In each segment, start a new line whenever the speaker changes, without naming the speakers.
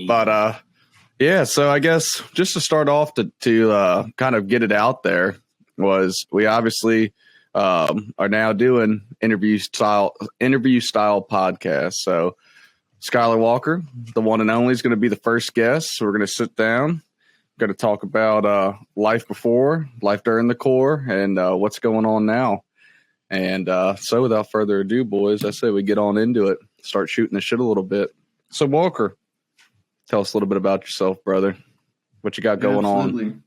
But yeah, so I guess just to start off to kind of get it out there was we obviously are now doing interview style podcast. So Skyler Walker, the one and only, is going to be the first guest. So we're going to sit down, going to talk about life before, life during the Corps, and what's going on now. And so without further ado, boys, I say we get on into it, start shooting the shit a little bit. So Walker, tell us a little bit about yourself, brother. What you got going on?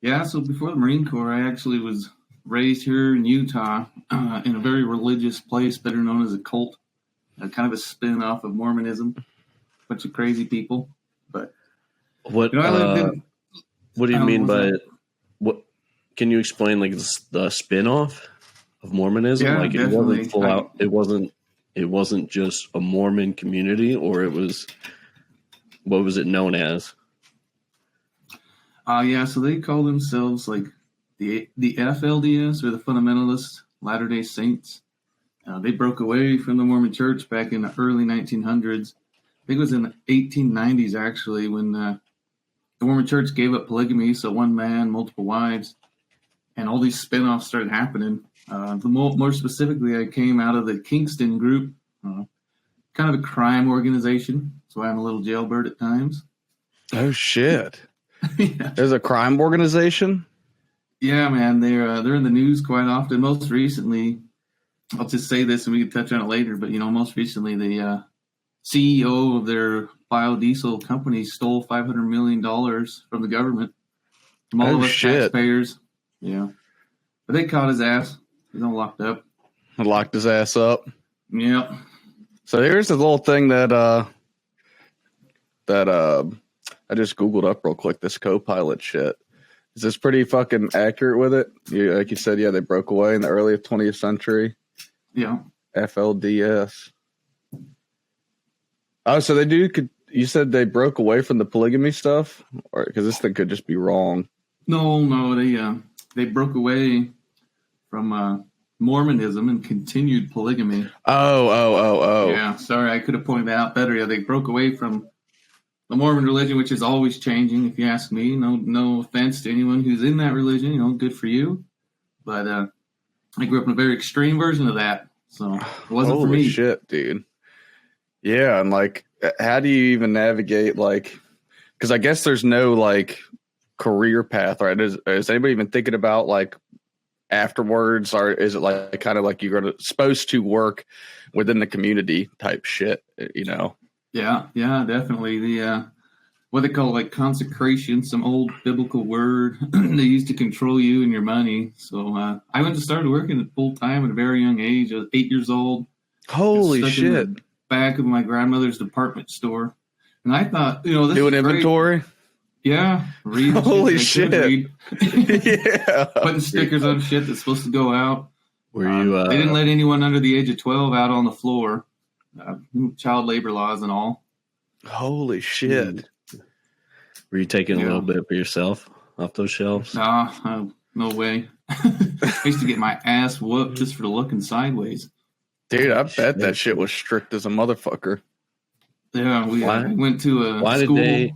Yeah, so before the Marine Corps, I actually was raised here in Utah in a very religious place, better known as a cult, kind of a spin-off of Mormonism. Bunch of crazy people. But
what what do you mean by what? Can you explain like the spin-off of Mormonism?
Yeah,
like it
definitely.
wasn't full out. It wasn't just a Mormon community, or it was. What was it known as?
Yeah, so they call themselves like the FLDS, or the Fundamentalist Latter-day Saints. They broke away from the Mormon Church back in the early 1900s. I think it was in the 1890s, actually, when the Mormon Church gave up polygamy, so one man, multiple wives, and all these spin-offs started happening. More specifically, I came out of the Kingston group, kind of a crime organization. So I'm a little jailbird at times.
Oh shit!
Yeah.
There's a crime organization.
Yeah, man, they're in the news quite often. Most recently, I'll just say this, and we can touch on it later. But most recently, the CEO of their biodiesel company stole $500 million from the government, from all of us taxpayers. Yeah, but they caught his ass. He's all locked up.
Locked his ass up.
Yep.
So here's the little thing that I just Googled up real quick, this co-pilot shit. Is this pretty fucking accurate with it? Like you said, yeah, they broke away in the early 20th century.
Yeah.
FLDS. Oh, so they do. You said they broke away from the polygamy stuff? Or because this thing could just be wrong.
No, they broke away from Mormonism and continued polygamy.
Oh.
Yeah, sorry, I could have pointed that out better. Yeah, they broke away from the Mormon religion, which is always changing, if you ask me. No offense to anyone who's in that religion, good for you. But I grew up in a very extreme version of that, so it wasn't for me.
Holy shit, dude. Yeah, and like, how do you even navigate, like, because I guess there's no, like, career path, right? Is anybody even thinking about, like, afterwards, or is it like kind of like you're supposed to work within the community type shit,
Yeah, definitely. The what they call like consecration, some old biblical word they used to control you and your money. So I went to started working full time at a very young age. I was 8 years old.
Holy shit!
In the back of my grandmother's department store, and I thought, this
doing inventory.
Yeah, reading.
Holy shit! Yeah,
putting stickers on shit that's supposed to go out.
Were you?
They didn't let anyone under the age of 12 out on the floor. Child labor laws and all.
Holy shit!
Were you taking a little bit for yourself off those shelves?
Nah, no way. I used to get my ass whooped just for looking sideways.
Dude, I bet that shit was strict as a motherfucker.
Yeah, we went to a school.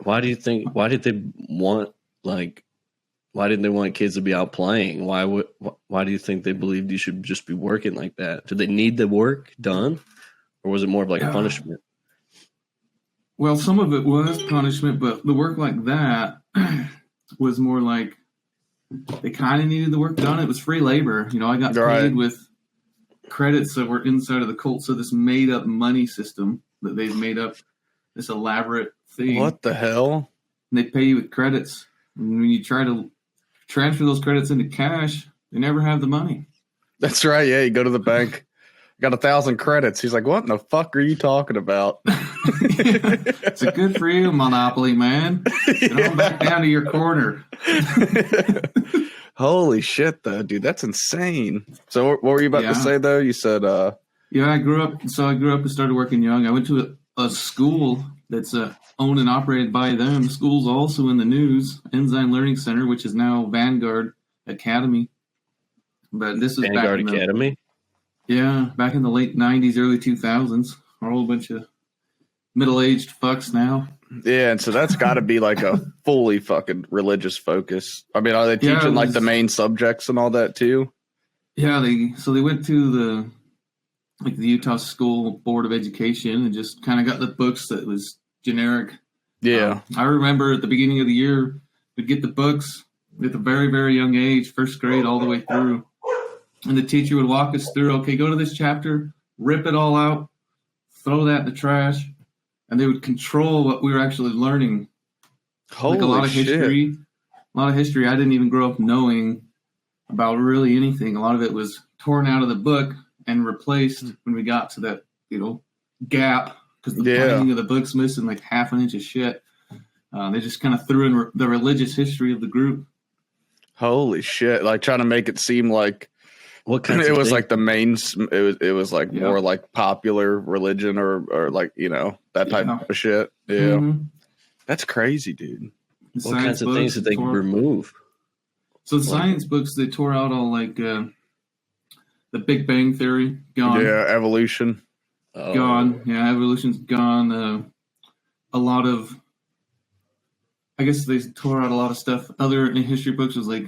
Why did they want kids to be out playing? Why do you think they believed you should just be working like that? Did they need the work done, or was it more of like a punishment?
Well, some of it was punishment, but the work like that was more like they kind of needed the work done. It was free labor. I got paid with credits that were inside of the cult. So this made up money system that they've made up, this elaborate thing.
What the hell?
And they pay you with credits. And when you try to transfer those credits into cash, they never have the money.
That's right. Yeah, you go to the bank. Got 1,000 credits. He's like, what in the fuck are you talking about?
It's a good for you, Monopoly, man. Get on back down to your corner.
Holy shit, though, dude. That's insane. So what were you about to say, though? You said...
Yeah, I grew up and started working young. I went to a school that's owned and operated by them. The school's also in the news. Ensign Learning Center, which is now Vanguard Academy. But this is
Vanguard Academy?
Back in the late 90s, early 2000s. A whole bunch of middle-aged fucks now.
Yeah, and so that's got to be like a fully fucking religious focus. I mean, are they teaching like the main subjects and all that too?
Yeah, they went to the Utah School Board of Education and just kind of got the books that was generic.
Yeah.
I remember at the beginning of the year, we'd get the books at a very, very young age, first grade all the way through. And the teacher would walk us through, okay, go to this chapter, rip it all out, throw that in the trash. And they would control what we were actually learning.
Holy
like a lot of history.
shit.
A lot of history I didn't even grow up knowing about really anything. A lot of it was torn out of the book and replaced when we got to that, gap, because the binding of the book's missing like half an inch of shit. They just kind of threw in the religious history of the group.
Holy shit! Like trying to make it seem like
what kind
it
of
was
thing?
like the main. It was like more like popular religion or like that type of shit. Yeah,
Mm-hmm.
That's crazy, dude.
What kinds of things did they remove?
So the science books, they tore out all like the Big Bang Theory, gone.
Yeah, evolution.
Gone. Yeah, evolution's gone. A lot of, I guess they tore out a lot of stuff. Other in history books was like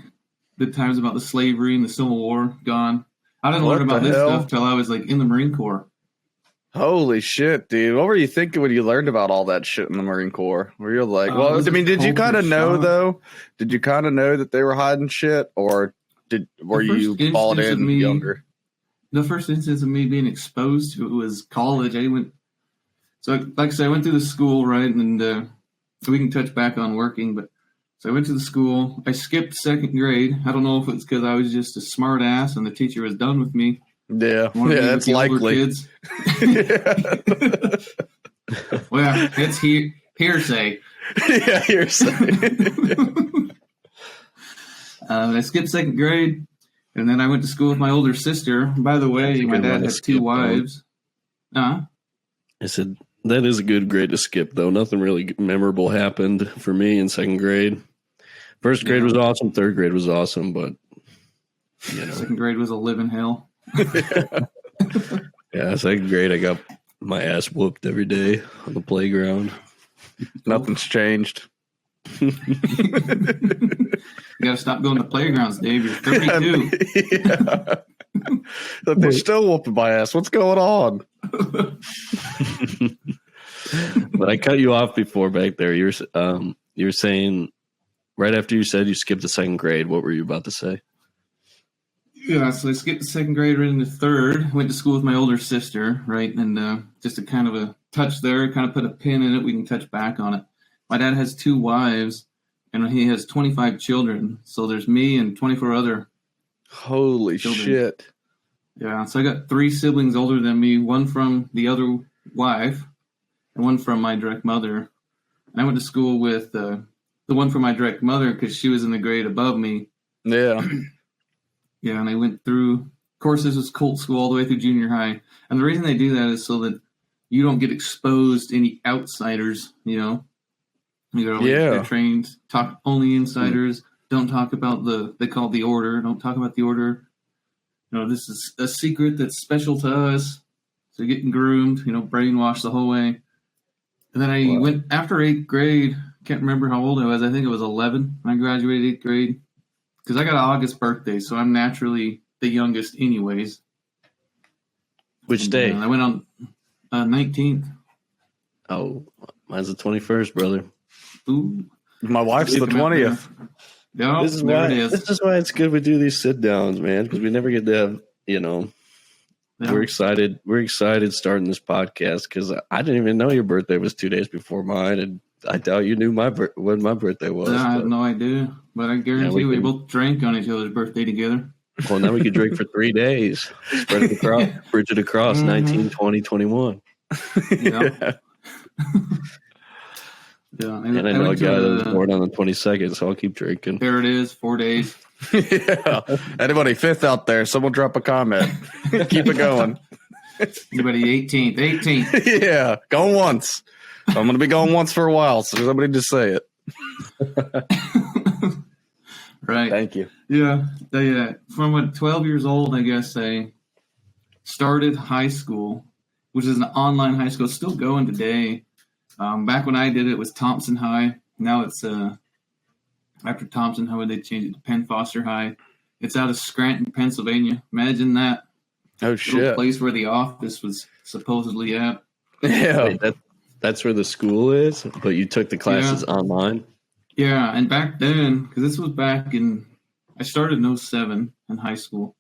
the times about the slavery and the Civil War, gone. I didn't learn about this stuff till I was like in the Marine Corps.
Holy shit, dude. What were you thinking when you learned about all that shit in the Marine Corps? Were you like, well, I mean, did you kind of know though? Did you kind of know that they were hiding shit, or were you balled in younger?
The first instance of me being exposed to it was college. So like I said, I went through the school, right? And we can touch back on working, but so I went to the school. I skipped second grade. I don't know if it's because I was just a smart ass and the teacher was done with me.
Yeah, that's likely.
Kids. Well, it's hearsay.
Yeah, hearsay.
I skipped second grade, and then I went to school with my older sister. By the way, my dad had two wives.
I said, that is a good grade to skip, though. Nothing really memorable happened for me in second grade. First grade was awesome. Third grade was awesome, but
second grade was a living hell.
Yeah, second grade, I got my ass whooped every day on the playground.
Nothing's changed.
You gotta stop going to playgrounds, Dave. You're 32.
Yeah. They're still whooping my ass. What's going on?
But I cut you off before back there. You were saying right after you said you skipped the second grade. What were you about to say?
Yeah, so I skipped the second grade right into third. Went to school with my older sister, right? And just a kind of a touch there, kind of put a pin in it. We can touch back on it. My dad has two wives, and he has 25 children. So there's me and 24 other
Holy
children.
Shit.
Yeah, so I got three siblings older than me, one from the other wife and one from my direct mother. And I went to school with the one from my direct mother because she was in the grade above me.
Yeah.
Yeah, and I went through, of course, this was cult school all the way through junior high. And the reason they do that is so that you don't get exposed to any outsiders, They're trained, talk only insiders, don't talk about they call it the order, don't talk about the order. This is a secret that's special to us. So you're getting groomed, brainwashed the whole way. And then I went, after 8th grade, can't remember how old I was. I think it was 11 when I graduated 8th grade. Because I got an August birthday, so I'm naturally the youngest anyways.
Which day?
I went on 19th.
Oh, mine's the 21st, brother.
Ooh.
My wife's the 20th.
No,
This is why it's good we do these sit downs, man, because we never get to have, We're excited. We're excited starting this podcast because I didn't even know your birthday was 2 days before mine, and I doubt you knew when my birthday was.
I had no idea, but I guarantee we both drank on each other's birthday together.
Well, now we could drink for 3 days. Spread it across, bridge it across 19, 20, 21.
Yeah. Yeah,
and I know a guy that was born on the 22nd, so I'll keep drinking.
There it is, 4 days.
Yeah. Anybody 5th out there, someone drop a comment. Keep it going.
Anybody 18th.
Yeah, going once. I'm going to be going once for a while, so somebody just say it.
Right.
Thank you.
Yeah. From 12 years old, I guess they started high school, which is an online high school, still going today. Back when I did it, it was Thompson High. Now it's after Thompson High, they changed it to Penn Foster High. It's out of Scranton, Pennsylvania. Imagine that.
Oh, shit.
Place where the office was supposedly at.
Yeah.
Wait, that's where the school is, but you took the classes online?
Yeah, and back then, because this was back in, I started in 07 in high school.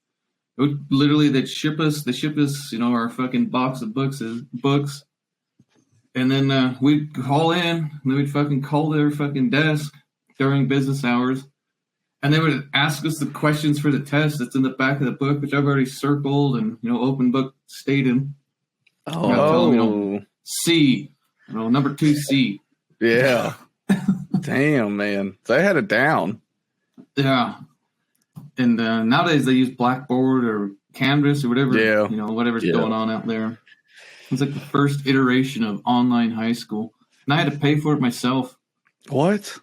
It would, literally, they'd ship us, our fucking box of books, and then we'd call in, and they would fucking call their fucking desk during business hours, and they would ask us the questions for the test that's in the back of the book, which I've already circled and, open book stated.
Oh.
C, number 2C.
Yeah. Damn, man. They had it down.
Yeah. And nowadays they use Blackboard or Canvas or whatever,
Yeah.
Whatever's going on out there. It's like the first iteration of online high school. And I had to pay for it myself.
What?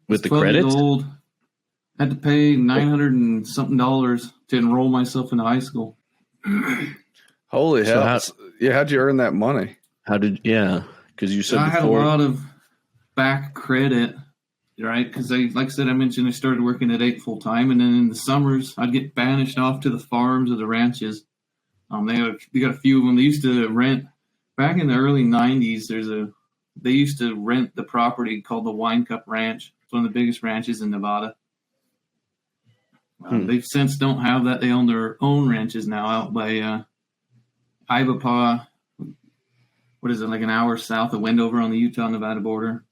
With the
12
credits?
years old. I had to pay $900 and something to enroll myself into high school.
Holy
So
hell. How'd you earn that money?
Because you said
I had a
before.
lot of back credit, right? Because like I said, I mentioned I started working at 8 full time, and then in the summers I'd get banished off to the farms or the ranches. They got a few of them. They used to rent back in the early '90s. They used to rent the property called the Wine Cup Ranch. It's one of the biggest ranches in Nevada. They since don't have that. They own their own ranches now out by Ivapaw. What is it, like an hour south of Wendover on the Utah-Nevada border?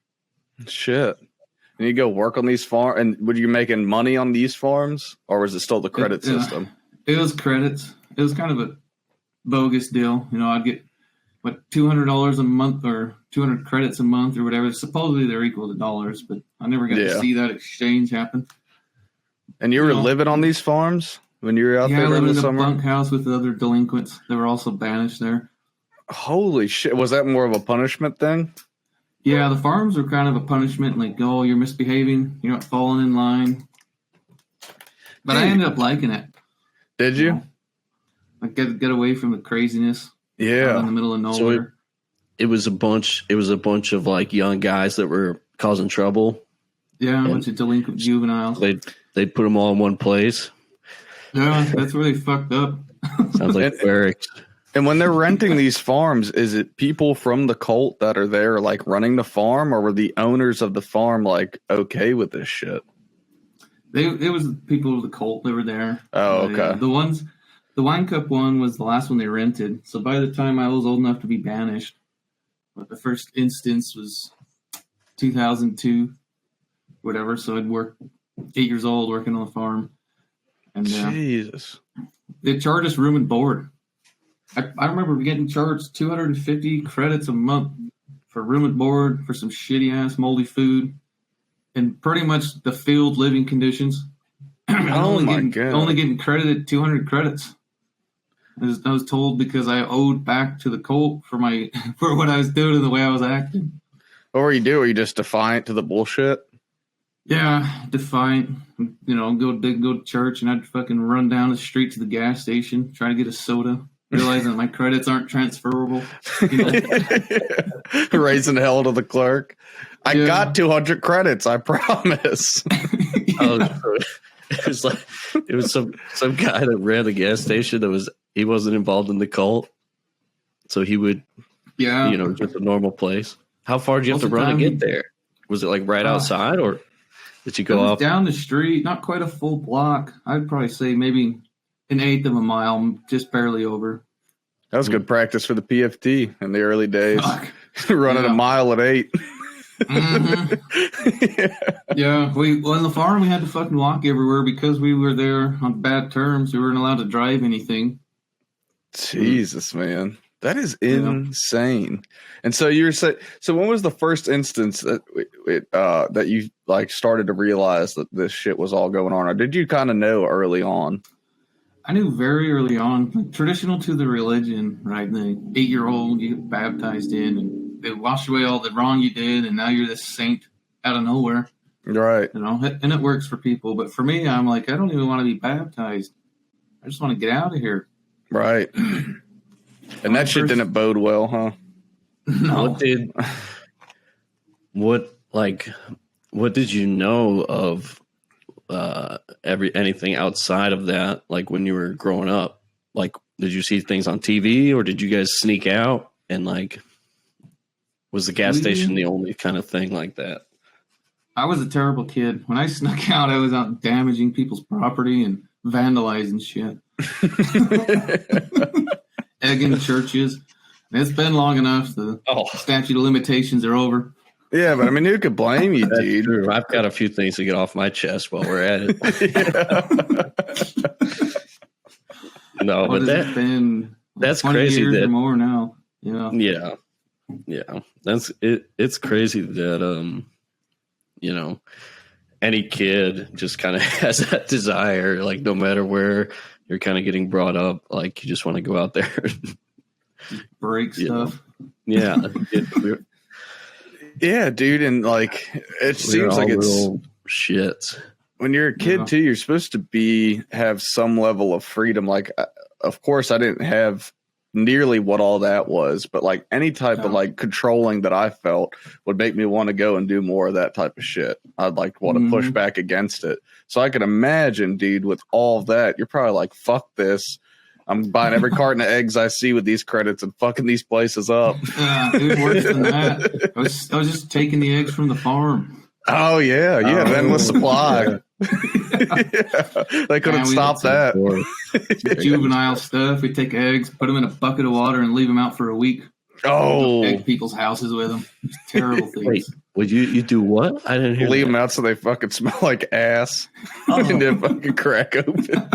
Shit. And you go work on these farms, and were you making money on these farms, or was it still the credit system?
It was credits. It was kind of a bogus deal. I'd get $200 a month or 200 credits a month or whatever. Supposedly they're equal to dollars, but I never got to see that exchange happen.
And you were living on these farms when you were out there
I lived
in the
in a
summer?
bunkhouse with the other delinquents. They were also banished there.
Holy shit. Was that more of a punishment thing?
Yeah, the farms were kind of a punishment, like, oh, you're misbehaving, you're not falling in line. But I ended up liking it.
Did you?
Like, get away from the craziness.
Yeah.
In the middle of nowhere.
So it was a bunch of like young guys that were causing trouble.
Yeah, a bunch of delinquent juveniles.
They'd put them all in one place.
Yeah, that's where they fucked up.
Sounds like barracks.
And when they're renting these farms, is it people from the cult that are there, like, running the farm, or were the owners of the farm, like, okay with this shit?
It was the people of the cult that were there.
Oh, okay.
The Wine Cup one was the last one they rented. So by the time I was old enough to be banished, but the first instance was 2002, whatever. So I'd work 8 years old working on the farm. And
Jesus.
they charged us room and board. I remember getting charged 250 credits a month for room and board, for some shitty ass moldy food, and pretty much the field living conditions.
Oh my God.
Only getting credited 200 credits. I was told because I owed back to the cult for what I was doing and the way I was acting.
What were you doing? Were you just defiant to the bullshit?
Yeah, defiant. Go to church, and I'd fucking run down the street to the gas station, try to get a soda, realizing that my credits aren't transferable.
Raising hell to the clerk. I got 200 credits, I promise.
It was some guy that ran the gas station he wasn't involved in the cult, so he would just a normal place. How far did you have to run to get there? Was it like right outside, or did you go up
down the street? Not quite a full block. I'd probably say maybe an eighth of a mile, just barely over.
That was good practice for the PFT in the early days. Running a mile at 8.
Yeah, on the farm we had to fucking walk everywhere because we were there on bad terms. We weren't allowed to drive anything.
Jesus, man, that is insane. And so you were saying, so when was the first instance that you like started to realize that this shit was all going on, or did you kind of know early on?
I knew very early on, like, traditional to the religion, right? The 8-year-old, you get baptized in, and they washed away all the wrong you did, and now you're this saint out of nowhere.
Right.
You know, and it works for people. But for me, I'm like, I don't even want to be baptized. I just want to get out of here.
Right. And that shit didn't bode well, huh?
No.
What did you know of anything outside of that, like when you were growing up? Like, did you see things on TV, or did you guys sneak out, and like, was the gas station the only kind of thing like that?
I was a terrible kid. When I snuck out, I was out damaging people's property and vandalizing shit. Egging churches. And it's been long enough. The statute of limitations are over.
Yeah, but I mean, who could blame you, dude?
True. I've got a few things to get off my chest while we're at it. No, but
it's been
that's
20
crazy.
Years
that
or more now. Yeah.
That's it. It's crazy that any kid just kind of has that desire, like no matter where you're kind of getting brought up, like you just want to go out there and
break stuff.
Yeah.
Yeah, dude. And like, it seems like it's
shit.
When you're a kid too, you're supposed to have some level of freedom. Like, of course I didn't have nearly what all that was, but like any type of like controlling that I felt would make me want to go and do more of that type of shit. I'd like want to push back against it. So I can imagine, dude, with all of that, you're probably like, fuck this. I'm buying every carton of eggs I see with these credits and fucking these places up.
Dude, worse than that. I was just taking the eggs from the farm.
Oh yeah, endless supply. They couldn't stop that.
Juvenile stuff. We take eggs, put them in a bucket of water, and leave them out for a week. Egg people's houses with them. It's terrible things.
Wait, would you do what? I didn't hear.
Leave them out so they fucking smell like ass, and then fucking crack open.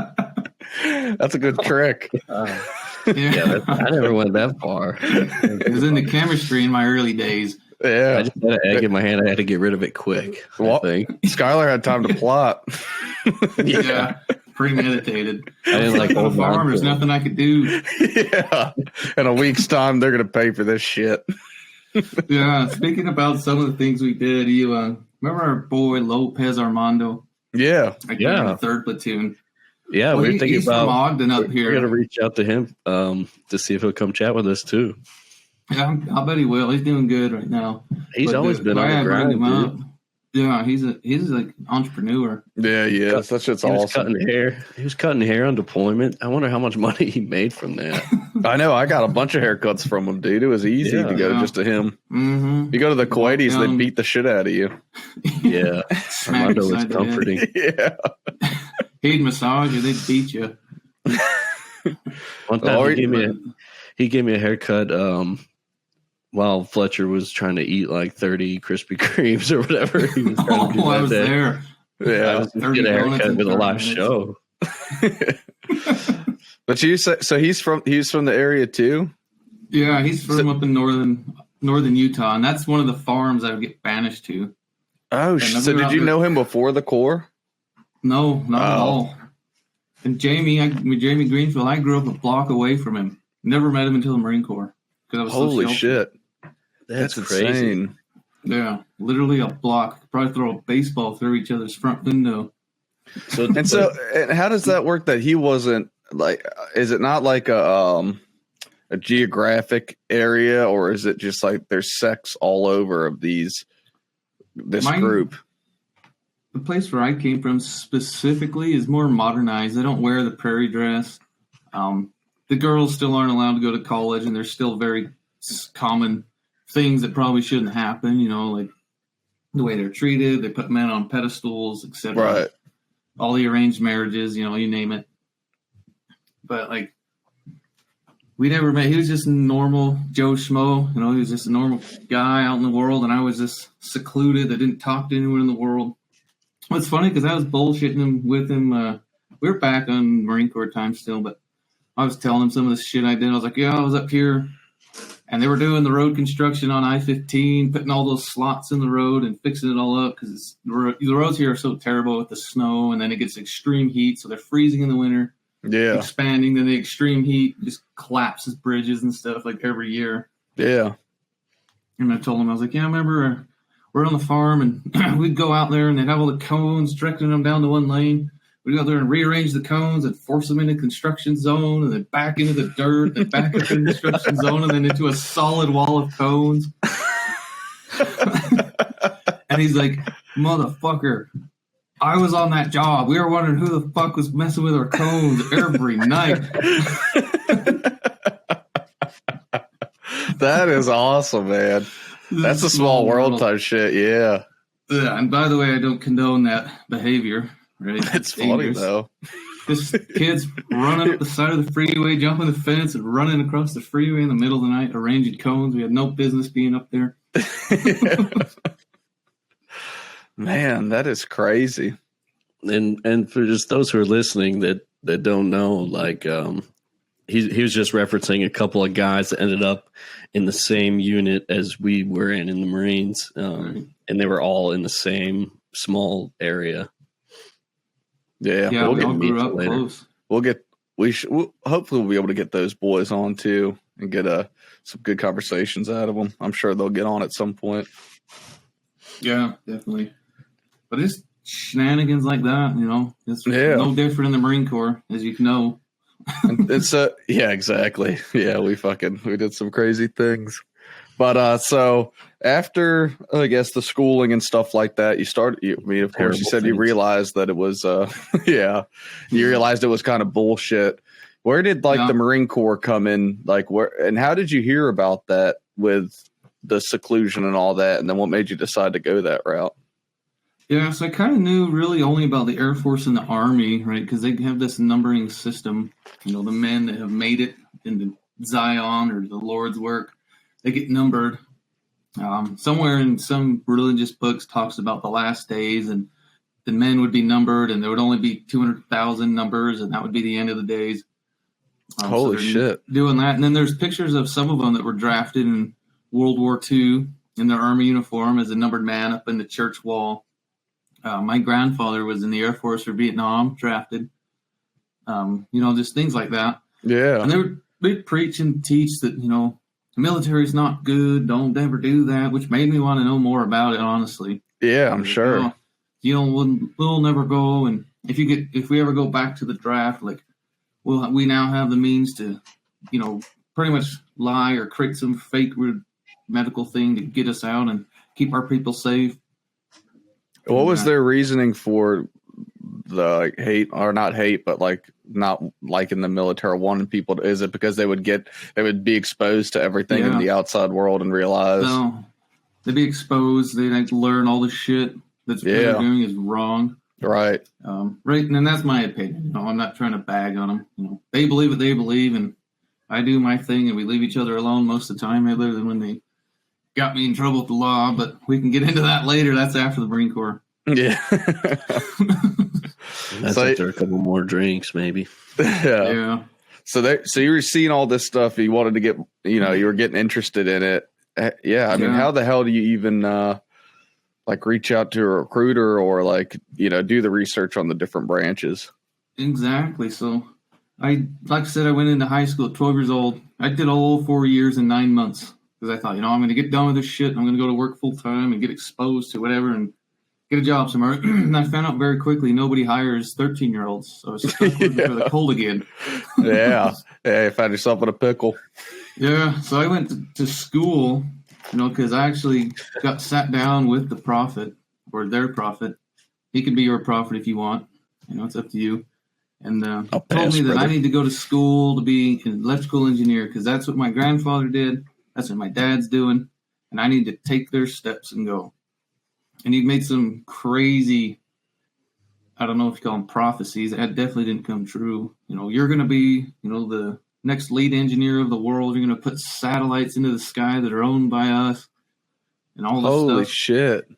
That's a good trick.
I never went that far.
It was in the chemistry in my early days.
Yeah,
I just had an egg in my hand. I had to get rid of it quick.
Well, Skyler had time to plot.
Yeah, premeditated.
I didn't like
old farm. There's nothing I could do.
Yeah, in a week's time, they're gonna pay for this shit.
Yeah. Speaking about some of the things we did, you remember our boy Lopez Armando?
Yeah,
in the 3rd platoon.
Yeah, we're thinking
he's
about
from Ogden up here.
We're gonna reach out to him to see if he'll come chat with us too.
Yeah, I'll bet he will. He's doing good right now.
He's always been on the grind.
Yeah, he's like entrepreneur.
Yeah, yeah. That shit's awesome.
He was cutting hair on deployment. I wonder how much money he made from that.
I know. I got a bunch of haircuts from him, dude. It was easy to go just to him.
Mm-hmm.
You go to the Kuwaitis, they beat the shit out of you.
Yeah, Armando was comforting.
Yeah,
he'd massage you, they'd beat you.
One time he gave me a haircut. While Fletcher was trying to eat like 30 Krispy Kremes or whatever. He was trying to do
I was there.
Yeah,
I was get a haircut with a live show.
But you say so? He's from the area too.
Yeah, he's from up in northern Utah, and that's one of the farms I would get banished to.
Oh, so did you know him before the Corps?
No, not at all. And Jamie Greenfield, I grew up a block away from him. Never met him until the Marine Corps.
Holy shit. That's
crazy.
Insane.
Yeah, literally a block. Probably throw a baseball through each other's front window.
And how does that work? That he wasn't like? Is it not like a geographic area, or is it just like there's sects all over of this group?
The place where I came from specifically is more modernized. They don't wear the prairie dress. The girls still aren't allowed to go to college, and there's still very common things that probably shouldn't happen, like the way they're treated. They put men on pedestals, etc.
Right.
All the arranged marriages, you name it. But like, we never met. He was just a normal Joe Schmo. He was just a normal guy out in the world, and I was just secluded. I didn't talk to anyone in the world. It's funny because I was bullshitting with him. We were back on Marine Corps time still, but I was telling him some of the shit I did. I was like, yeah, I was up here. And they were doing the road construction on I-15, putting all those slots in the road and fixing it all up because the roads here are so terrible with the snow, and then it gets extreme heat, so they're freezing in the winter, expanding, then the extreme heat just collapses bridges and stuff like every year.
Yeah.
And I told him, I was like, yeah, I remember we're on the farm and we'd go out there and they'd have all the cones, directing them down to one lane. We'd go out there and rearrange the cones and force them into construction zone and then back into the dirt and back up in construction zone and then into a solid wall of cones. And he's like, motherfucker, I was on that job. We were wondering who the fuck was messing with our cones every night.
That is awesome, man. That's a small world type shit. Yeah.
Yeah. And by the way, I don't condone that behavior. Right?
It's funny though.
Just kids running up the side of the freeway, jumping the fence, and running across the freeway in the middle of the night, arranging cones. We had no business being up there.
Man, that is crazy. And for just those who are listening that don't know, like he was just referencing a couple of guys that ended up in the same unit as we were in the Marines,
Right.
and they were all in the same small area.
Yeah,
Yeah,
we'll
we
get
all grew up
later.
close.
hopefully we'll be able to get those boys on too and get some good conversations out of them. I'm sure they'll get on at some point.
Yeah, definitely. But it's shenanigans like that, it's
Yeah.
no different in the Marine Corps, as you know.
And it's yeah, exactly. Yeah, we did some crazy things. But so after I guess the schooling and stuff like that, of course you
Terrible
said you
things.
realized that it was yeah, you realized it was kind of bullshit. Where did
Yeah.
the Marine Corps come in? Like where and how did you hear about that with the seclusion and all that? And then what made you decide to go that route?
Yeah, so I kind of knew really only about the Air Force and the Army, right? Because they have this numbering system. The men that have made it into Zion or the Lord's work, they get numbered. Somewhere in some religious books talks about the last days, and the men would be numbered, and there would only be 200,000 numbers, and that would be the end of the days.
Holy
they're
shit.
Doing that. And then there's pictures of some of them that were drafted in World War II in their Army uniform as a numbered man up in the church wall. My grandfather was in the Air Force for Vietnam, drafted. Just things like that.
Yeah.
And they'd preach and teach that, the military's not good, don't ever do that, which made me want to know more about it, honestly.
Yeah, I'm sure.
We'll never go. And if we ever go back to the draft, like, we now have the means to, pretty much lie or create some fake medical thing to get us out and keep our people safe.
What was their reasoning for the hate, or not hate, but not liking the military, wanting people is it because they would be exposed to everything in the outside world and realize
they'd be exposed, they'd learn all the shit that's what they're doing is wrong.
Right.
Right. And that's my opinion. I'm not trying to bag on them. They believe what they believe, and I do my thing, and we leave each other alone most of the time, other than when they got me in trouble with the law, but we can get into that later. That's after the Marine Corps.
Yeah.
That's after a couple more drinks, maybe.
Yeah.
So you were seeing all this stuff. You wanted to get, you were getting interested in it. Yeah. I mean, how the hell do you even reach out to a recruiter or do the research on the different branches?
Exactly. So like I said, I went into high school at 12 years old. I did all 4 years and 9 months because I thought, I'm going to get done with this shit. I'm going to go to work full time and get exposed to whatever and get a job somewhere. And I found out very quickly nobody hires 13-year-olds. So I was stuck working for the cold again.
Yeah. Yeah, you found yourself in a pickle.
Yeah. So I went to school, because I actually got sat down with the prophet or their prophet. He could be your prophet if you want. It's up to you. And told me that I need to go to school to be an electrical engineer because that's what my grandfather did. That's what my dad's doing. And I need to take their steps and go. And he made some crazy, I don't know if you call them prophecies. That definitely didn't come true. You're going to be, the next lead engineer of the world. You're going to put satellites into the sky that are owned by us and all this stuff.
Holy shit.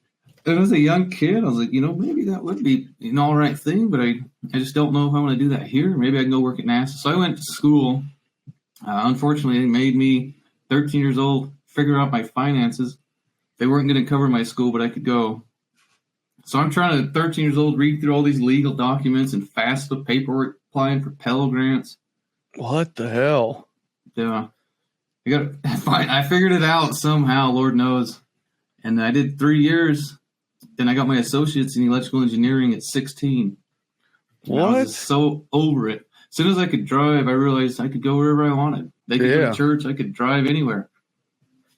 And as a young kid, I was like, maybe that would be an all right thing, but I just don't know if I want to do that here. Maybe I can go work at NASA. So I went to school. Unfortunately, it made me 13 years old, figure out my finances. They weren't going to cover my school, but I could go. So I'm trying to, 13 years old, read through all these legal documents and FAFSA paperwork, applying for Pell Grants.
What the hell?
Yeah. I figured it out somehow, Lord knows. And I did 3 years. Then I got my associates in electrical engineering at 16.
What?
I was so over it. As soon as I could drive, I realized I could go wherever I wanted. They could go to church. I could drive anywhere.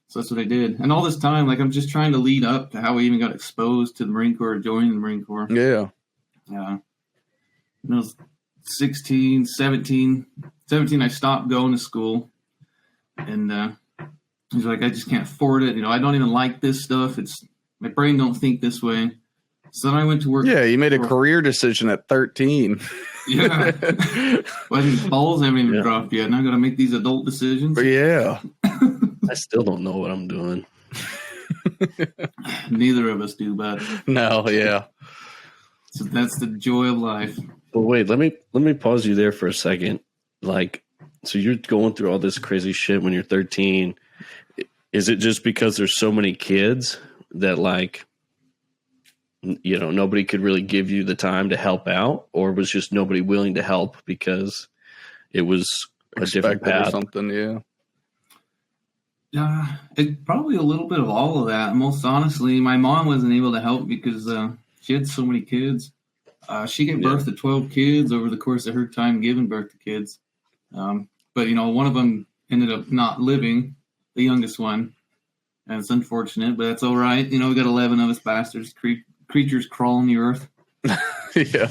So that's what I did. And all this time, like, I'm just trying to lead up to how I even got exposed to the Marine Corps, joining the Marine Corps.
Yeah.
Yeah. When I was 16, 17, I stopped going to school. And he's like, I just can't afford it. I don't even like this stuff. My brain don't think this way. So then I went to work.
Yeah, you made a career decision at 13.
Yeah. Well, balls haven't even dropped yet. Now I got to make these adult decisions.
But yeah.
I still don't know what I'm doing.
Neither of us do, but
no, yeah.
So that's the joy of life.
But wait, let me pause you there for a second. Like, so you're going through all this crazy shit when you're 13. Is it just because there's so many kids that, like, nobody could really give you the time to help out, or was just nobody willing to help because it was a different path
or something? Yeah.
It's probably a little bit of all of that. Most honestly, my mom wasn't able to help because she had so many kids. She gave birth to 12 kids over the course of her time giving birth to kids. But, one of them ended up not living, the youngest one. And it's unfortunate, but that's all right. We got 11 of us bastards, creatures crawling the earth.
Yeah.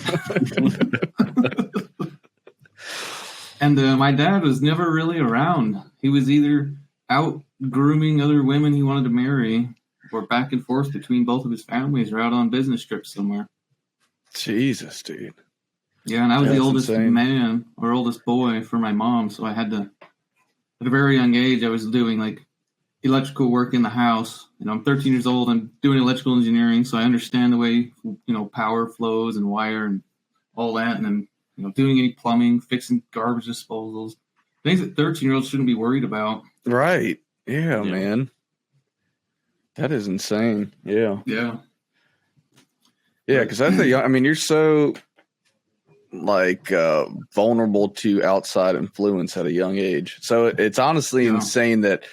And my dad was never really around. He was either out grooming other women he wanted to marry, or back and forth between both of his families, or out on business trips somewhere.
Jesus, dude.
Yeah, and I was the oldest
insane.
man or oldest boy for my mom, so I had to, at a very young age, I was doing like electrical work in the house. I'm 13 years old. I'm doing electrical engineering, so I understand the way power flows and wire and all that. And then doing any plumbing, fixing garbage disposals, things that 13-year-olds shouldn't be worried about.
Right. Yeah, man. That is insane. Yeah.
Yeah.
Yeah, because you're so vulnerable to outside influence at a young age. So it's honestly insane that,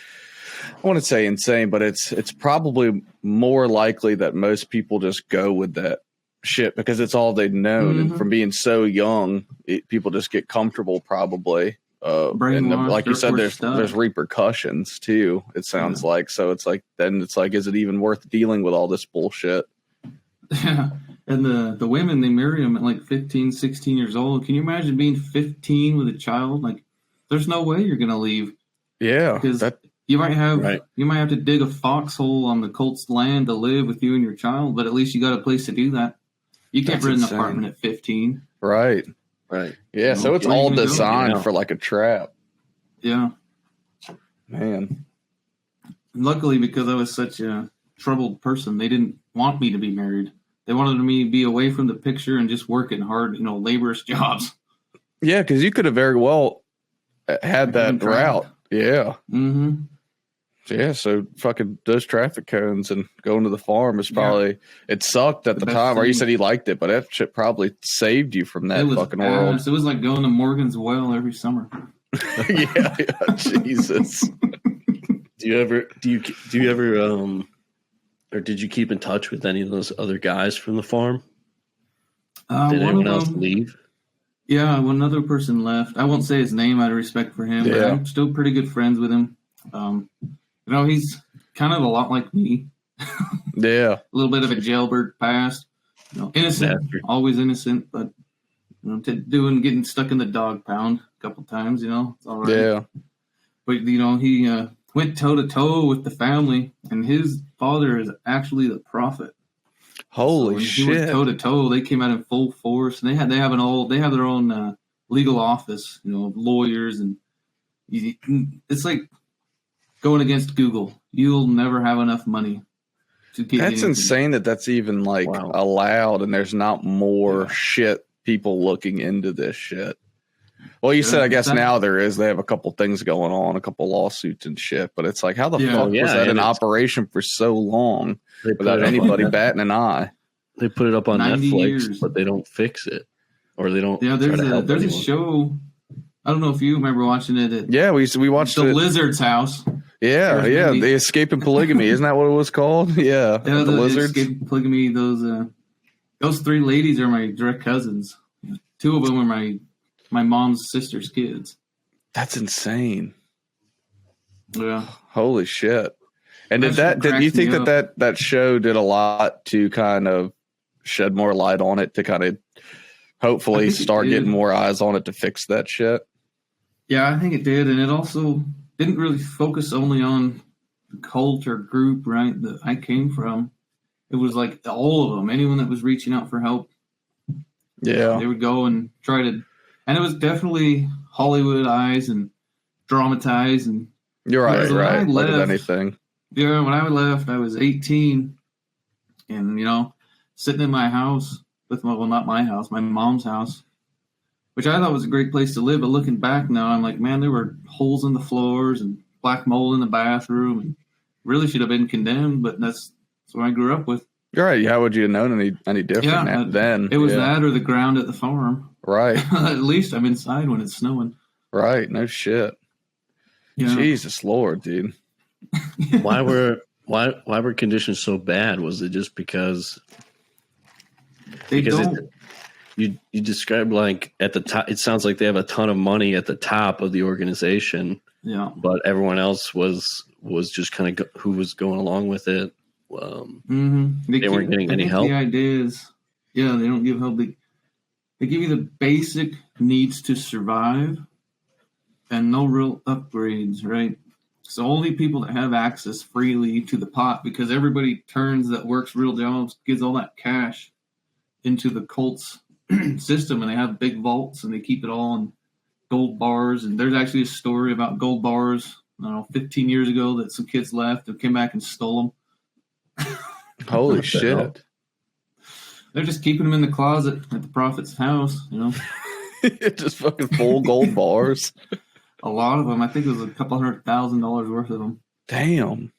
I want to say insane, but it's probably more likely that most people just go with that shit because it's all they've known.
Mm-hmm.
And from being so young, people just get comfortable probably. And like you said, there's repercussions too, it sounds like. So it's like, then it's like, is it even worth dealing with all this bullshit?
Yeah. And the women, they marry them at like 15, 16 years old. Can you imagine being 15 with a child? Like, there's no way you're going to leave.
Yeah.
Because you might have to dig a foxhole on the Colt's land to live with you and your child, but at least you got a place to do do You can't rent an apartment at 15.
Right.
Right.
Yeah. So it's all designed for like a trap.
Yeah.
Man.
Luckily, because I was such a troubled person, they didn't want me to be married. They wanted me to be away from the picture and just working hard, laborious jobs.
Yeah, because you could have very well had that route. Yeah.
Mm-hmm.
Yeah, so fucking those traffic cones and going to the farm is probably, it sucked at the time, or you said you liked it, but that shit probably saved you from that fucking world.
It was like going to Morgan's Well every summer.
yeah, Jesus.
Do you ever or did you keep in touch with any of those other guys from the farm? Did anyone else leave?
Yeah, one other person left. I won't say his name out of respect for him, but I'm still pretty good friends with him. He's kind of a lot like me.
Yeah.
A little bit of a jailbird past. Innocent, always innocent, but getting stuck in the dog pound a couple times, it's all right.
Yeah.
But, he went toe-to-toe with the family, and his father is actually the prophet.
Holy shit!
He went toe-to-toe. They came out in full force, and they have their own legal office, lawyers, and it's like going against Google. You'll never have enough money to get.
That's insane that's even allowed, and there's not more shit people looking into this shit. Well, you said, I guess now there is. They have a couple things going on, a couple lawsuits and shit. But it's like, how the fuck was that in operation for so long without anybody batting an eye?
They put it up on Netflix,
years.
But they don't fix it, or they don't.
Yeah, there's a show. I don't know if you remember watching it at
Yeah, we watched
the
it.
Lizard's house.
Yeah, the Escaping Polygamy. Isn't that what it was called? Yeah,
Yeah,
the Lizards.
Escape Polygamy. Those three ladies are my direct cousins. Two of them are my mom's sister's kids.
That's insane.
Yeah.
Holy shit. And did you think that show did a lot to kind of shed more light on it, to kind of hopefully start getting more eyes on it to fix that shit?
Yeah, I think it did. And it also didn't really focus only on the cult or group, right, that I came from. It was like all of them, anyone that was reaching out for help.
Yeah.
They would go and try to, and it was definitely Hollywood eyes and dramatized. And
you're right. Look at anything.
Yeah, when I left, I was 18 and, sitting in my house with not my house, my mom's house, which I thought was a great place to live. But looking back now, I'm like, man, there were holes in the floors and black mold in the bathroom, and really should have been condemned. But that's what I grew up with.
You're right. How would you have known any different then?
It was that or the ground at the farm.
Right.
At least I'm inside when it's snowing.
Right. No shit. Yeah. Jesus Lord, dude.
Why were conditions so bad? Was it just because you described like at the top? It sounds like they have a ton of money at the top of the organization.
Yeah,
but everyone else was just kind of who was going along with it. They weren't getting any help.
The idea is, they don't give help. They give you the basic needs to survive, and no real upgrades, right? So only people that have access freely to the pot, because everybody turns that works real jobs, gives all that cash into the cult's system, and they have big vaults, and they keep it all in gold bars. And there's actually a story about gold bars, 15 years ago that some kids left and came back and stole them.
Holy shit.
They're just keeping them in the closet at the prophet's house,
Just fucking full gold bars.
A lot of them. I think it was a couple $100,000 worth of them.
Damn.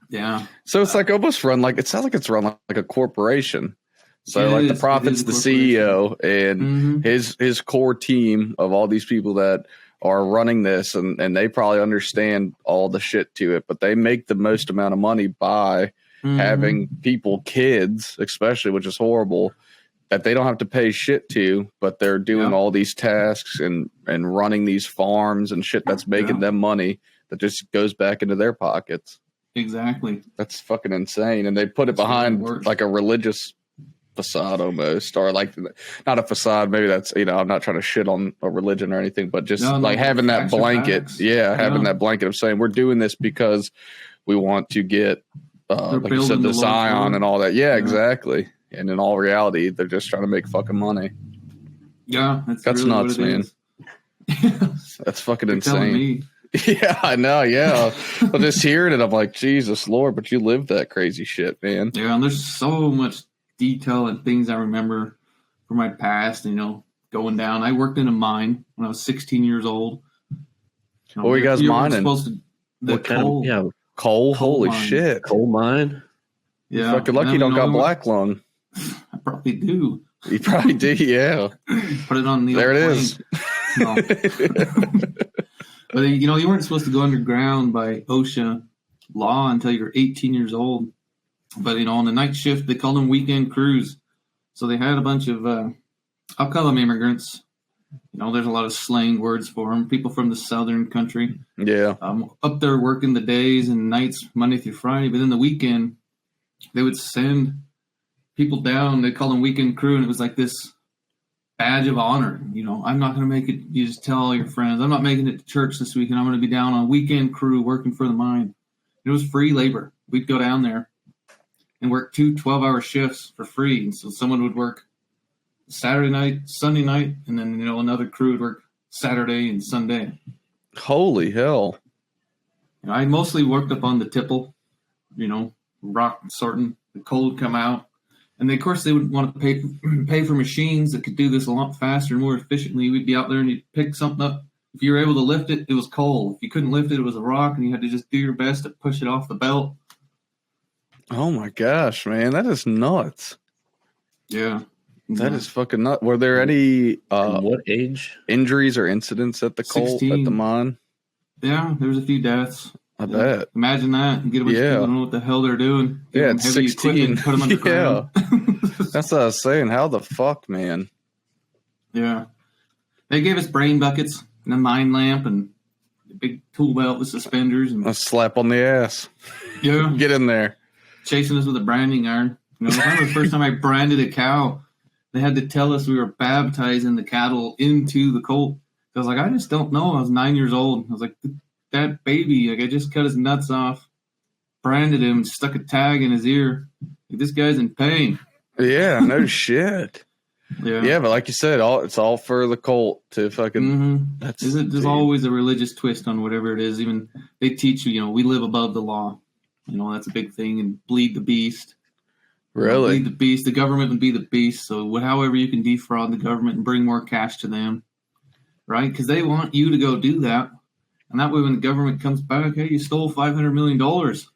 Yeah.
So it's like almost run it sounds like it's run like a corporation. So like the prophet's the CEO, and his core team of all these people that are running this, and they probably understand all the shit to it, but they make the most amount of money by having kids especially, which is horrible, that they don't have to pay shit to, but they're doing all these tasks and running these farms and shit that's making them money that just goes back into their pockets.
Exactly.
That's fucking insane. And they put it behind like a religious facade almost, or like not a facade. Maybe that's, I'm not trying to shit on a religion or anything, but just having that blanket. Having that blanket of saying we're doing this because we want to get, like you said, the Zion and all that. Yeah, exactly. And in all reality, they're just trying to make fucking money.
Yeah,
that's really nuts, man. That's fucking insane. Yeah, I know. Yeah, but just hearing it, I'm like, Jesus Lord, but you lived that crazy shit, man.
Yeah, and there's so much detail and things I remember from my past. Going down. I worked in a mine when I was 16 years old.
What were you guys mining?
What kind of
coal? Holy
mine.
Shit!
Coal mine.
Yeah, you're fucking lucky you don't got black lung.
I probably do.
You probably do, yeah.
Put it on the
there. It is.
No. But you weren't supposed to go underground by OSHA law until you're 18 years old. But on the night shift, they called them weekend crews. So they had a bunch of, I'll call them immigrants. There's a lot of slang words for them. People from the southern country.
Yeah.
Up there working the days and nights, Monday through Friday. But then the weekend, they would send people down. They call them weekend crew, and it was like this badge of honor. I'm not going to make it. You just tell all your friends, I'm not making it to church this weekend. I'm going to be down on a weekend crew working for the mine. It was free labor. We'd go down there and work 2 12-hour shifts for free. And so someone would work Saturday night, Sunday night, and then another crew would work Saturday and Sunday.
Holy hell!
I mostly worked up on the tipple, rock sorting. The coal would come out. And then, of course, they would want to pay for machines that could do this a lot faster and more efficiently. We'd be out there and you'd pick something up. If you were able to lift it, it was coal. If you couldn't lift it, it was a rock, and you had to just do your best to push it off the belt.
Oh, my gosh, man. That is nuts.
Yeah.
That is fucking nuts. Were there any
what age?
injuries or incidents at the Colt
16.
at the mine?
Yeah, there was a few deaths.
I bet.
Imagine that. You get a bunch of people who don't know what the hell they're doing. Give them
It's
heavy
16.
equipment, put them underground.
That's what I was saying. How the fuck, man?
Yeah. They gave us brain buckets and a mine lamp and a big tool belt with suspenders. And
A slap on the ass.
yeah,
Get in there.
chasing us with a branding iron. I remember the first time I branded a cow, they had to tell us we were baptizing the cattle into the colt. I was like, I just don't know. I was 9 years old. I was like, that baby, I just cut his nuts off, branded him, and stuck a tag in his ear. Like, this guy's in pain.
Yeah, no shit. Yeah, but like you said, it's all for the Colt to fucking.
Mm-hmm. There's always a religious twist on whatever it is. Even they teach you, we live above the law. That's a big thing. And bleed the beast.
Really?
Bleed the beast. The government would be the beast. So however you can defraud the government and bring more cash to them, right? Because they want you to go do that. And that way when the government comes back, hey, you stole $500 million.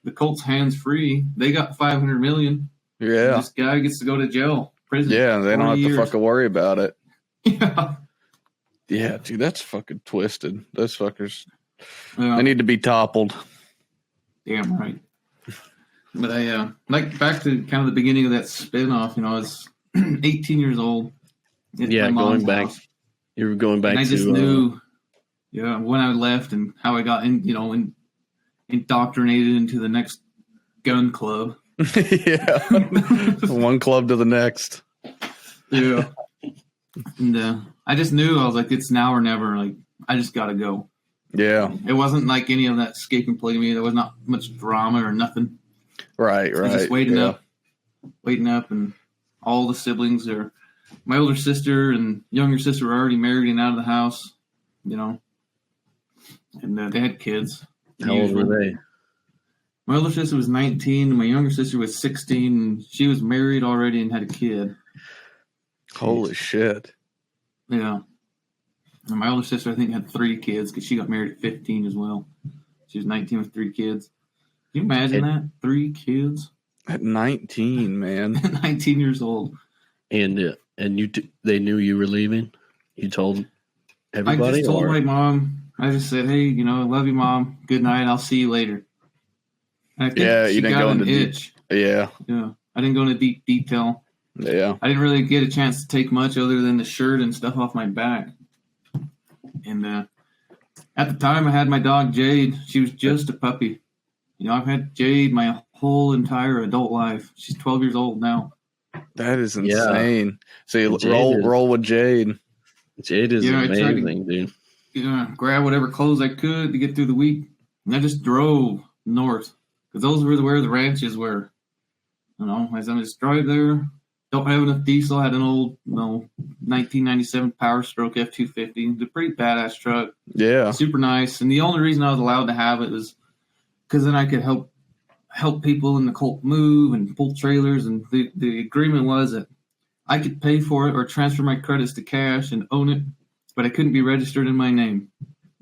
The Colt's hands free. They got $500 million.
Yeah.
This guy gets to go to jail, prison.
Yeah, they don't have to fucking worry about it.
Yeah.
Yeah, dude, that's fucking twisted. Those fuckers.
Yeah.
They need to be toppled.
Damn right. But I like back to kind of the beginning of that spin-off, I was 18 years old.
Yeah, going back.
House.
You were going back
and I
to...
just knew when I left and how I got indoctrinated into the next gun club.
Yeah. One club to the next.
Yeah. And I just knew, I was like, it's now or never. Like, I just got to go.
Yeah.
It wasn't like any of that escape and play me. There was not much drama or nothing.
Right.
I was just waiting up, and all the siblings are. My older sister and younger sister were already married and out of the house, and they had kids.
How old were they?
My older sister was 19, and my younger sister was 16, and she was married already and had a kid.
Holy shit.
Yeah. And my older sister, I think, had 3 kids because she got married at 15 as well. She was 19 with 3 kids. Can you imagine that? 3 kids?
At 19, man.
19 years old.
And they knew you were leaving? You told everybody?
I just told my mom. I just said, hey, I love you, Mom. Good night. I'll see you later. And I think
you didn't go into
itch.
Yeah.
Yeah. I didn't go into deep detail.
Yeah.
I didn't really get a chance to take much other than the shirt and stuff off my back. And at the time, I had my dog, Jade. She was just a puppy. I've had Jade my whole entire adult life. She's 12 years old now.
That is insane. Yeah. So you
Jade
roll with Jade.
Jade is amazing, dude.
Grab whatever clothes I could to get through the week. And I just drove north. Because those were where the ranches were. As I just drive there. Don't have enough diesel. I had an old, 1997 Power Stroke F-250. It's a pretty badass truck.
Yeah.
Super nice. And the only reason I was allowed to have it was because then I could help people in the Colt move and pull trailers. And the agreement was that I could pay for it or transfer my credits to cash and own it, but I couldn't be registered in my name.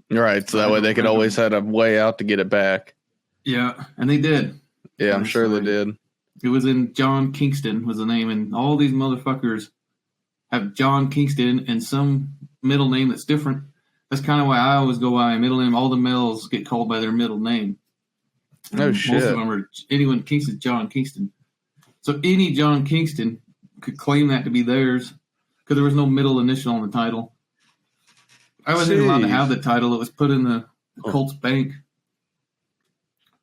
Right. So that way they could always have a way out to get it back.
Yeah. And they did.
Yeah, I'm sure they did.
It was in John Kingston was the name, and all these motherfuckers have John Kingston and some middle name that's different. That's kind of why I always go by my middle name. All the males get called by their middle name.
No shit.
Most of them are anyone Kingston, John Kingston. So any John Kingston could claim that to be theirs because there was no middle initial on the title. I wasn't allowed to have the title. It was put in the Colts bank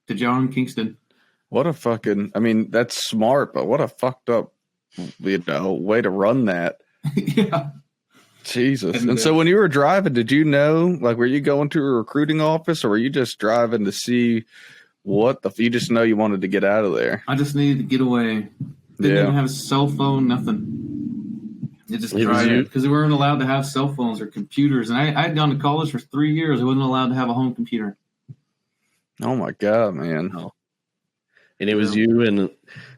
to John Kingston.
What a fucking, that's smart, but what a fucked up, way to run that.
Yeah.
Jesus. And so when you were driving, did you know, were you going to a recruiting office or were you just driving to see you just know you wanted to get out of there?
I just needed to get away. Didn't even have a cell phone, nothing. You just driving because we weren't allowed to have cell phones or computers. And I had gone to college for 3 years. I wasn't allowed to have a home computer.
Oh my God, man.
Oh. And it was you and the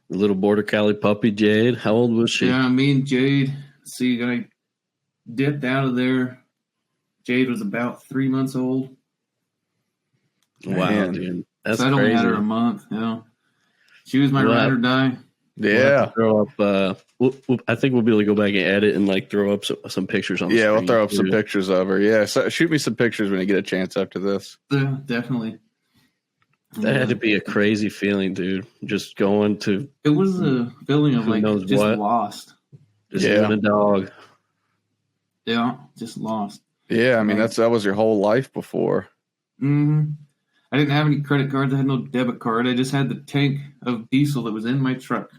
little border collie puppy, Jade. How old was she?
Yeah, me and Jade. See, I dipped out of there. Jade was about 3 months old.
Wow, dude. That's
I'd only
crazy.
had her a month. She was my ride or die.
Yeah.
Throw up. I think we'll be able to go back and edit and like throw up some pictures on.
Yeah,
the
we'll throw up
too.
some pictures of her. Yeah, so shoot me some pictures when you get a chance after this.
Yeah, definitely.
That had to be a crazy feeling, dude. Just going to.
It was a feeling of
Who
like
knows
just
what?
lost.
Just
Yeah.
you and a dog.
Yeah, just lost.
Yeah, I mean that was your whole life before.
Mm-hmm. I didn't have any credit cards. I had no debit card. I just had the tank of diesel that was in my truck.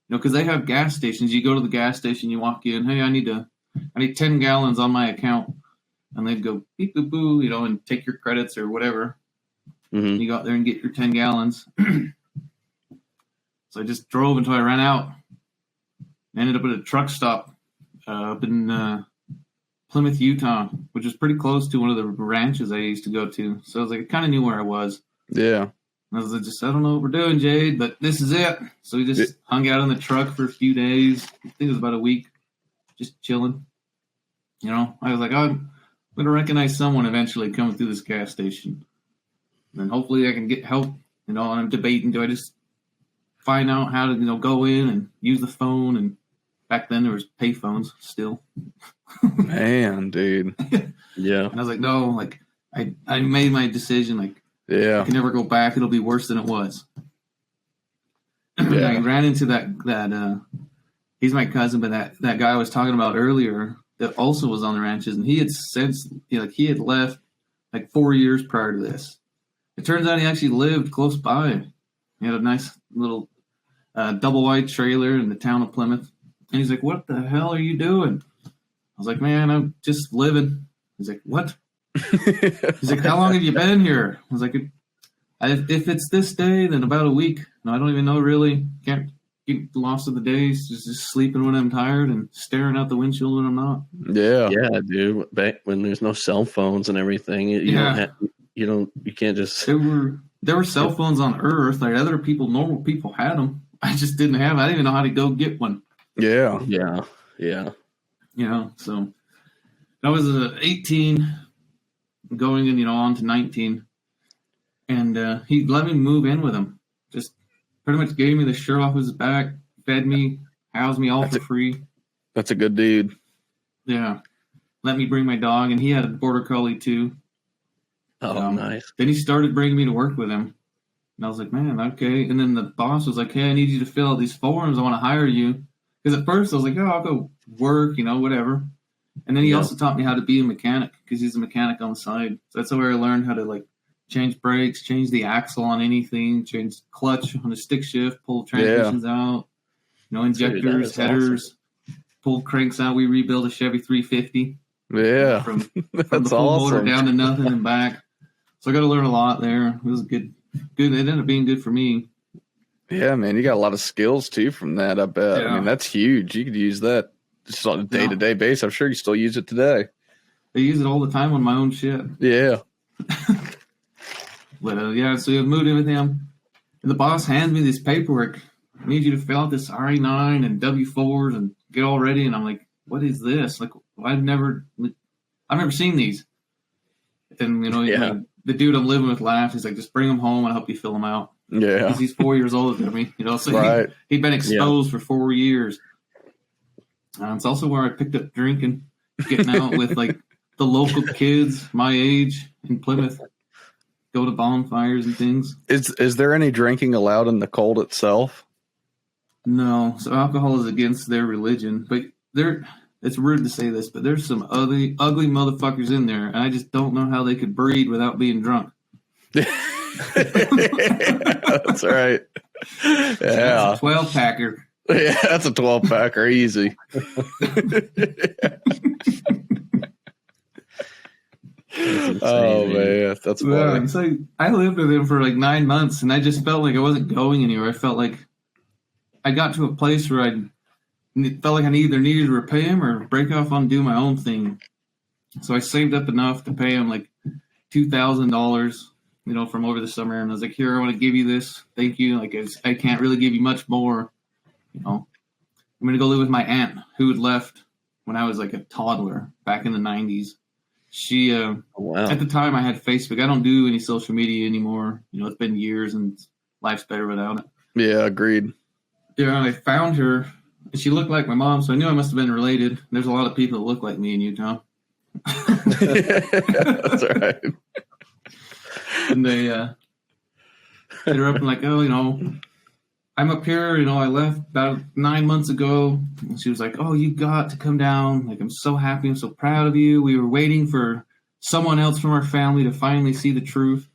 Because they have gas stations. You go to the gas station, you walk in. Hey, I need 10 gallons on my account, and they'd go beep boop boo, and take your credits or whatever.
Mm-hmm.
You go out there and get your 10 gallons. So I just drove until I ran out. I ended up at a truck stop up in Plymouth, Utah, which was pretty close to one of the ranches I used to go to. So I was like, I kind of knew where I was.
Yeah.
I was like, I don't know what we're doing, Jade, but this is it. So we just hung out in the truck for a few days. I think it was about a week, just chilling. I was like, I'm going to recognize someone eventually coming through this gas station. And then hopefully I can get help, and I'm debating, do I just find out how to, go in and use the phone? And back then there was pay phones still.
Man, dude.
Yeah.
And I was like, no, like I made my decision, like,
Yeah.
I can never go back. It'll be worse than it was.
Yeah.
I ran into that he's my cousin, but that guy I was talking about earlier that also was on the ranches, and he had he had left like 4 years prior to this. It turns out he actually lived close by. He had a nice little double wide trailer in the town of Plymouth. And he's like, "What the hell are you doing?" I was like, "Man, I'm just living." He's like, "What?" He's like, "How long have you been here?" I was like, if it's this day, then about a week. No, I don't even know really. Can't get lost in the days. Just sleeping when I'm tired and staring out the windshield when I'm not.
Yeah.
Yeah, dude. Back when there's no cell phones and everything, you can't just.
There were cell phones on Earth. Like normal people had them. I just didn't have. I didn't even know how to go get one.
Yeah.
Yeah.
So I was 18, going in, on to 19. And he let me move in with him. Just pretty much gave me the shirt off his back, fed me, housed me all for free.
That's a good dude.
Yeah. Let me bring my dog, and he had a border collie too.
Oh, nice.
Then he started bringing me to work with him. And I was like, man, okay. And then the boss was like, hey, I need you to fill out these forms. I want to hire you. Because at first I was like, oh, I'll go work, whatever. And then he also taught me how to be a mechanic, because he's a mechanic on the side. So that's where I learned how to, like, change brakes, change the axle on anything, change clutch on a stick shift, pull transmissions out, injectors, headers, pull cranks out. We rebuilt a Chevy 350.
Yeah.
From
That's
the full
awesome.
motor down to nothing and back. So I got to learn a lot there. It was good. It ended up being good for me.
Yeah, man, you got a lot of skills too from that, I bet.
Yeah.
I mean, that's huge. You could use that just on a day-to-day basis. I'm sure you still use it today.
I use it all the time on my own shit.
Yeah.
But so I moved in with him, and the boss hands me this paperwork. I need you to fill out this RE9 and W4s and get all ready. And I'm like, what is this? Like, I've never seen these. And the dude I'm living with laughs. He's like, just bring them home and I'll help you fill them out.
Yeah.
Because he's 4 years older than me. So
Right.
he'd been exposed for 4 years. It's also where I picked up drinking, getting out with like the local kids my age in Plymouth. Go to bonfires and things.
Is there any drinking allowed in the cult itself?
No. So alcohol is against their religion. But it's rude to say this, but there's some ugly motherfuckers in there, and I just don't know how they could breed without being drunk.
That's right. Yeah.
That's a 12-packer.
Yeah, that's a 12-packer. Easy. Oh, man. That's funny.
Yeah, it's like I lived with him for like 9 months, and I just felt like I wasn't going anywhere. I felt like I got to a place where I felt like I either needed to repay him or break off and do my own thing. So I saved up enough to pay him like $2,000, from over the summer. And I was like, here, I want to give you this. Thank you. Like, I can't really give you much more. I'm going to go live with my aunt, who had left when I was like a toddler back in the 90s. She, at the time I had Facebook. I don't do any social media anymore. It's been years and life's better without it.
Yeah, agreed.
Yeah, I found her, and she looked like my mom, so I knew I must have been related. There's a lot of people that look like me in Utah.
That's all right.
And they hit her up and like, oh, I'm up here. I left about 9 months ago. And she was like, oh, you got to come down. Like, I'm so happy. I'm so proud of you. We were waiting for someone else from our family to finally see the truth.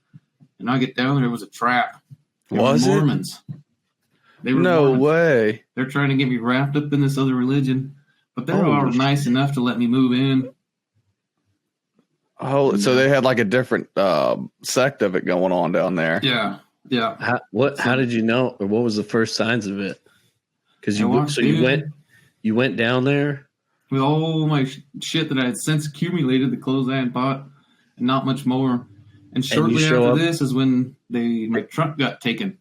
And I get down there. It was a trap.
Was it?
Mormons. They were
No
Mormons.
way.
They're trying to get me wrapped up in this other religion. But they were nice enough to let me move in.
Oh, so they had like a different sect of it going on down there.
Yeah.
How did you know, or what was the first signs of it? Because you went down there
with all my shit that I had since accumulated, the clothes I had bought, and not much more. And shortly after this is when my truck got taken.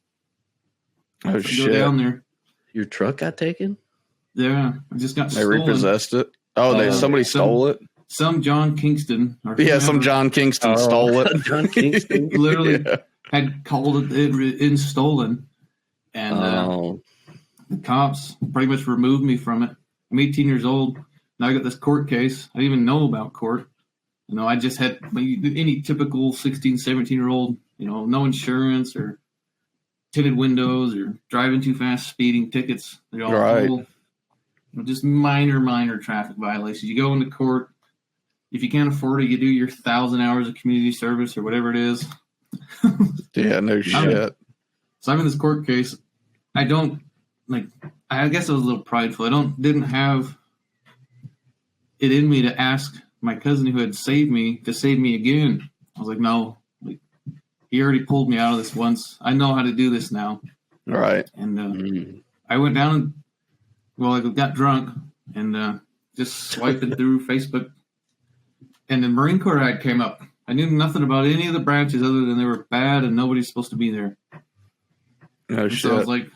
Oh shit!
Go down there.
Your truck got taken?
Yeah, I just got stolen.
They repossessed it. Oh, somebody stole it.
Some John Kingston.
Some John Kingston stole it.
John Kingston
literally had called it in stolen, and the cops pretty much removed me from it. I'm 18 years old. Now I got this court case. I didn't even know about court. I just had any typical 16, 17-year-old, no insurance or tinted windows or driving too fast, speeding tickets. They're all cool. Just minor traffic violations. You go into court. If you can't afford it, you do your 1,000 hours of community service or whatever it is.
Yeah, no shit.
So I'm in this court case. I don't I guess I was a little prideful. Didn't have it in me to ask my cousin who had saved me to save me again. I was like, no, he already pulled me out of this once. I know how to do this now.
Right.
And I went down I got drunk and just swiping through Facebook. And the Marine Corps ad came up. I knew nothing about any of the branches other than they were bad and nobody's supposed to be there.
Oh, shit.
So I was like,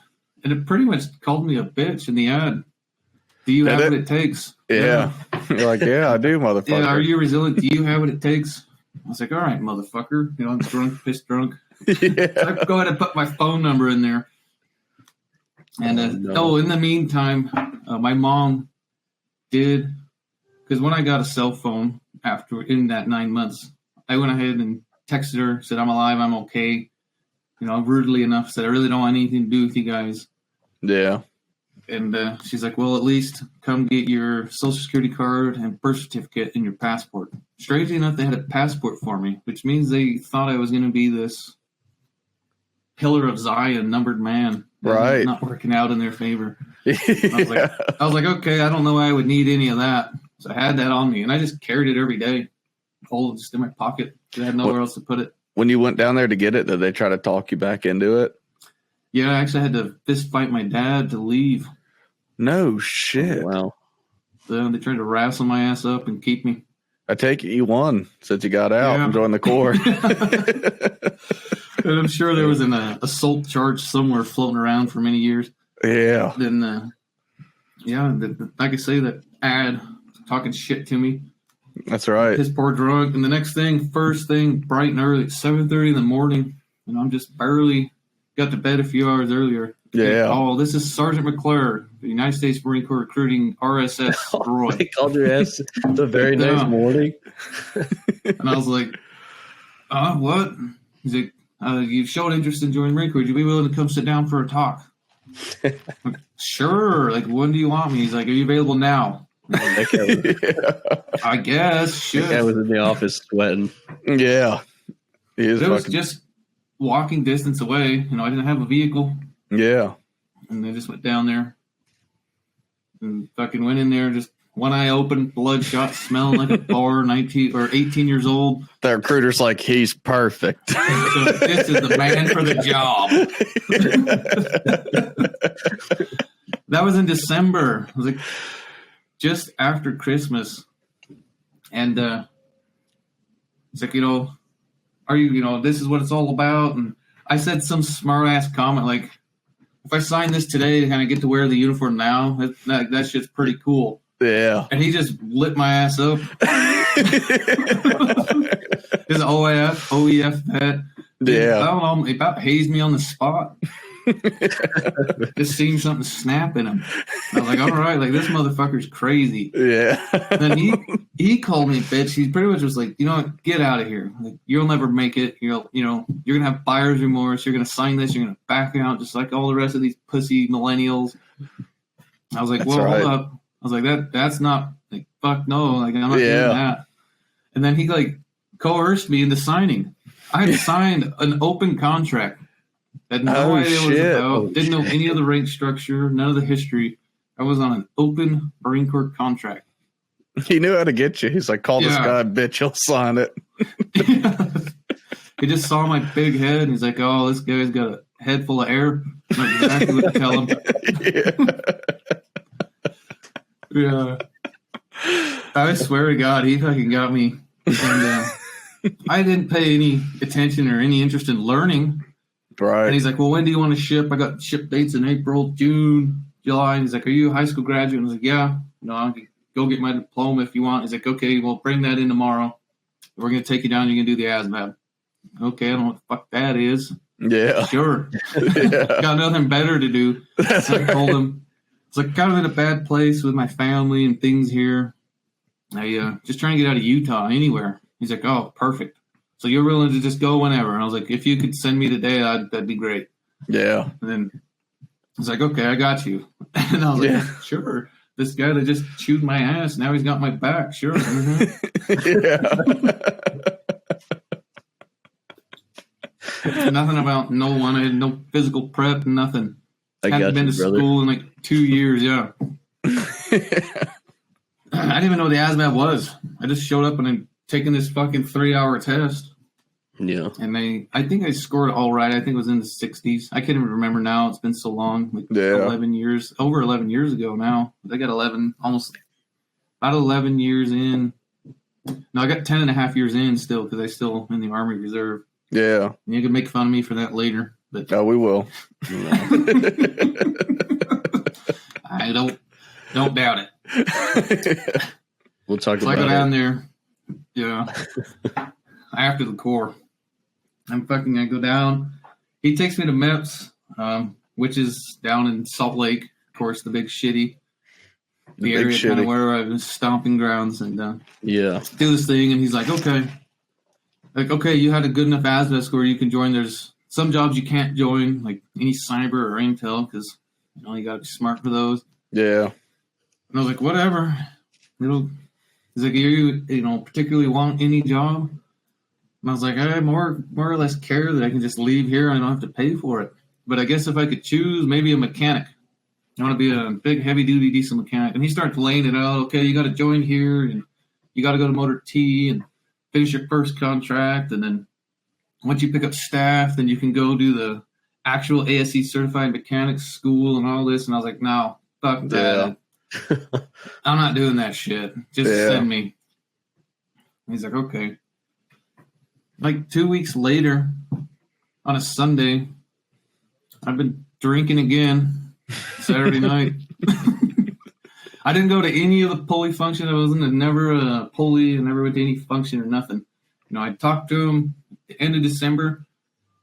and it pretty much called me a bitch in the ad. Do you have what it takes?
Yeah. You're like, yeah, I do, motherfucker.
Yeah, are you resilient? Do you have what it takes? I was like, all right, motherfucker. I'm drunk, pissed drunk.
Yeah.
So I go ahead and put my phone number in there. And in the meantime, my mom did, because when I got a cell phone in that 9 months, I went ahead and texted her, said, I'm alive, I'm okay. Rudely enough, said, I really don't want anything to do with you guys.
Yeah.
And she's like, well, at least come get your social security card and birth certificate and your passport. Strangely enough, they had a passport for me, which means they thought I was going to be this pillar of Zion, numbered man.
Right.
Not working out in their favor. I was like, okay, I don't know why I would need any of that. So I had that on me, and I just carried it every day, hold it just in my pocket. I had nowhere else to put it.
When you went down there to get it, did they try to talk you back into it?
Yeah, I actually had to fist fight my dad to leave.
No shit.
Oh, wow.
So they tried to wrestle my ass up and keep me.
I take it you won since you got out and joined the Corps.
And I'm sure there was an assault charge somewhere floating around for many years.
Yeah.
Then, like I say, that ad talking shit to me.
That's right.
His poor drunk. And the next thing, first thing, bright and early, 7:30 in the morning, and I'm just barely got to bed a few hours earlier.
Yeah.
Oh, this is Sergeant McClure, the United States Marine Corps recruiting RSS Roy.
They called your ass the very next morning.
And I was like, what? He's like, you've showed interest in joining the Marine Corps. Would you be willing to come sit down for a talk? Like, sure. Like, when do you want me? He's like, are you available now?
Like,
I guess. Shit.
That guy was in the office sweating.
Yeah.
It was just walking distance away. I didn't have a vehicle.
Yeah.
And I just went down there and fucking went in there, just one eye open, bloodshot, smelling like a bar, 19 or 18 years old.
The recruiter's like, he's perfect.
So this is the man for the job. That was in December. It was like just after Christmas. And it's like, are you, this is what it's all about. And I said some smart ass comment like, if I sign this today to kind of get to wear the uniform now, that shit's pretty cool.
Yeah.
And he just lit my ass up. His OEF vet.
Yeah.
I don't know. He about hazed me on the spot. Just seen something snap in him. I was like, all right, like this motherfucker's crazy.
Yeah.
Then he called me a bitch. He pretty much was like, you know what, get out of here. Like, you'll never make it. You're gonna have buyer's remorse. You're gonna sign this. You're gonna back out just like all the rest of these pussy millennials. I was like,
That's
well,
right.
hold up. I was like, that's not like fuck no. Like I'm not doing that. And then he like coerced me into signing. I had signed an open contract. Had no idea what it was about. Didn't know any of the rank structure, none of the history. I was on an open Marine Corps contract.
He knew how to get you. He's like, call this guy, bitch. He'll sign it.
He just saw my big head, and he's like, oh, this guy's got a head full of air. That's exactly what to tell him. Yeah. I swear to God, he fucking got me. And I didn't pay any attention or any interest in learning.
Right.
And he's like, well, when do you want to ship? I got ship dates in April, June, July. And he's like, are you a high school graduate? And I was like, yeah. I can go get my diploma if you want. He's like, okay, well, bring that in tomorrow. We're going to take you down. You're going to do the ASVAB. Okay, I don't know what the fuck that is.
Yeah.
Sure. Got nothing better to do. So I told him, it's like kind of in a bad place with my family and things here. I just trying to get out of Utah, anywhere. He's like, oh, perfect. So you're willing to just go whenever. And I was like, if you could send me today, that'd be great.
Yeah.
And then he's like, okay, I got you. And I was like, sure. This guy that just chewed my ass, now he's got my back. Sure. Nothing about no one. I had no physical prep, nothing. I hadn't been to school in like 2 years, yeah. I didn't even know what the ASVAB was. I just showed up and I'd taken this fucking 3-hour test.
Yeah.
And I think I scored all right. I think it was in the 60s. I can't even remember now. It's been so long. Like 11 years, over 11 years ago now. I got about 11 years in. No, I got 10 and a half years in still because I still in the Army Reserve.
Yeah.
And you can make fun of me for that later. But
oh, we will.
I don't doubt it.
We'll talk
so
about it.
I go down there. Yeah. After the Corps. I go down. He takes me to MEPS, which is down in Salt Lake. Of course, the big shitty. The area kind of where I was stomping grounds and do this thing. And he's like, okay. You had a good enough ASVAB score you can join. There's some jobs you can't join, like any cyber or intel, because you got to be smart for those.
Yeah.
And I was like, whatever. He's like, you particularly want any job? And I was like, I more or less care that I can just leave here and I don't have to pay for it. But I guess if I could choose, maybe a mechanic. I want to be a big, heavy-duty diesel mechanic. And he started laying it out. Okay, you got to join here, and you got to go to Motor T and finish your first contract. And then once you pick up staff, then you can go do the actual ASE certified mechanics school and all this. And I was like, no, fuck that. I'm not doing that shit. Just send me. He's like, okay. Like 2 weeks later, on a Sunday, I've been drinking again. Saturday night. I didn't go to any of the pulley function. I never a pulley. I never went to any function or nothing. I talked to him at the end of December.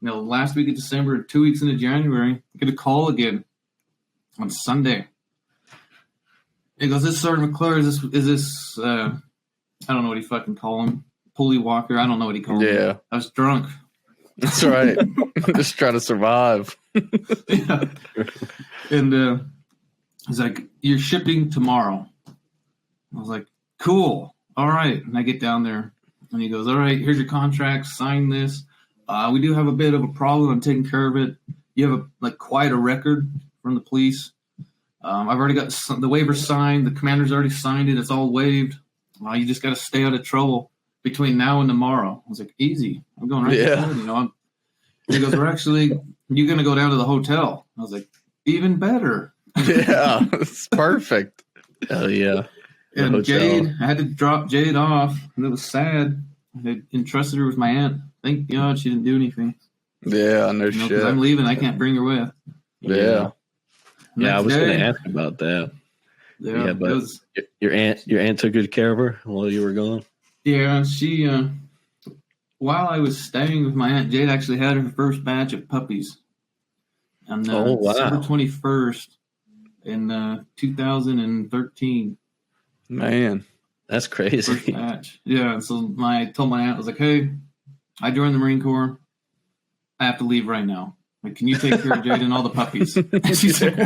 Last week of December, 2 weeks into January, I get a call again on Sunday. He goes, "This Sergeant McClure, is this I don't know what he fucking call him. Pulley walker. I don't know what he called him.
Yeah.
I was drunk.
That's right. Just trying to survive.
Yeah. And he's like, you're shipping tomorrow. I was like, cool. All right. And I get down there and he goes, all right, here's your contract. Sign this. We do have a bit of a problem. I'm taking care of it. You have quite a record from the police. I've already got the waiver signed. The commander's already signed it. It's all waived. You just got to stay out of trouble between now and tomorrow. I was like, easy. I'm going right there. He goes, you're going to go down to the hotel. I was like, even better.
Yeah, it's perfect.
Hell yeah.
And Jade, I had to drop Jade off, and it was sad. I entrusted her with my aunt. Thank God she didn't do anything.
Yeah, no shit.
Because I'm leaving. I can't bring her with.
Yeah.
Yeah, I was going to ask about that.
Yeah,
but your aunt took good care of her while you were gone?
Yeah, she, while I was staying with my aunt, Jade actually had her first batch of puppies. on
wow.
December 21st in 2013.
Man,
That's
First
crazy.
match. Yeah, so I told my aunt, I was like, hey, I joined the Marine Corps. I have to leave right now. Like, can you take care of Jade and all the puppies? And she's like,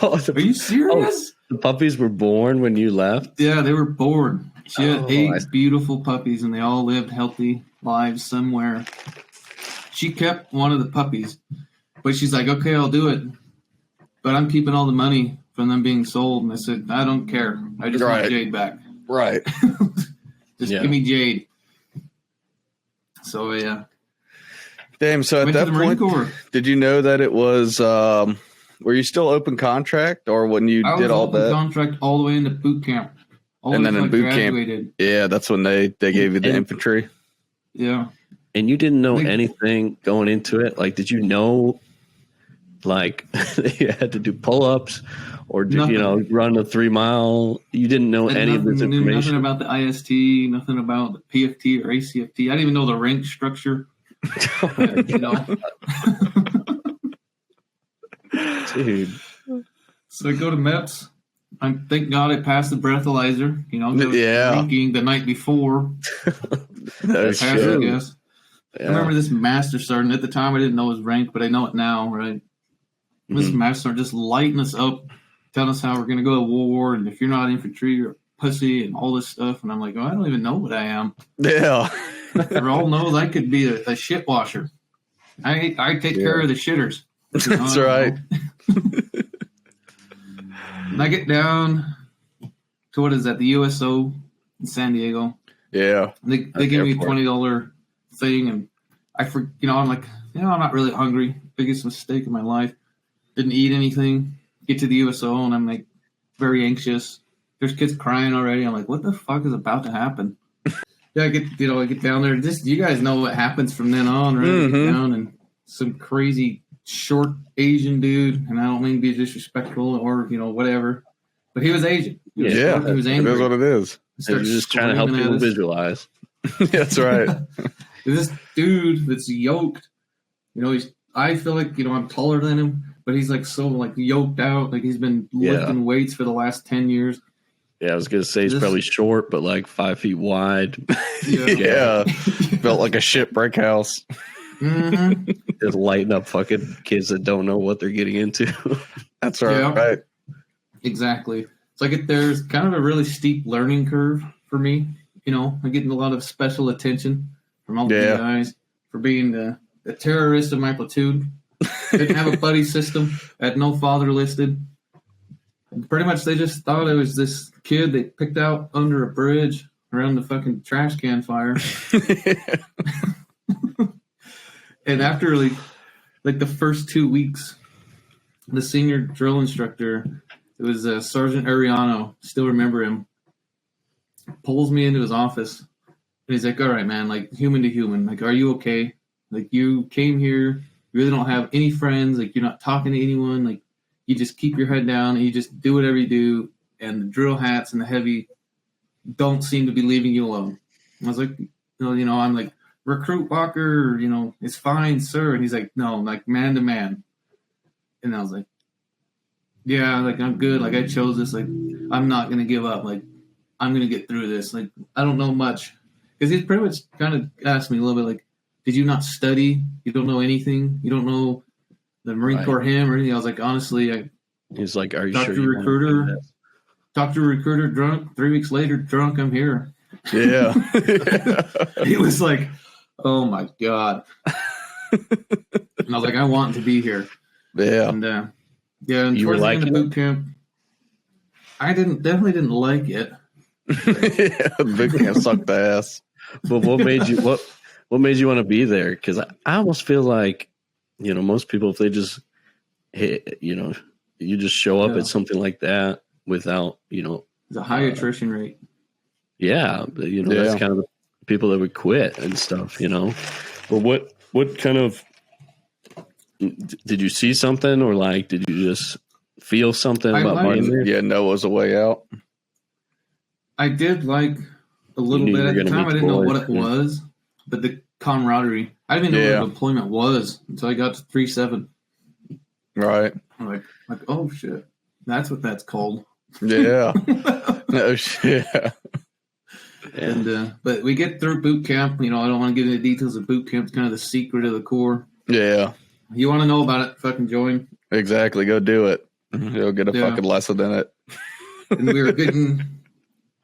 what? Are you serious?
The puppies were born when you left?
Yeah, they were born. She had
Oh,
8 beautiful puppies, and they all lived healthy lives somewhere. She kept one of the puppies, but she's like, okay, I'll do it. But I'm keeping all the money from them being sold. And I said, I don't care. I just want Jade back.
Right.
Just give me Jade. So, yeah.
Damn, so at that point, did you know that it was, were you still open contract or when you did all that?
I was open contract all the way into boot camp.
And then in boot camp, yeah, that's when they gave you the infantry.
Yeah.
And you didn't know anything going into it? Like, did you know, like, you had to do pull-ups or did you know, run a 3-mile? You didn't know any of this information?
Nothing about the IST, nothing about the PFT or ACFT. I didn't even know the rank structure. You know.
Dude.
So I go to MEPS. Thank God I passed the breathalyzer. You know, drinking the night before.
That's true.
I guess. Yeah. I remember this master sergeant. At the time, I didn't know his rank, but I know it now, right? Mm-hmm. This master sergeant just lighting us up, telling us how we're going to go to war, and if you're not infantry, you're a pussy, and all this stuff. And I'm like, oh, I don't even know what I am.
Yeah.
For all knows, I could be a shit washer. I take care of the shitters.
That's right.
And I get down to what is that? The USO in San Diego.
Yeah.
They give me a $20 thing, and I'm like, I'm not really hungry. Biggest mistake of my life. Didn't eat anything. Get to the USO, and I'm like very anxious. There's kids crying already. I'm like, what the fuck is about to happen? Yeah, I get down there. Just you guys know what happens from then on, right? Mm-hmm. I get down and some crazy short Asian dude, and I don't mean to be disrespectful or whatever, but he was Asian. He was short, he was angry.
It is what it is.
You're just trying to help people visualize.
That's right.
This dude that's yoked, I feel like I'm taller than him, but he's like so like yoked out, like he's been lifting weights for the last 10 years.
Yeah, I was gonna say he's probably short, but like 5 feet wide.
Yeah. Built like a shipwreck house.
Mm-hmm.
Just lighting up fucking kids that don't know what they're getting into.
That's right. Yeah. Right.
Exactly. It's like there's kind of a really steep learning curve for me. I'm getting a lot of special attention from all the guys for being the terrorist of my platoon. Didn't have a buddy system. Had no father listed. And pretty much they just thought it was this kid they picked out under a bridge around the fucking trash can fire. And after like the first 2 weeks, the senior drill instructor, it was Sergeant Ariano, still remember him, pulls me into his office. And he's like, all right, man, like human to human, like, are you okay? Like you came here, you really don't have any friends, like you're not talking to anyone, like you just keep your head down and you just do whatever you do. And the drill hats and the heavy don't seem to be leaving you alone. I was like, I'm like, recruit Walker, it's fine, sir. And he's like, no, like man to man. And I was like, yeah, like I'm good. Like I chose this. Like I'm not going to give up. Like I'm going to get through this. Like I don't know much. Because he pretty much kind of asked me a little bit like, did you not study? You don't know anything? You don't know the Marine Corps hymn or anything? I was like, honestly,
he's like, are you
talked
sure?
Talked to a recruiter drunk. 3 weeks later, drunk, I'm here.
Yeah.
He was like, oh my God. And I was like, I want to be here.
Yeah.
And and
you were like
the boot camp, I definitely didn't like it.
The boot camp sucked ass.
But what made you want to be there? Because I almost feel like, most people, if they just hit, you just show up at something like that without,
It's a high attrition rate.
Yeah, that's kind of the people that would quit and stuff, But what kind of did you see something, or like did you just feel something about being there?
Yeah, no, it was a way out.
I did like a little bit at the time. I didn't know what it was, but the camaraderie. I didn't even know what deployment was until I got to 3-7.
Right.
I'm like, oh shit, that's what that's called.
Yeah. No shit.
And but we get through boot camp. I don't want to get into details of boot camp. It's kind of the secret of the Corps.
Yeah.
You want to know about it? Fucking join.
Exactly. Go do it. You'll get a fucking lesson in it.
And we were getting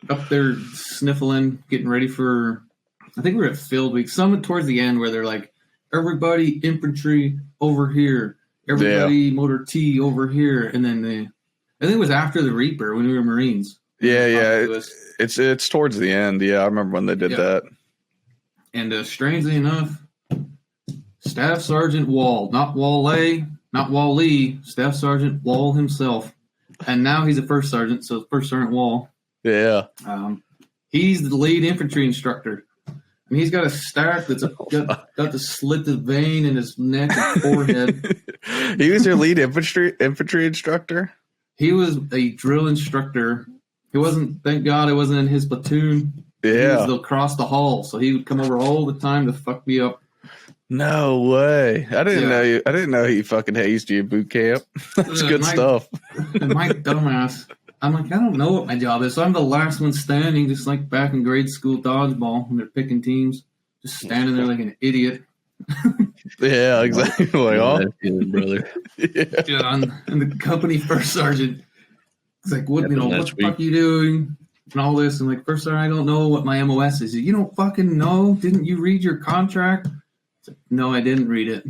up there sniffling, getting ready for. I think we were at field week. Some towards the end where they're like, everybody infantry over here, everybody motor T over here, and then I think it was after the Reaper when we were Marines.
Yeah. It's towards the end. Yeah, I remember when they did that. And
strangely enough, Staff Sergeant Wall, not Wall-A, not Wall-Lee, Staff Sergeant Wall himself. And now he's a first sergeant, so First Sergeant Wall.
Yeah.
He's the lead infantry instructor. And he's got a stack that's got the slit the vein in his neck and forehead.
He was your lead infantry instructor?
He was a drill instructor. He wasn't, thank God I wasn't in his platoon.
Yeah.
He was across the hall, so he would come over all the time to fuck me up.
No way. I didn't know he fucking hazed you at boot camp. That's good stuff.
And my dumbass, I'm like, I don't know what my job is. So I'm the last one standing, just like back in grade school dodgeball when they're picking teams. Just standing there like an idiot.
Yeah, exactly. Like,
brother.
Yeah, and the company first sergeant, he's like, what the fuck are you doing? And all this. And like, first sergeant, I don't know what my MOS is. You don't fucking know? Didn't you read your contract? Like, no, I didn't read it.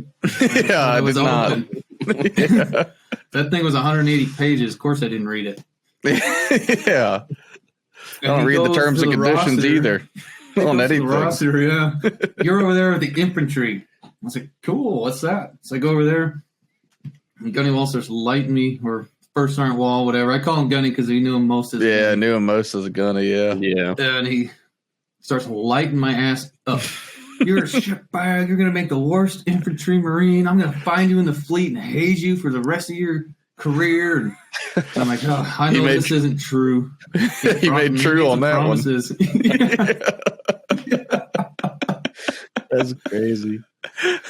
Yeah, I did not.
Yeah. That thing was 180 pages. Of course I didn't read it.
Yeah. I don't read the terms and conditions roster, either. On anything.
Roster, yeah. You're over there with the infantry. I was like, cool, what's that? So I go over there. And Gunny Wall starts lighting me, or First Sergeant Wall, whatever. I call him Gunny because he knew him most as
I knew him most as a Gunny, yeah.
And he starts lighting my ass up. You're a shitbag. You're going to make the worst infantry Marine. I'm going to find you in the fleet and haze you for the rest of your career. And I'm like, oh, I know this isn't true.
He made true on that
promises.
That's crazy.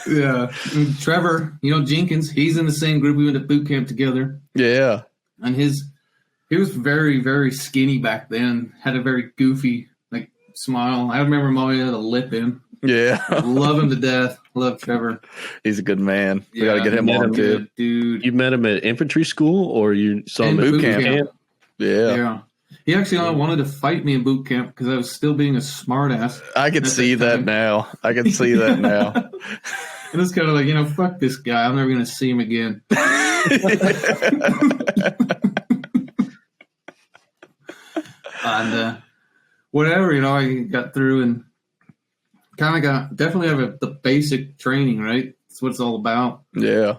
Yeah. And Trevor, Jenkins, he's in the same group. We went to boot camp together.
Yeah.
And he was very, very skinny back then. Had a very goofy, smile. I remember him always had a lip in.
Yeah.
Love him to death. Love Trevor.
He's a good man. We got to get him on, too.
Dude.
You met him at infantry school, or you saw him at
boot camp? Yeah.
He actually only wanted to fight me in boot camp because I was still being a smartass.
I can see that now. And
it's kind of like, fuck this guy. I'm never going to see him again. And whatever, I got through and kind of definitely have the basic training, right? That's what it's all about.
Yeah.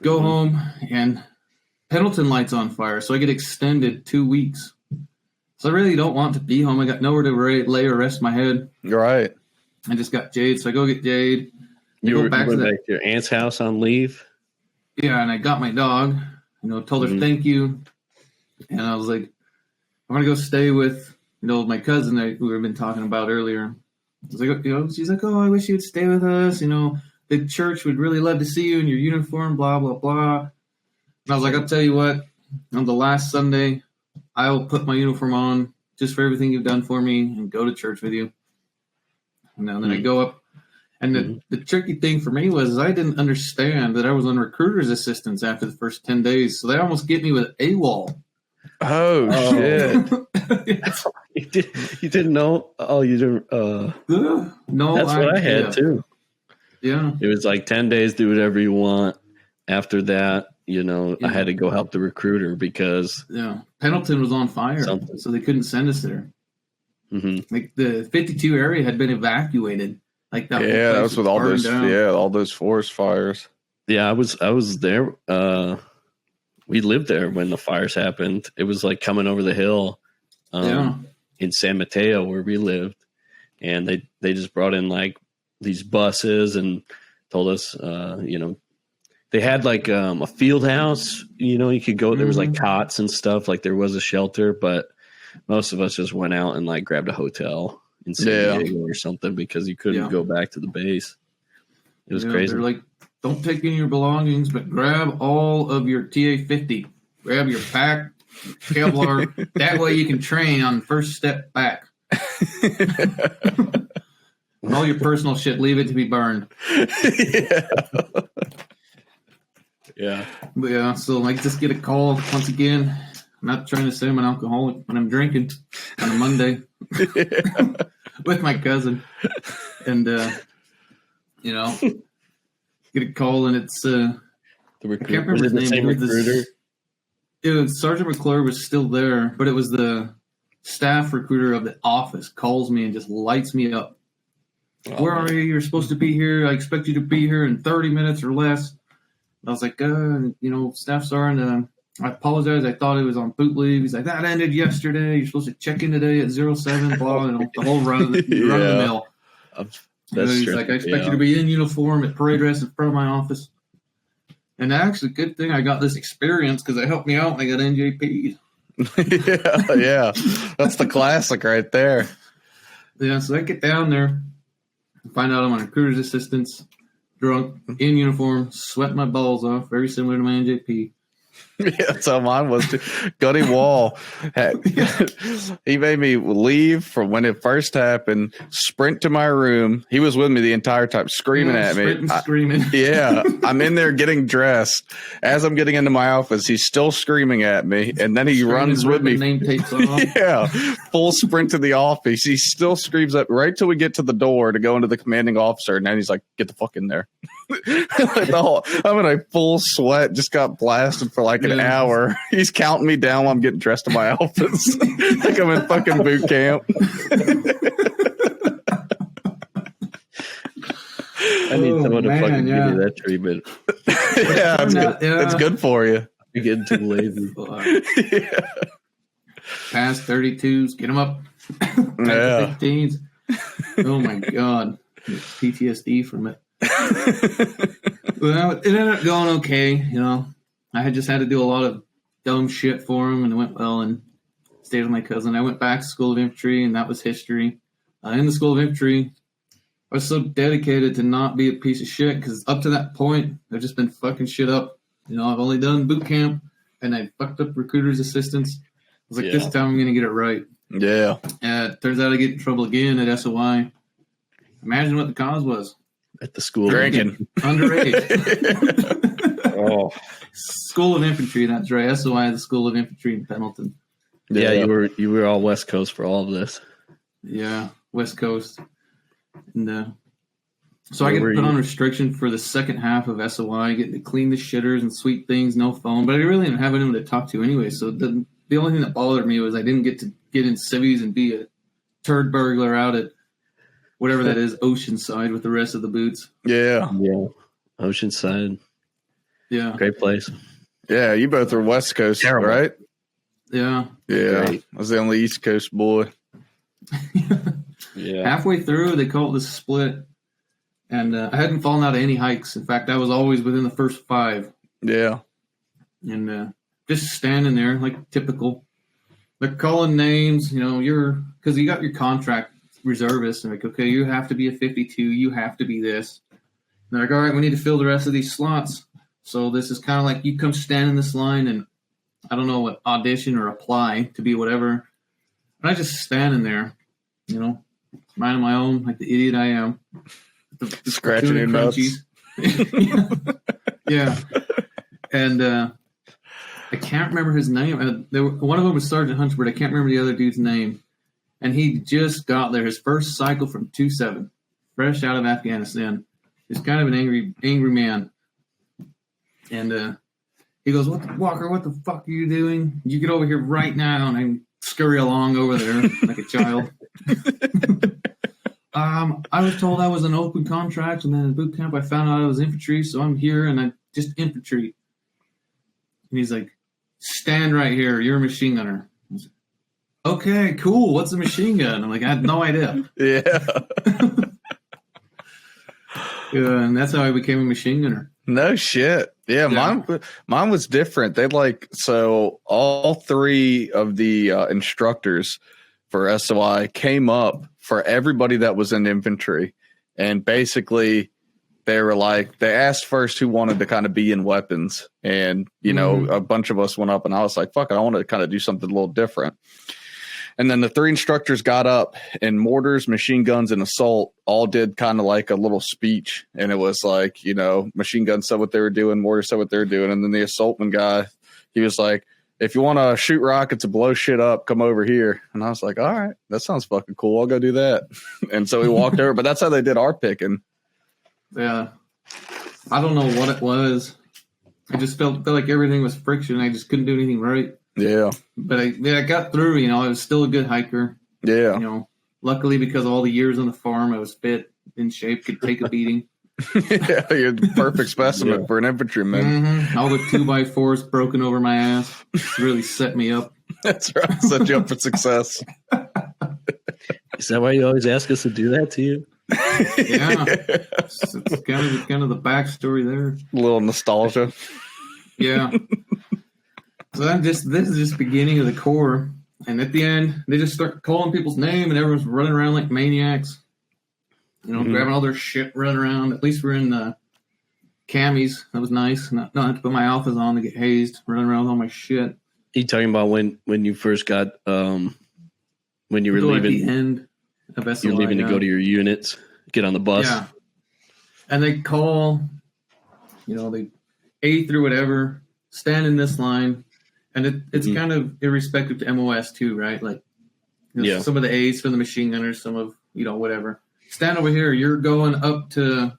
Go home and Pendleton lights on fire, so I get extended 2 weeks. So I really don't want to be home. I got nowhere to lay or rest my head.
Right.
I just got Jade, so I go get Jade.
You went back to your aunt's house on leave?
Yeah, and I got my dog. Told her thank you. And I was like, I'm going to go stay with, my cousin that we've been talking about earlier. I was like, she's like, oh, I wish you'd stay with us. The church would really love to see you in your uniform, blah, blah, blah. And I was like, I'll tell you what, on the last Sunday, I will put my uniform on just for everything you've done for me and go to church with you. And then I go up. And the tricky thing for me was I didn't understand that I was on recruiter's assistance after the first 10 days. So they almost get me with AWOL.
Oh, shit.
You didn't know? Oh, you didn't?
No,
that's what I had too.
Yeah.
It was like 10 days, do whatever you want. After that, I had to go help the recruiter because
Pendleton was on fire, so they couldn't send us there.
Mm-hmm.
Like the 52 area had been evacuated. Like that.
Yeah, that was with all those. Down. Yeah, all those forest fires.
Yeah, I was there. We lived there when the fires happened. It was like coming over the hill, in San Mateo where we lived, and they just brought in like these buses and told us, they had like a field house, you could go, there was like cots and stuff, like there was a shelter, but most of us just went out and like grabbed a hotel in San Diego or something because you couldn't go back to the base. It was crazy.
They're like, don't take any of your belongings, but grab all of your TA-50. Grab your pack, Kevlar. That way you can train on the first step back. All your personal shit, leave it to be burned.
Yeah.
But yeah, so I just get a call once again. I'm not trying to say I'm an alcoholic when I'm drinking on a Monday with my cousin. And, get a call and it's
the recruiter. I can't remember his name. Same recruiter?
Sergeant McClure was still there, but it was the staff recruiter of the office calls me and just lights me up. Where are you? You're supposed to be here. I expect you to be here in 30 minutes or less. I was like, Staff Sergeant, I apologize. I thought it was on boot leave. He's like, that ended yesterday. You're supposed to check in today at 07, blah, the whole run of the mill. He's like, I expect you to be in uniform at parade dress in front of my office. And actually, good thing I got this experience because it helped me out when I got NJP'd.
yeah. That's the classic right there.
Yeah, so I get down there, find out I'm on recruiter's assistance, drunk, in uniform, sweat my balls off, very similar to my NJP.
Yeah, that's how mine was too. Gunny Wall, he made me leave from when it first happened, sprint to my room. He was with me the entire time, screaming at me.
Screaming.
I'm in there getting dressed. As I'm getting into my office, he's still screaming at me, and then he runs with me.
Name tapes on.
Yeah, full sprint to the office. He still screams at right till we get to the door to go into the commanding officer, and then he's like, "Get the fuck in there." I'm in a full sweat, just got blasted for like an hour. He's counting me down while I'm getting dressed in my office. Like I'm in fucking boot camp.
I need someone to fucking give me that treatment.
It's good for you.
You're getting too lazy.
Past 32s, get them up. Past 15s. Oh my God. PTSD from it. Well, it ended up going okay. I had just had to do a lot of dumb shit for him, and it went well. And stayed with my cousin. I went back to School of Infantry, and that was history. In the School of Infantry, I was so dedicated to not be a piece of shit because up to that point, I've just been fucking shit up. I've only done boot camp, and I fucked up recruiter's assistance. I was like, this time I'm gonna get it right.
Yeah.
Turns out I get in trouble again at SOI. Imagine what the cause was.
At the school.
Drinking.
Underage.
Oh.
School of Infantry, that's right. SOI, the School of Infantry in Pendleton.
Yeah, you were all West Coast for all of this.
Yeah, West Coast. And so I get put on restriction for the second half of SOI, getting to clean the shitters and sweep things, no phone. But I really didn't have anyone to talk to anyway. So the only thing that bothered me was I didn't get to get in civvies and be a turd burglar out at whatever that is, Oceanside with the rest of the boots.
Yeah.
Oceanside.
Yeah.
Great place.
Yeah, you both are West Coast, right?
Yeah.
Yeah.
Great.
I was the only East Coast boy.
Yeah.
Halfway through, they called the split, and I hadn't fallen out of any hikes. In fact, I was always within the first 5.
Yeah.
And just standing there, like typical. They're calling names, because you got your contract reservist, and like, okay, you have to be a 52, you have to be this. And they're like, all right, we need to fill the rest of these slots. So this is kind of like you come stand in this line, and I don't know what, audition or apply to be whatever. And I just standing there, minding my own, like the idiot I am. The
scratching your nuts.
Yeah. And I can't remember his name. One of them was Sergeant Huntsford. I can't remember the other dude's name. And he just got there, his first cycle from 2-7, fresh out of Afghanistan. He's kind of an angry man. And he goes, Walker, what the fuck are you doing? You get over here right now. And I scurry along over there like a child. I was told I was an open contract, and then in boot camp I found out I was infantry, so I'm here, and I just infantry. And he's like, stand right here. You're a machine gunner. Okay, cool. What's a machine gun? I'm like, I had no idea.
Yeah.
And that's how I became a machine gunner.
No shit. Yeah. Mine was different. They so all 3 of the instructors for SOI came up for everybody that was in infantry. And basically they were like, they asked first who wanted to kind of be in weapons. And, you know, a bunch of us went up and I was like, fuck it, I want to kind of do something a little different. And then the 3 instructors got up and mortars, machine guns, and assault all did kind of like a little speech. And it was like, you know, machine guns said what they were doing, mortars said what they were doing. And then the assaultman guy, he was like, if you want to shoot rockets and blow shit up, come over here. And I was like, all right, that sounds fucking cool. I'll go do that. And so we walked over, but that's how they did our picking.
Yeah. I don't know what it was. I just felt like everything was friction. I just couldn't do anything right.
Yeah.
But I got through, you know, I was still a good hiker.
Yeah.
You know, luckily because of all the years on the farm, I was fit, in shape, could take a beating.
Yeah, you're the perfect specimen for an infantryman.
All the 2x4s broken over my ass really set me up.
That's right. Set you up for success.
Is that why you always ask us to do that to you?
Yeah. It's kind of the backstory there.
A little nostalgia.
Yeah. So this is just beginning of the Corps. And at the end, they just start calling people's name and everyone's running around like maniacs. You know, grabbing all their shit, running around. At least we're in the camis. That was nice. Not have to put my alphas on to get hazed. Running around with all my shit.
You talking about when you first got when you were leaving?
At the end of SOI,
you're leaving to go to your units, get on the bus.
Yeah. And they call, you know, they A through whatever, stand in this line. And it's kind of irrespective to MOS too, right? Like, you know, some of the A's for the machine gunners, some of, you know, whatever. Stand over here. You're going up to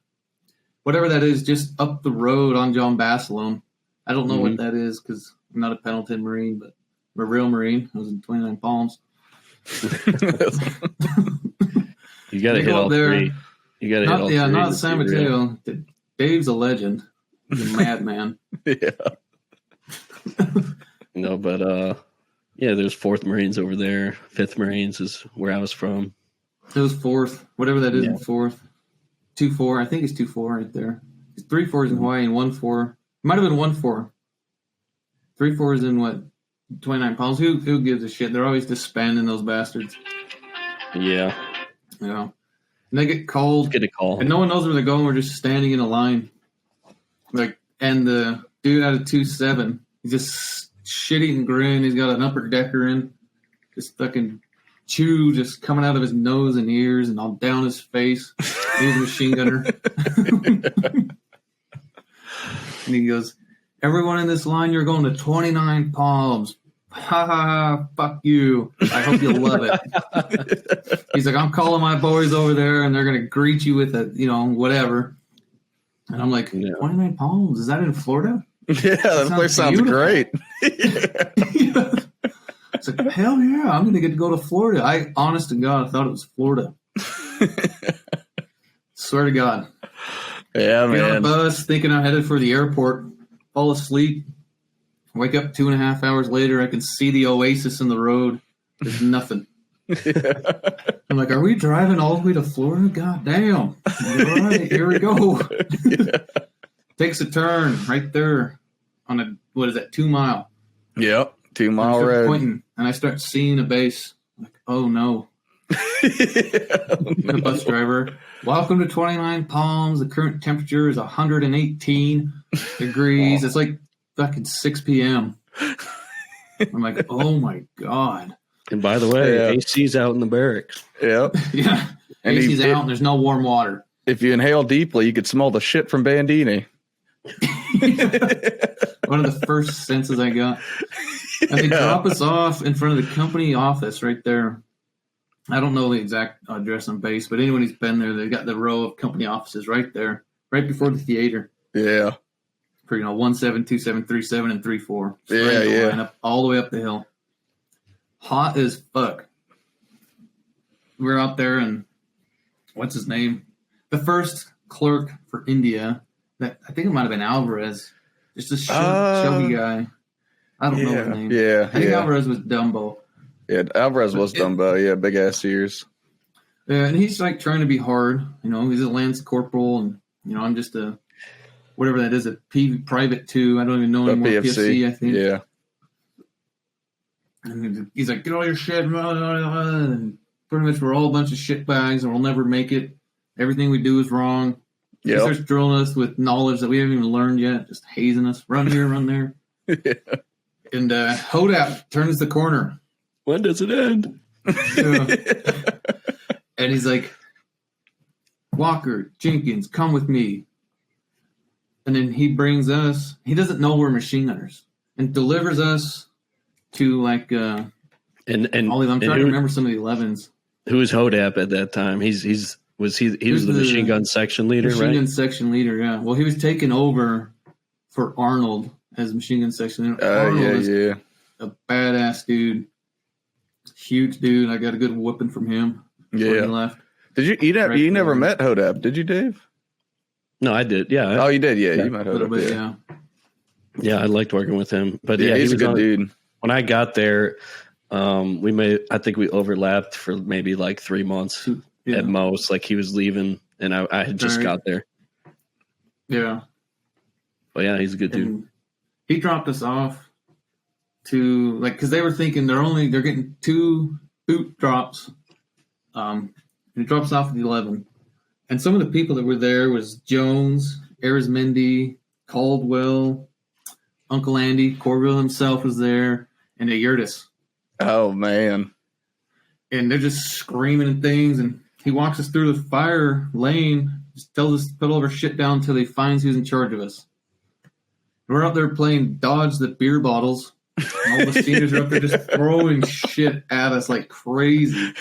whatever that is, just up the road on John Basilone. I don't know what that is because I'm not a Pendleton Marine, but I'm a real Marine. I was in 29 Palms.
You got to hit all three. You got to hit all three.
Yeah, not San Mateo. Dave's a legend. He's a madman.
Yeah.
No, but there's 4th Marines over there. 5th Marines is where I was from.
It was 4th, whatever that is in 4th. 2-4, I think it's 2-4 right there. It's 3 4s in Hawaii and 1 4. It might have been 1 4. 3 4s in what? 29 Palms. Who gives a shit? They're always disbanding those bastards.
Yeah.
You know. And they get called.
Get a call.
And no one knows where they're going. We're just standing in a line. Like, and the dude out of 2-7, he's just shit eating grin. He's got an upper decker in. Just fucking chew just coming out of his nose and ears and all down his face. He's a machine gunner. And he goes, everyone in this line, you're going to 29 Palms. Ha ha ha, fuck you. I hope you love it. He's like, I'm calling my boys over there and they're going to greet you with a, you know, whatever. And I'm like, 29 Palms? Is that in Florida?
Yeah, that place sounds great.
Yeah. It's like, hell yeah, I'm going to get to go to Florida. I, honest to God, I thought it was Florida. Swear to God.
Yeah, man.
Get on a bus, thinking I'm headed for the airport, fall asleep, wake up 2.5 hours later, I can see the oasis in the road. There's nothing. I'm like, are we driving all the way to Florida? God damn. All right, here we go. Takes a turn right there on a, 2 mile?
Yep, 2 mile road.
Pointing, and I start seeing a base. I'm like, oh no. The bus driver, welcome to 29 Palms. The current temperature is 118 degrees. It's like fucking 6 p.m. I'm like, oh my God.
And by the way, AC's out in the barracks.
Yep.
Yeah.
And
AC's out and there's no warm water.
If you inhale deeply, you could smell the shit from Bandini.
One of the first senses I got. And they drop us off in front of the company office right there. I don't know the exact address on base, but anyone who's been there, they got the row of company offices right there, right before the theater.
Yeah.
For, 17, 27, 37, and 34.
Yeah.
Line up all the way up the hill. Hot as fuck. We're out there, and what's his name? The first clerk for India, that I think it might have been Alvarez. Just a chubby guy. I don't know his name.
Yeah.
I think Alvarez was Dumbo.
Yeah, Alvarez was Dumbo. Yeah, big ass ears.
Yeah, and he's like trying to be hard. He's a lance corporal, and I'm just a whatever that is, a private 2. I don't even know anymore. PFC, I think.
Yeah.
And he's like, get all your shit. And pretty much we're all a bunch of shit bags and we'll never make it. Everything we do is wrong. He starts drilling us with knowledge that we haven't even learned yet, just hazing us. Run here, run there.
Yeah.
And Hodap turns the corner.
When does it end?
And he's like, Walker, Jenkins, come with me. And then he brings us, he doesn't know we're machine gunners, and delivers us to like,
and
I'm trying to remember some of the 11s.
Who was Hodap at that time? He was the machine gun section leader, right?
Machine gun section leader, yeah. Well, he was taking over for Arnold as machine gun section leader. Arnold is a badass dude, huge dude. I got a good whooping from him.
Yeah,
he left.
Did you never met Hodap? Did you, Dave?
No, I did. Yeah.
Oh, you did. Yeah, you met Hodap.
Yeah.
Yeah, I liked working with him. But
yeah, he's a good dude.
When I got there, I think we overlapped for maybe like 3 months at most. Like he was leaving, and I had just got there.
Yeah.
But yeah, he's a good dude.
And he dropped us off to because they were thinking they're getting 2 boot drops. He drops off at 11. And some of the people that were there was Jones, Arizmendi, Caldwell, Uncle Andy, Corville himself was there, and a Yurtis.
Oh, man.
And they're just screaming and things, and he walks us through the fire lane, just tells us to put all of our shit down until he finds who's in charge of us. We're out there playing dodge the beer bottles, and all the seniors are up there just throwing shit at us like crazy.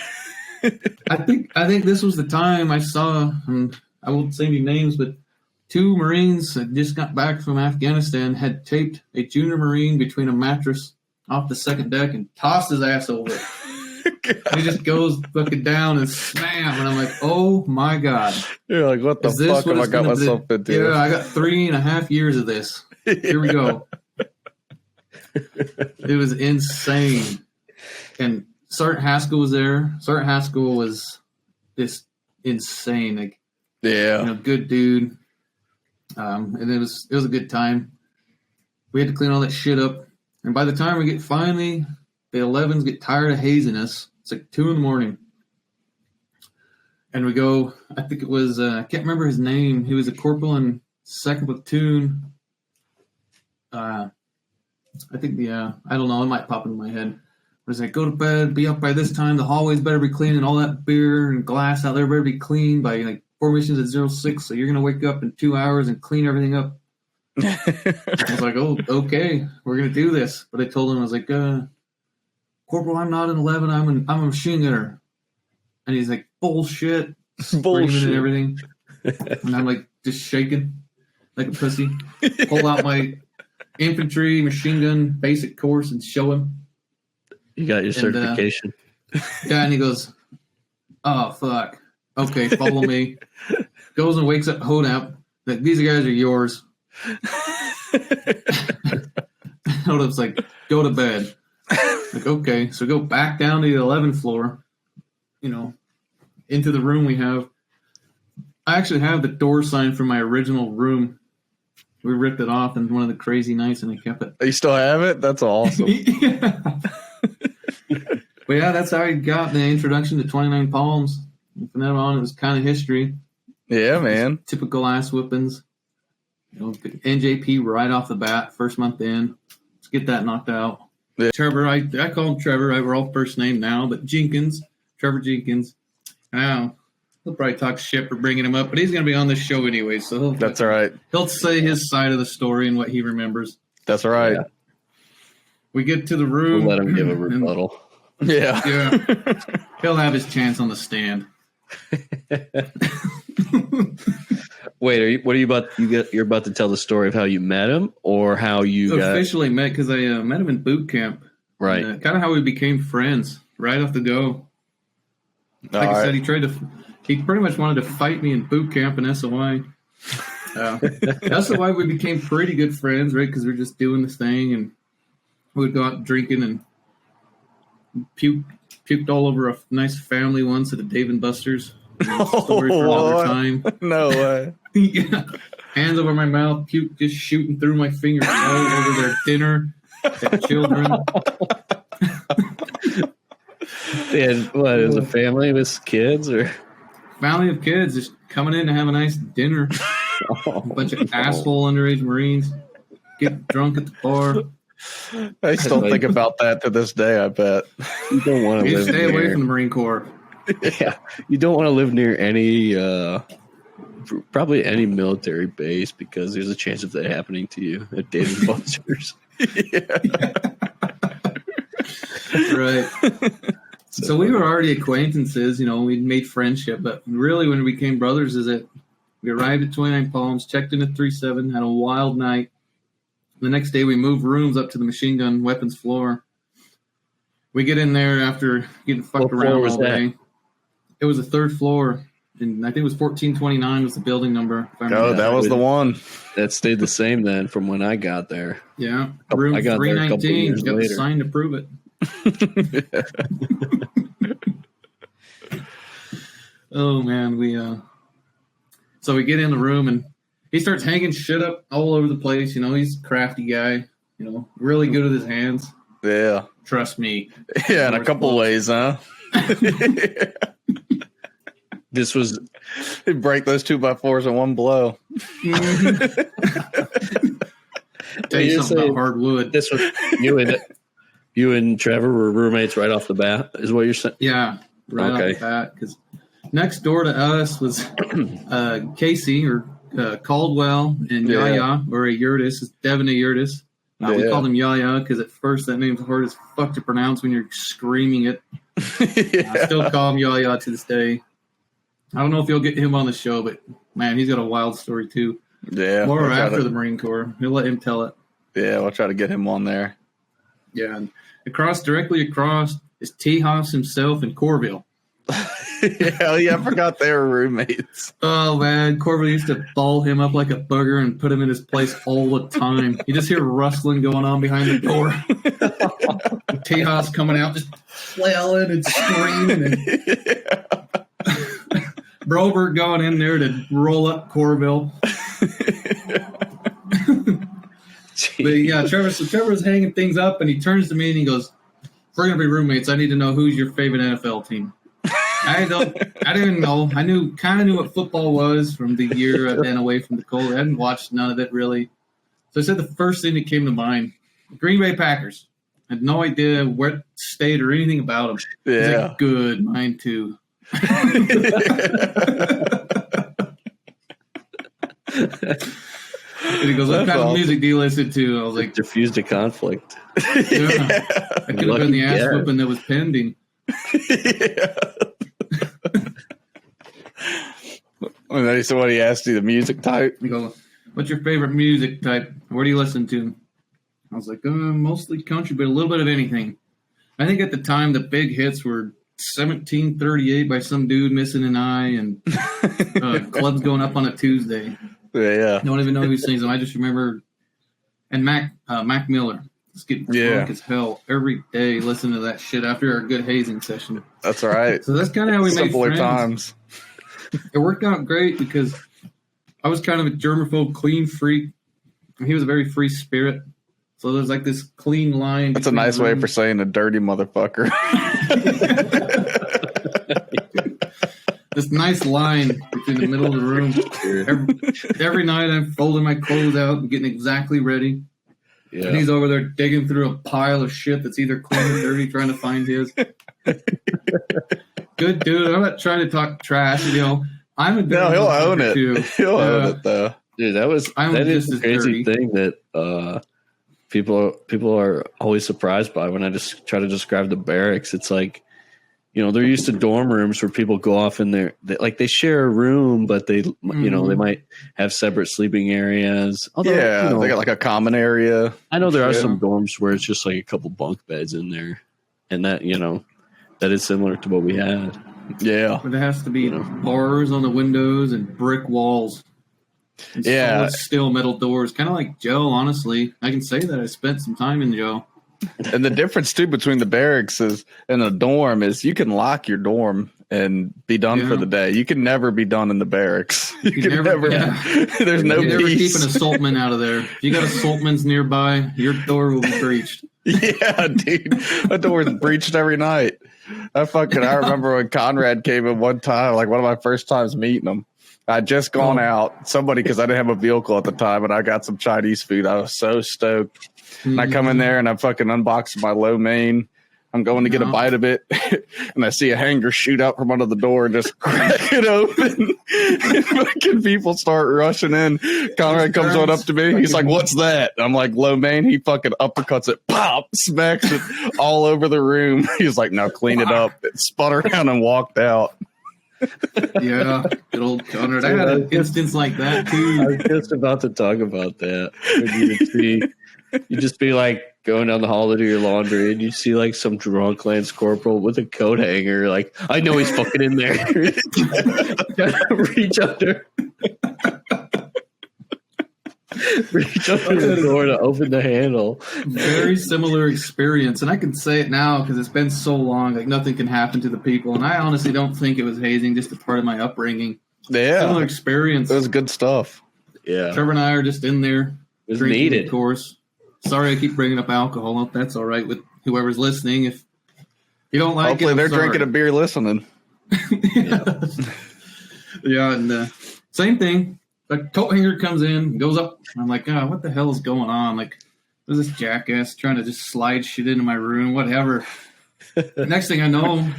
I think this was the time I saw, and I won't say any names, but 2 Marines that just got back from Afghanistan had taped a junior Marine between a mattress off the second deck and tossed his ass over it. He just goes fucking down and slam, and I'm like, oh my God.
You're like, what the fuck have I got myself into?
Yeah, I got 3.5 years of this. Here we go. It was insane. And Sergeant Haskell was there. Sergeant Haskell was just insane. Like, good dude. And it was a good time. We had to clean all that shit up. And by the time we get finally, the 11s get tired of hazing us. It's like 2 a.m. And we go, I think it was, I can't remember his name. He was a corporal in 2nd platoon. I think I don't know. It might pop into my head. But it's like, go to bed, be up by this time. The hallways better be clean, and all that beer and glass out there better be clean by like formations at 06. So you're going to wake up in 2 hours and clean everything up. I was like, oh, okay, we're going to do this. But I told him, I was like, Corporal, I'm not an 11. I'm a machine gunner. And he's like, bullshit. Screaming and everything. And I'm like, just shaking like a pussy. Pull out my infantry machine gun basic course and show him.
You got your certification.
And he goes, oh, fuck. Okay, follow me. Goes and wakes up Hodap. Like, these guys are yours. Hodap's like, go to bed. Like, okay. So go back down to the 11th floor, into the room we have. I actually have the door sign from my original room. We ripped it off in one of the crazy nights, and I kept it.
You still have it? That's awesome.
Yeah. But yeah, that's how I got the introduction to 29 Palms. From then on, it was kind of history.
Yeah, man.
Typical ass whippings. NJP right off the bat, first month in. Let's get that knocked out. Yeah. Trevor, I call him Trevor. We're all first name now, but Trevor Jenkins. Now, he'll probably talk shit for bringing him up, but he's going to be on this show anyway, so
that's all right.
He'll say his side of the story and what he remembers.
That's all right.
Yeah.
We get to the room.
We'll let him give a rebuttal.
Yeah.
He'll have his chance on the stand.
Wait, what are you about? You're about to tell the story of how you met him, or how you
officially met, because I met him in boot camp.
Right.
Kind of how we became friends right off the go. Like I said, he pretty much wanted to fight me in boot camp in SOI. SOI, we became pretty good friends, right? Because we're just doing this thing, and we would go out drinking and puked all over a nice family once at a Dave and Buster's. Story for another time.
No way.
Yeah. Hands over my mouth, puke just shooting through my fingers all over their dinner, their children.
And what, it was a family with kids or?
Family of kids just coming in to have a nice dinner. A bunch of asshole underage Marines get drunk at the bar.
I still think about that to this day, I bet.
You don't want to live
Stay away
near,
from the Marine Corps.
yeah, you don't want to live near any, probably any military base because there's a chance of that happening to you at Dave & Buster's.
Right. So we were already acquaintances, we'd made friendship, but really when we became brothers is that we arrived at 29 Palms, checked in at 3-7, had a wild night. The next day we moved rooms up to the machine gun weapons floor. We get in there after getting fucked around all day. It was the third floor, and I think it was 1429 was the building number.
Oh, that was the one.
That stayed the same then from when I got there.
Yeah. Room
I got there a couple
319,
years
got the
later.
sign to prove it. Oh man, so we get in the room and he starts hanging shit up all over the place. He's a crafty guy. Really good with his hands.
Yeah.
Trust me.
Yeah, in a couple ways, huh?
This was
He'd break those 2x4s in one blow.
Tell you something about hardwood.
this was you and Trevor were roommates right off the bat, is what you're saying?
Yeah, right off the bat. Because next door to us was Casey or Caldwell and Yaya, or a Yurtis. It's Devin a Yurtis. We called him Yaya because at first that name's hard as fuck to pronounce when you're screaming it. I still call him Yaya to this day. I don't know if you'll get him on the show, but man, he's got a wild story too.
Yeah.
More after the Marine Corps. We'll let him tell it.
Yeah, we'll try to get him on there.
Yeah, and directly across is Tejas himself in Corville.
Hell yeah, I forgot they were roommates.
Oh man, Corville used to ball him up like a bugger and put him in his place all the time. You just hear rustling going on behind the door. Tejas coming out, just flailing and screaming. And Broberg going in there to roll up Corville. But yeah, Trevor's hanging things up, and he turns to me and he goes, "If we're gonna be roommates, I need to know who's your favorite NFL team." I didn't know. I kind of knew what football was from the year I've been away from the cold. I hadn't watched none of it really. So I said the first thing that came to mind: Green Bay Packers. I had no idea what state or anything about them.
Yeah,
like, good, mine too. And he goes, "What kind of music do you listen to?" I was like,
diffused a conflict.
Yeah. That could have been the ass whooping that was pending.
And then so what he asked you, the music type?
You go, "What's your favorite music type? What do you listen to?" I was like, mostly country, but a little bit of anything. I think at the time the big hits were 1738 by some dude missing an eye and Clubs Going Up on a Tuesday.
Yeah.
I don't even know who sings them. I just remember, and Mac Miller. Just getting drunk as hell every day listening to that shit after our good hazing session.
That's right.
So that's kind of how we made friends.
Times.
It worked out great because I was kind of a germaphobe, clean freak, and he was a very free spirit. So there's like this clean line.
That's a nice way for saying a dirty motherfucker.
This nice line between the middle of the room. Every night I'm folding my clothes out and getting exactly ready. Yeah. And he's over there digging through a pile of shit that's either clean or dirty, trying to find his. Good dude. I'm not trying to talk trash. I'm a
no, he'll own it.
Too.
He'll own it though.
Dude, that is the crazy thing that people are always surprised by when I just try to describe the barracks. It's like, they're used to dorm rooms where people go off in there. They share a room, but they might have separate sleeping areas. Although,
they got like a common area.
I know there are some dorms where it's just like a couple bunk beds in there, and that that is similar to what we had.
Yeah, but there has to be bars on the windows and brick walls. And solid steel metal doors, kind of like Joe. Honestly, I can say that I spent some time in Joe.
And the difference too between the barracks and a dorm is you can lock your dorm and be done for the day. You can never be done in the barracks. You can never. There's no peace. Never
keep an assaultman out of there. If you got assaultmans nearby, your door will be breached.
Yeah, dude, that door is breached every night. I remember when Conrad came in one time, like one of my first times meeting him. I'd just gone out, because I didn't have a vehicle at the time, and I got some Chinese food. I was so stoked. And I come in there and I'm fucking unboxing my lo mein. I'm going to get a bite of it, and I see a hanger shoot out from under the door and just crack it open. And fucking people start rushing in. Conrad comes on up to me. He's like, "What's that?" I'm like, "Lo mein." He fucking uppercuts it, pop, smacks it all over the room. He's like, "Now clean it up." It spun around and walked out.
Yeah, good old Conrad. I had an instance like that too.
I was just about to talk about that. You'd just be like going down the hall to do your laundry, and you see like some drunk Lance Corporal with a coat hanger. Like, I know he's fucking in there. Reach under the door to open the handle.
Very similar experience, and I can say it now because it's been so long. Like, nothing can happen to the people, and I honestly don't think it was hazing. Just a part of my upbringing.
Yeah,
similar experience.
It was good stuff.
Yeah,
Trevor and I are just in there drinking,
needed.
of course. Sorry, I keep bringing up alcohol. That's all right with whoever's listening. If you don't like
hopefully
it,
they're drinking a beer listening.
Yeah, and same thing. The coat hanger comes in, goes up. I'm like, what the hell is going on? Like, there's this jackass trying to just slide shit into my room, whatever. Next thing I know,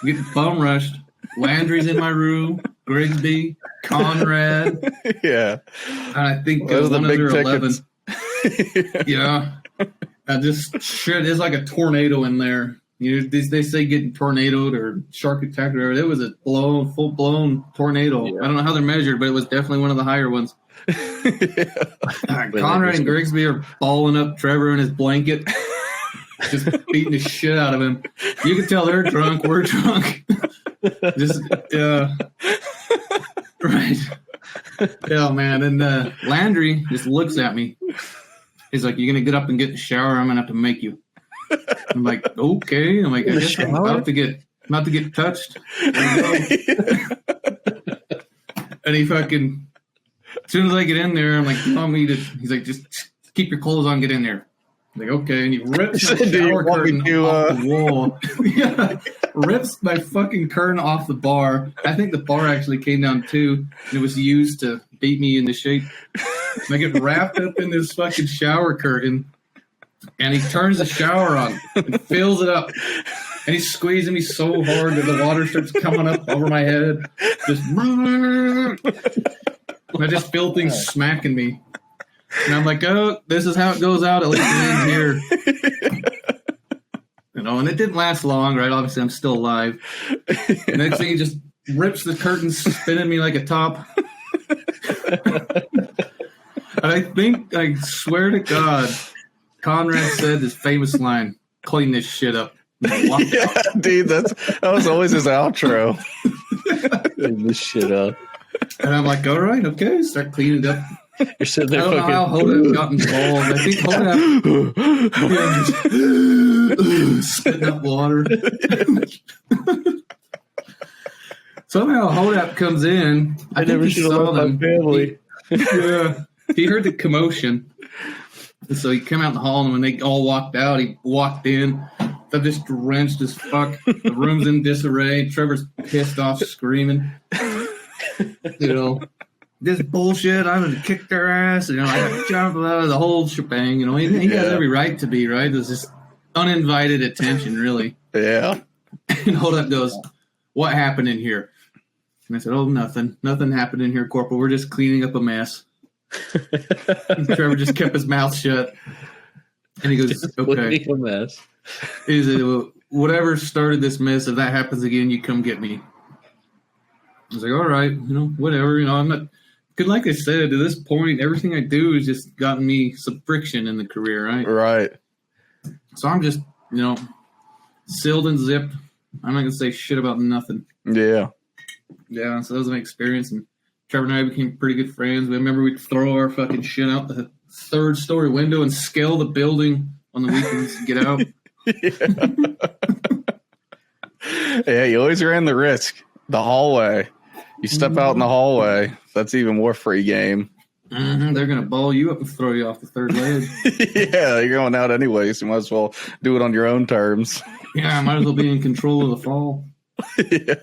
I get bum rushed. Landry's in my room, Grigsby, Conrad.
Yeah.
And I think
Those are the
one
big
of their 11.
tickets.
Yeah. Shit is like a tornado in there. You know, they say getting tornadoed or shark attack or whatever. It was a full blown tornado. Yeah. I don't know how they're measured, but it was definitely one of the higher ones. Conrad and Grigsby are balling up Trevor in his blanket, just beating the shit out of him. You can tell they're drunk. We're drunk. Right. Yeah, man. And Landry just looks at me. He's like, "You gonna get up and get in the shower? I'm gonna have to make you." I'm like, "Okay." I'm like, "I guess I'm about to get touched." And he fucking, as soon as I get in there, I'm like, "You want me to?" He's like, "Just keep your clothes on, get in there." I'm like, "Okay." And he rips my shower curtain off the wall. Yeah, rips my fucking curtain off the bar. I think the bar actually came down too, and it was used to beat me into shape. And I get wrapped up in this fucking shower curtain, and he turns the shower on and fills it up. And he's squeezing me so hard that the water starts coming up over my head. Just, and I just feel things smacking me. And I'm like, "Oh, this is how it goes out. At least it ends here." You know, and it didn't last long, right? Obviously, I'm still alive. The next thing, he just rips the curtains, spinning me like a top. And I swear to God, Conrad said this famous line, "Clean this shit up."
Yeah, dude, that was always his outro.
Clean this shit up.
And I'm like, "All right, okay, start cleaning it up."
You're sitting there.
I don't know how Hodep got involved. I think Hodep spitting up water. Somehow Hodep comes in. I never should have left my family. He heard the commotion. And so he came out in the hall, and when they all walked out, he walked in. They're just drenched as fuck. The room's in disarray. Trevor's pissed off, screaming. You know, "This bullshit, I'm going to kick their ass." You know, I got to jump out of the whole shebang. You know, he has every right to be, right? There's just uninvited attention, really.
Yeah.
And Hodep goes, "What happened in here?" And I said, "Oh, nothing. Nothing happened in here, Corporal. We're just cleaning up a mess." And Trevor just kept his mouth shut. And he goes, "Okay."
A mess.
He said, "Well, whatever started this mess, if that happens again, you come get me." I was like, "All right, you know, whatever. You know, I'm not." Because like I said, to this point, everything I do has just gotten me some friction in the career, right?
Right.
So I'm just, you know, sealed and zipped. I'm not going to say shit about nothing.
Yeah.
Yeah, so that was my experience. And Trevor and I became pretty good friends. We remember we'd throw our fucking shit out the third-story window and scale the building on the weekends to get out.
Yeah, you always ran the risk. The hallway. You step out in the hallway. That's even more free game.
They're going to ball you up and throw you off the third leg.
Yeah, you're going out anyways. You might as well do it on your own terms.
Yeah, I might as well be in control of the fall.
Yeah.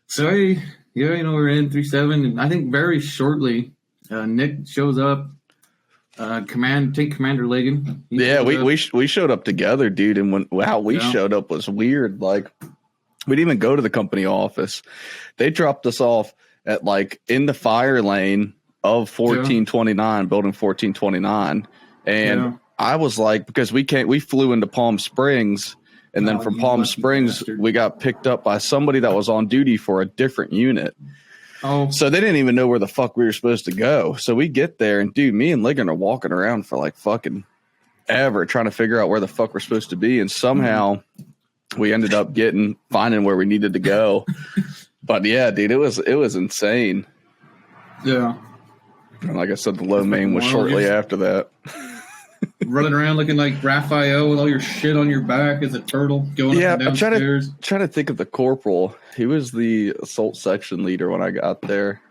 So, we're in 3-7, and I think very shortly, Nick shows up. Take Commander Ligon.
We showed up together, dude, and how we showed up was weird. Like, we didn't even go to the company office. They dropped us off at in the fire lane of 1429, building 1429. And I was like, because we flew into Palm Springs, and then from Palm Springs, we got picked up by somebody that was on duty for a different unit.
Oh,
so they didn't even know where the fuck we were supposed to go. So we get there, and dude, me and Ligon are walking around for fucking ever trying to figure out where the fuck we're supposed to be. And somehow we ended up finding where we needed to go. But yeah, dude, it was insane.
Yeah.
And like I said, the low main was shortly after that.
Running around looking like Raphael with all your shit on your back as a turtle going up and downstairs.
I'm trying to think of the corporal. He was the assault section leader when I got there.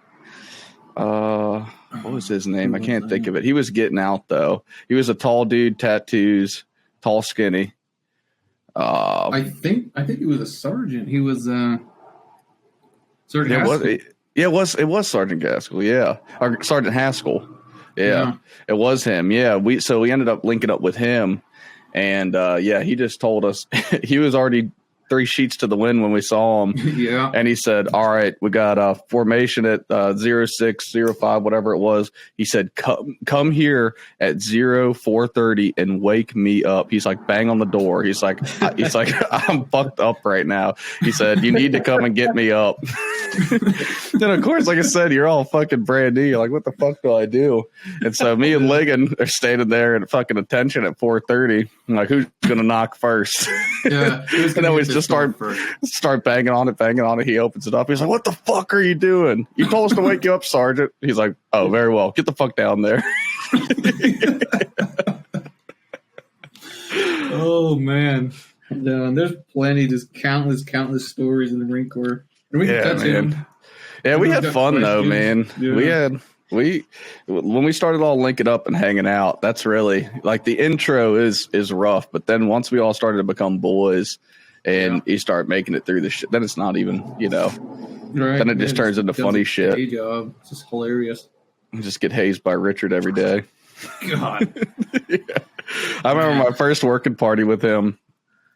What was his name? I can't think of it. He was getting out though. He was a tall dude, tattoos, tall, skinny.
I think he was a sergeant. He was Sergeant Haskell.
It was Sergeant Gaskell, yeah. Or Sergeant Haskell. Yeah. It was him. Yeah. We ended up linking up with him, and he just told us he was already 3 sheets to the wind when we saw him.
Yeah.
And he said, all right, we got a formation at 0605, whatever it was. He said, come here at 0430 and wake me up. He's like, bang on the door. He's like, I'm fucked up right now. He said, you need to come and get me up. Then of course, like I said, you're all fucking brand new. You're like, what the fuck do I do? And so me and Ligon are standing there at fucking attention at 4:30. I'm like, who's gonna knock first?
Yeah.
And then we just start banging on it. He opens it up. He's like, what the fuck are you doing? You told us to wake you up, Sergeant. He's like, oh, very well. Get the fuck down there.
Oh man. There's plenty, just countless stories in the Marine Corps. And we can touch him.
Yeah, we had fun though, man.
Yeah.
When we started all linking up and hanging out, that's really like the intro is rough, but then once we all started to become boys and you start making it through the shit, then it's not even,
right.
Then it just turns into funny shit.
Day job. It's just hilarious.
We just get hazed by Richard every day.
God.
Yeah. I remember my first working party with him.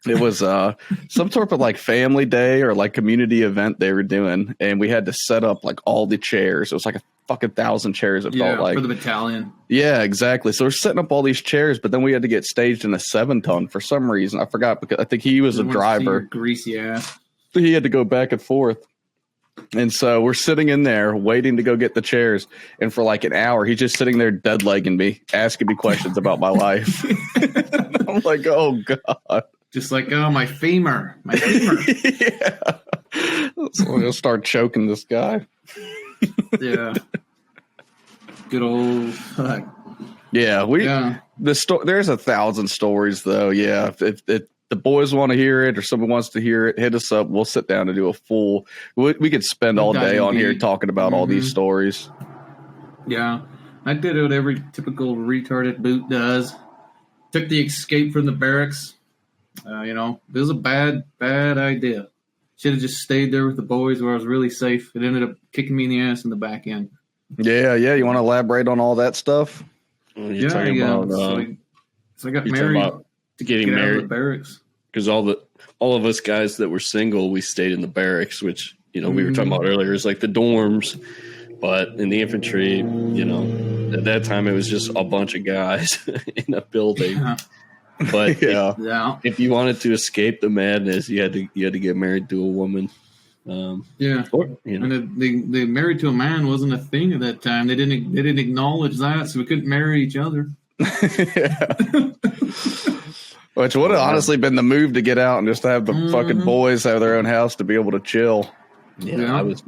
It was some sort of family day or community event they were doing, and we had to set up all the chairs. It was a fucking 1,000 chairs. It felt like
for the battalion.
Yeah, exactly. So we're setting up all these chairs, but then we had to get staged in a 7-ton for some reason. I forgot because I think he was a driver.
Greasy ass.
He had to go back and forth. And so we're sitting in there waiting to go get the chairs. And for an hour, he's just sitting there dead legging me, asking me questions about my life. I'm like, oh, God.
Just my femur. My femur.
Yeah. So we'll start choking this guy.
Yeah. Good old.
There's 1,000 stories, though. Yeah. If the boys want to hear it or someone wants to hear it, hit us up. We'll sit down and do a full. We could spend all day on here talking about all these stories.
Yeah. I did what every typical retarded boot does. Took the escape from the barracks. It was a bad idea. Should have just stayed there with the boys where I was really safe. It ended up kicking me in the ass in the back end.
Yeah. You want to elaborate on all that stuff?
So I got married to get married out of the barracks.
Because all of us guys that were single, we stayed in the barracks, which we were talking about earlier is the dorms. But in the infantry, at that time it was just a bunch of guys in a building. Yeah. But if you wanted to escape the madness, you had to get married to a woman.
And the married to a man wasn't a thing at that time. They didn't acknowledge that, so we couldn't marry each other.
Which would have honestly been the move to get out and just have the fucking boys have their own house to be able to chill.
Yeah. I was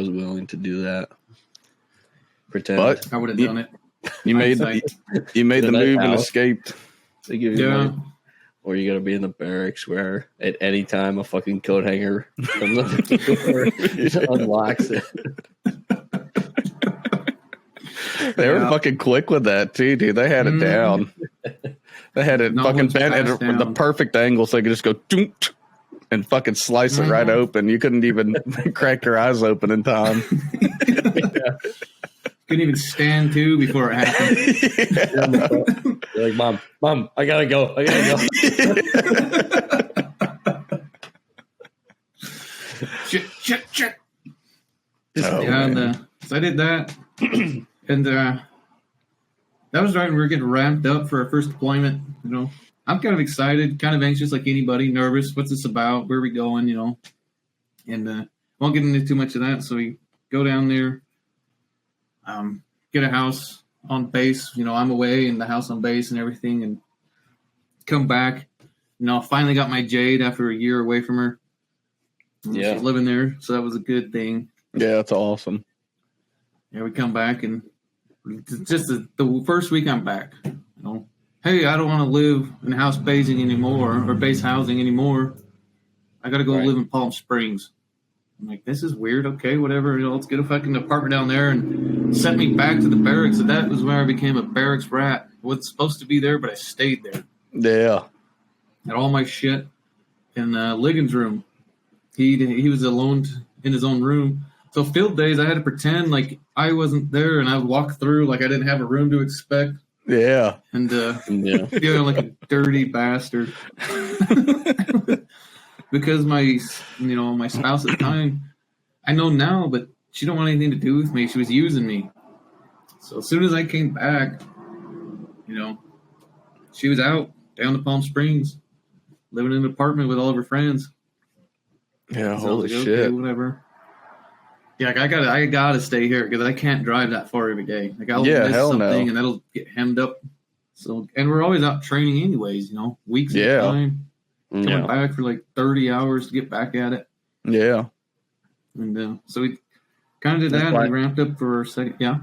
willing to do that. Pretend,
but
I would have done it.
You made the move and escaped.
They give you money. Or you got to be in the barracks where at any time a fucking coat hanger comes up the door unlocks it.
They were fucking quick with that too, dude. They had it down. They had it fucking bent at the perfect angle so they could just go doom, and fucking slice it right open. You couldn't even crack your eyes open in time.
Couldn't even stand to before it happened.
You're like, Mom, I gotta go.
Shit.
Oh,
So I did that. And that was right when we were getting ramped up for our first deployment. You know, I'm kind of excited, kind of anxious like anybody, nervous. What's this about? Where are we going? You know, and won't get into too much of that. So we go down there, get a house on base. You know, I'm away and the house on base and everything, and come back. You know, finally got my Jade after a year away from her.
Yeah,
she's living there, so that was a good thing.
Yeah, that's awesome.
Yeah, we come back and just the first week I'm back. You know, hey, I don't want to live in house basing anymore or base housing anymore. I got to go live in Palm Springs. I'm like, this is weird. Okay, whatever. You know, let's get a fucking apartment down there and sent me back to the barracks. And that was where I became a barracks rat. I wasn't supposed to be there, but I stayed there.
Yeah.
Had all my shit in Ligon's room. He was alone in his own room. So field days, I had to pretend like I wasn't there, and I would walk through like I didn't have a room to expect.
Yeah.
And feeling like a dirty bastard. Because my spouse at the time, I know now, but she don't want anything to do with me. She was using me. So as soon as I came back, you know, she was out down to Palm Springs, living in an apartment with all of her friends.
Yeah,
so
holy shit.
Okay, whatever. Yeah, I gotta stay here because I can't drive that far every day. Like I'll miss something and that'll get hemmed up. So, and we're always out training anyways, you know, weeks at a time. Coming back for like 30 hours to get back at it.
Yeah.
And so we kind of did that. And we ramped up for a second. Yeah.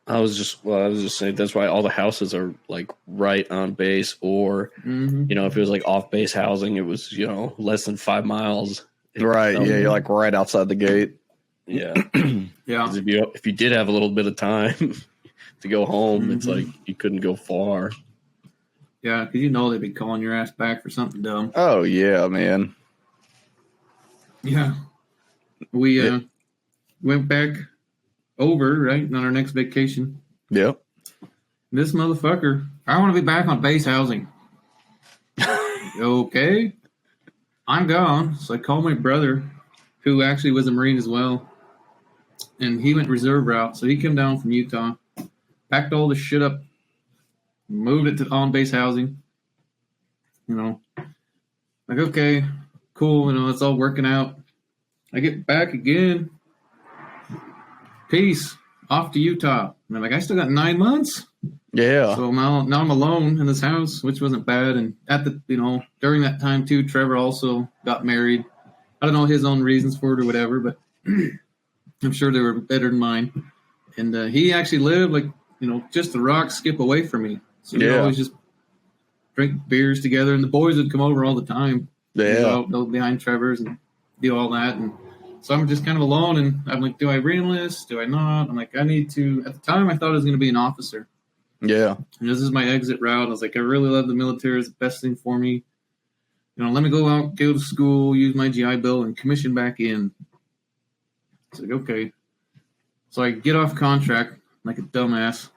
I was just saying that's why all the houses are like right on base, or you know, if it was like off base housing, it was, you know, less than 5 miles.
Right. Yeah, you're like right outside the gate.
Yeah.
Yeah.
If you did have a little bit of time to go home, it's like you couldn't go far.
Yeah, because you know they'd be calling your ass back for something dumb.
Oh yeah, man.
Yeah. We went back over, right, on our next vacation.
Yep.
This motherfucker, I want to be back on base housing. Okay. I'm gone. So I called my brother, who actually was a Marine as well. And he went reserve route. So he came down from Utah, packed all this shit up, moved it to on-base housing. You know, like, okay, cool. You know, it's all working out. I get back again. Peace. Off to Utah. And I'm like, I still got 9 months.
Yeah.
So now I'm alone in this house, which wasn't bad. And at the, you know, during that time too, Trevor also got married. I don't know his own reasons for it or whatever, but I'm sure they were better than mine. And he actually lived like, you know, just a rock skip away from me. So we always just drink beers together, and the boys would come over all the time.
Yeah.
Go behind Trevor's and do all that. And so I'm just kind of alone, and I'm like, do I re-enlist? Do I not? I'm like, I need to. At the time, I thought I was going to be an officer.
Yeah.
And this is my exit route. I was like, I really love the military. It's the best thing for me. You know, let me go out, go to school, use my GI Bill, and commission back in. It's like, okay. So I get off contract like a dumbass.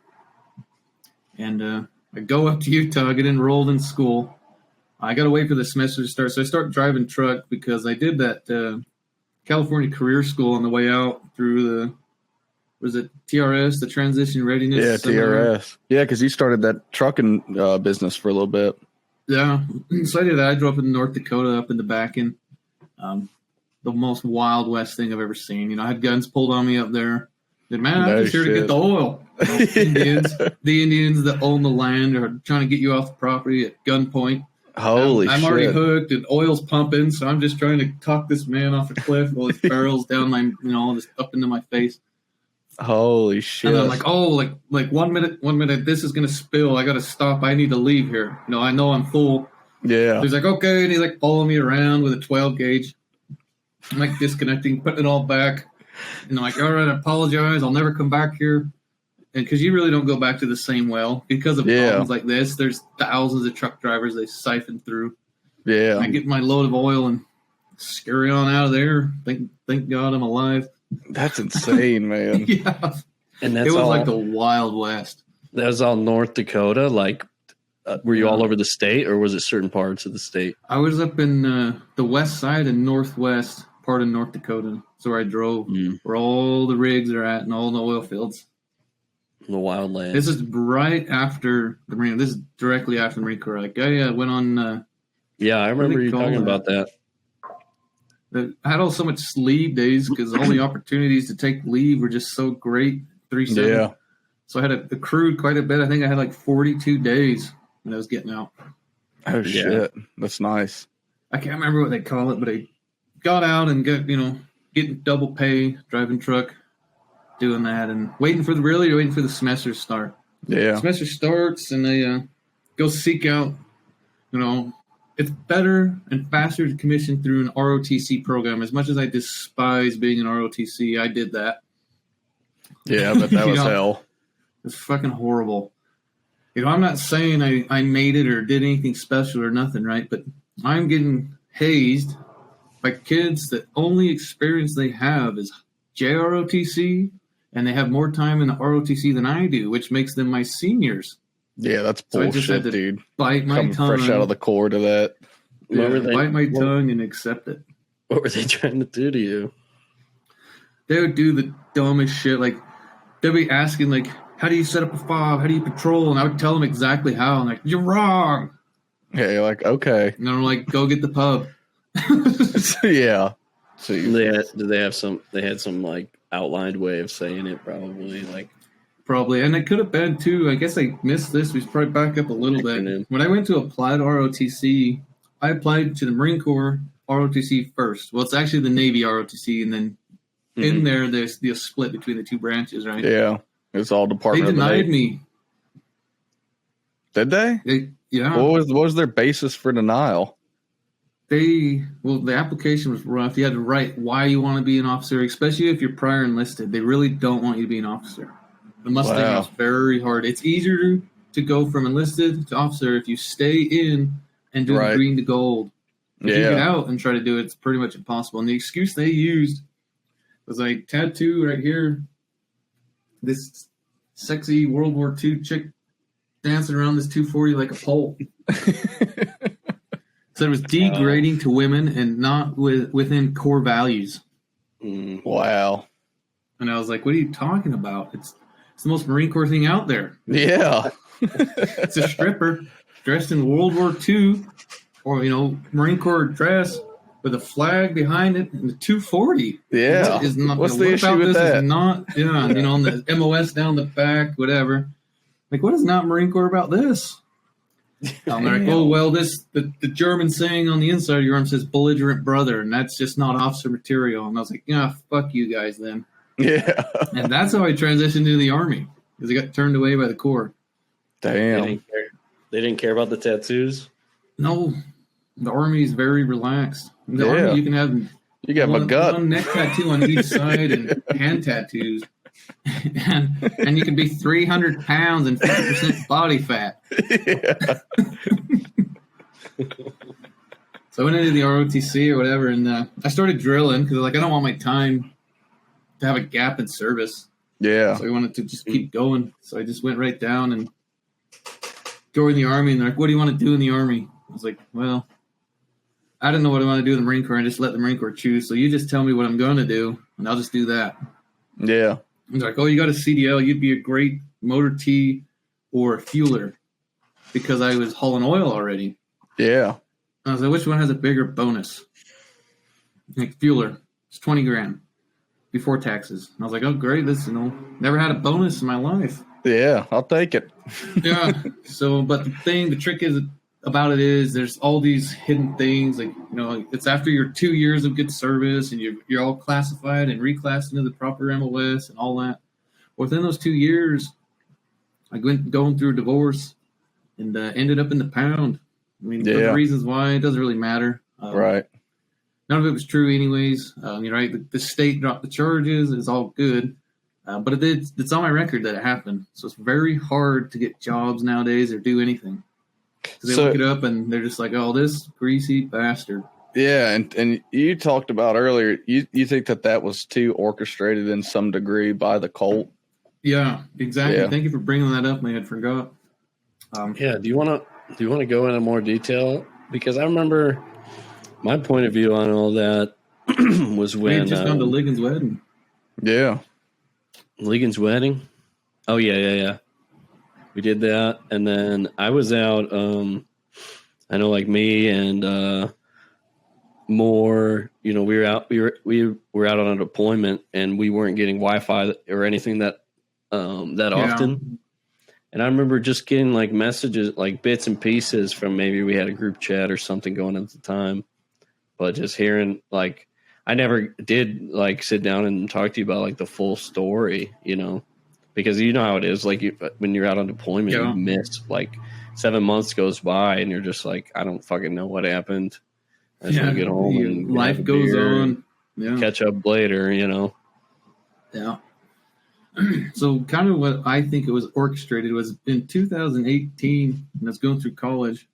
And I go up to Utah, get enrolled in school. I got to wait for the semester to start. So I start driving truck because I did that California Career School on the way out through was it TRS, the Transition Readiness?
Yeah,
Seminar.
TRS. Yeah, because you started that trucking business for a little bit.
Yeah. So I did that. I drove up in North Dakota, up in the back end. The most Wild West thing I've ever seen. You know, I had guns pulled on me up there. Said, man, I'm just here to get the oil. You know, the Indians that own the land are trying to get you off the property at gunpoint.
Holy shit.
I'm already hooked and oil's pumping, so I'm just trying to talk this man off a cliff while his barrel's down my, you know, just up into my face.
Holy shit.
And I'm like, oh, like 1 minute, this is going to spill. I got to stop. I need to leave here. You know, I know I'm full.
Yeah.
So he's like, okay. And he's like following me around with a 12 gauge. I'm like disconnecting, putting it all back. And I'm like, all right, I apologize. I'll never come back here. and because you really don't go back to the same well because of problems like this. There's thousands of truck drivers they siphon through.
Yeah,
I get my load of oil and scurry on out of there. Thank God I'm alive.
That's insane, man.
Yeah,
And that's
it was
all,
like the Wild West.
that was all North Dakota. Like, were you all over the state, or was it certain parts of the state?
I was up in the west side and northwest part of North Dakota. So where I drove, where all the rigs are at and all the oil fields.
The wildlands.
This is right after the Marine. This is directly after the Marine Corps. Like, I went on.
Yeah, I remember you talking about that.
I had so much leave days because all the opportunities to take leave were just so great. 3/7.
Yeah.
So I had accrued quite a bit. I think I had like 42 days when I was getting out.
Oh shit, that's nice.
I can't remember what they call it, but I got out and getting double pay, driving truck, doing that, and waiting for the semester to start.
Yeah.
Semester starts, and they go seek out. It's better and faster to commission through an ROTC program. As much as I despise being an ROTC, I did that.
Yeah, but that was hell.
It's fucking horrible. I'm not saying I made it or did anything special or nothing, right? But I'm getting hazed by kids that only experience they have is JROTC, and they have more time in the ROTC than I do, which makes them my seniors.
Yeah, that's
So I
bullshit,
just had to
dude.
bite my tongue.
Fresh out of the core to that.
Bite my tongue and accept it.
What were they trying to do to you?
They would do the dumbest shit. Like, they'd be asking, like, how do you set up a fob? How do you patrol? And I would tell them exactly how. I'm like, you're wrong.
Yeah, you're like, okay.
And I'm like, go get the pub.
Yeah.
They had some like outlined way of saying it, probably, like.
Probably. And it could have been, too. I guess I missed this. We should probably back up a little bit. When I went to apply to ROTC, I applied to the Marine Corps ROTC first. Well, it's actually the Navy ROTC, and then in there, there's the split between the two branches, right?
Yeah. It's all Department
They
of the
denied
Navy.
me.
Did they?
Yeah.
What was their basis for denial?
The application was rough. You had to write why you want to be an officer, especially if you're prior enlisted. They really don't want you to be an officer. The Mustang is very hard. It's easier to go from enlisted to officer if you stay in and do the green to gold. If you get out and try to do it, it's pretty much impossible. And the excuse they used was like, tattoo right here, this sexy World War II chick dancing around this 240 like a pole. So it was degrading to women and not within core values.
Wow.
And I was like, what are you talking about? It's the most Marine Corps thing out there.
Yeah.
It's a stripper dressed in World War II or, Marine Corps dress with a flag behind it and the 240.
Yeah. What's the issue with that?
On the MOS down the back, whatever. Like, what is not Marine Corps about this? I'm like, oh, well, the German saying on the inside of your arm says belligerent brother, and that's just not officer material. And I was like, fuck you guys then.
Yeah.
And that's how I transitioned into the Army, because I got turned away by the Corps.
Damn.
They didn't care about the tattoos?
No. The Army is very relaxed. In the Army, you can have one neck tattoo on each side and hand tattoos. and you can be 300 pounds and 50% body fat.
Yeah.
So I went into the ROTC or whatever, and I started drilling because I don't want my time to have a gap in service.
Yeah.
So I wanted to just keep going. So I just went right down and joined the Army. And they're like, what do you want to do in the Army? I was like, well, I don't know what I want to do in the Marine Corps. I just let the Marine Corps choose. So you just tell me what I'm going to do, and I'll just do that.
Yeah.
And they're like, oh, you got a CDL. You'd be a great motor T or fueler, because I was hauling oil already.
Yeah.
And I was like, which one has a bigger bonus? Like, fueler. It's $20,000 before taxes. And I was like, oh, great. This, never had a bonus in my life.
Yeah, I'll take it.
Yeah. So, but the trick about it is there's all these hidden things. Like, it's after your 2 years of good service and you're all classified and reclassed into the proper MOS and all that. Within those 2 years, I went going through a divorce and ended up in the pound. I mean, for the reasons why, it doesn't really matter.
Right.
None of it was true anyways. Right? The state dropped the charges. It's all good. But it's on my record that it happened. So it's very hard to get jobs nowadays or do anything. Because they look it up and they're just like, oh, this greasy bastard.
Yeah, and you talked about earlier, you think that was too orchestrated in some degree by the cult?
Yeah, exactly.
Yeah.
Thank you for bringing that up. I had forgot.
Do you want to go into more detail? Because I remember my point of view on all that was when
we had just gone to Ligon's wedding.
Yeah.
Ligon's wedding? Oh, yeah. We did that. And then I was out, I know like me and more, we were out on a deployment and we weren't getting Wi-Fi or anything that often. And I remember just getting like messages, like bits and pieces from maybe we had a group chat or something going at the time. But just hearing like, I never did like sit down and talk to you about like the full story, because you know how it is. Like when you're out on deployment, you miss like 7 months goes by and you're just like, I don't fucking know what happened. I just want to get home and
life goes on. Yeah.
Catch up later,
Yeah. So kind of what I think it was orchestrated was in 2018, when I was going through college,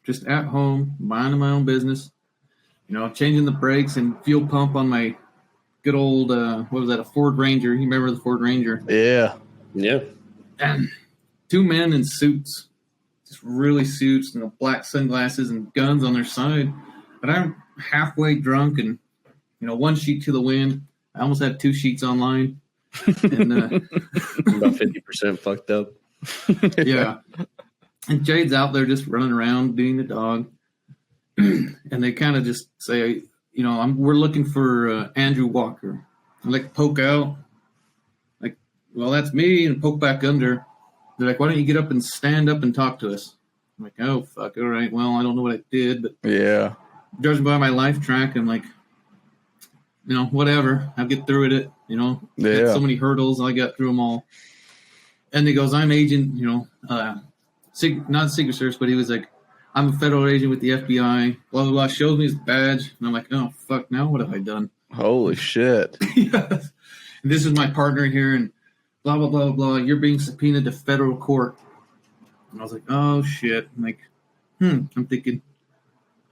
just at home, minding my own business, changing the brakes and fuel pump on my good old, what was that, a Ford Ranger. You remember the Ford Ranger?
Yeah.
Yeah.
And two men in suits, just really suits, black sunglasses and guns on their side. But I'm halfway drunk and, one sheet to the wind. I almost had two sheets online. And
about 50% fucked up.
Yeah. And Jade's out there just running around being the dog. And they kind of just say, we're looking for Andrew Walker. I like poke out. Like, well, that's me, and poke back under. They're like, why don't you get up and stand up and talk to us? I'm like, oh, fuck, all right. Well, I don't know what I did, but
yeah.
Judging by my life track, I'm like, whatever. I'll get through it.
Yeah.
So many hurdles. I got through them all. And he goes, I'm agent, not Secret Service, but he was like, I'm a federal agent with the FBI, blah, blah, blah. Shows me his badge. And I'm like, oh, fuck, now what have I done?
Holy shit.
Yes. And this is my partner here, and blah, blah, blah, blah. You're being subpoenaed to federal court. And I was like, oh, shit. I'm like, I'm thinking,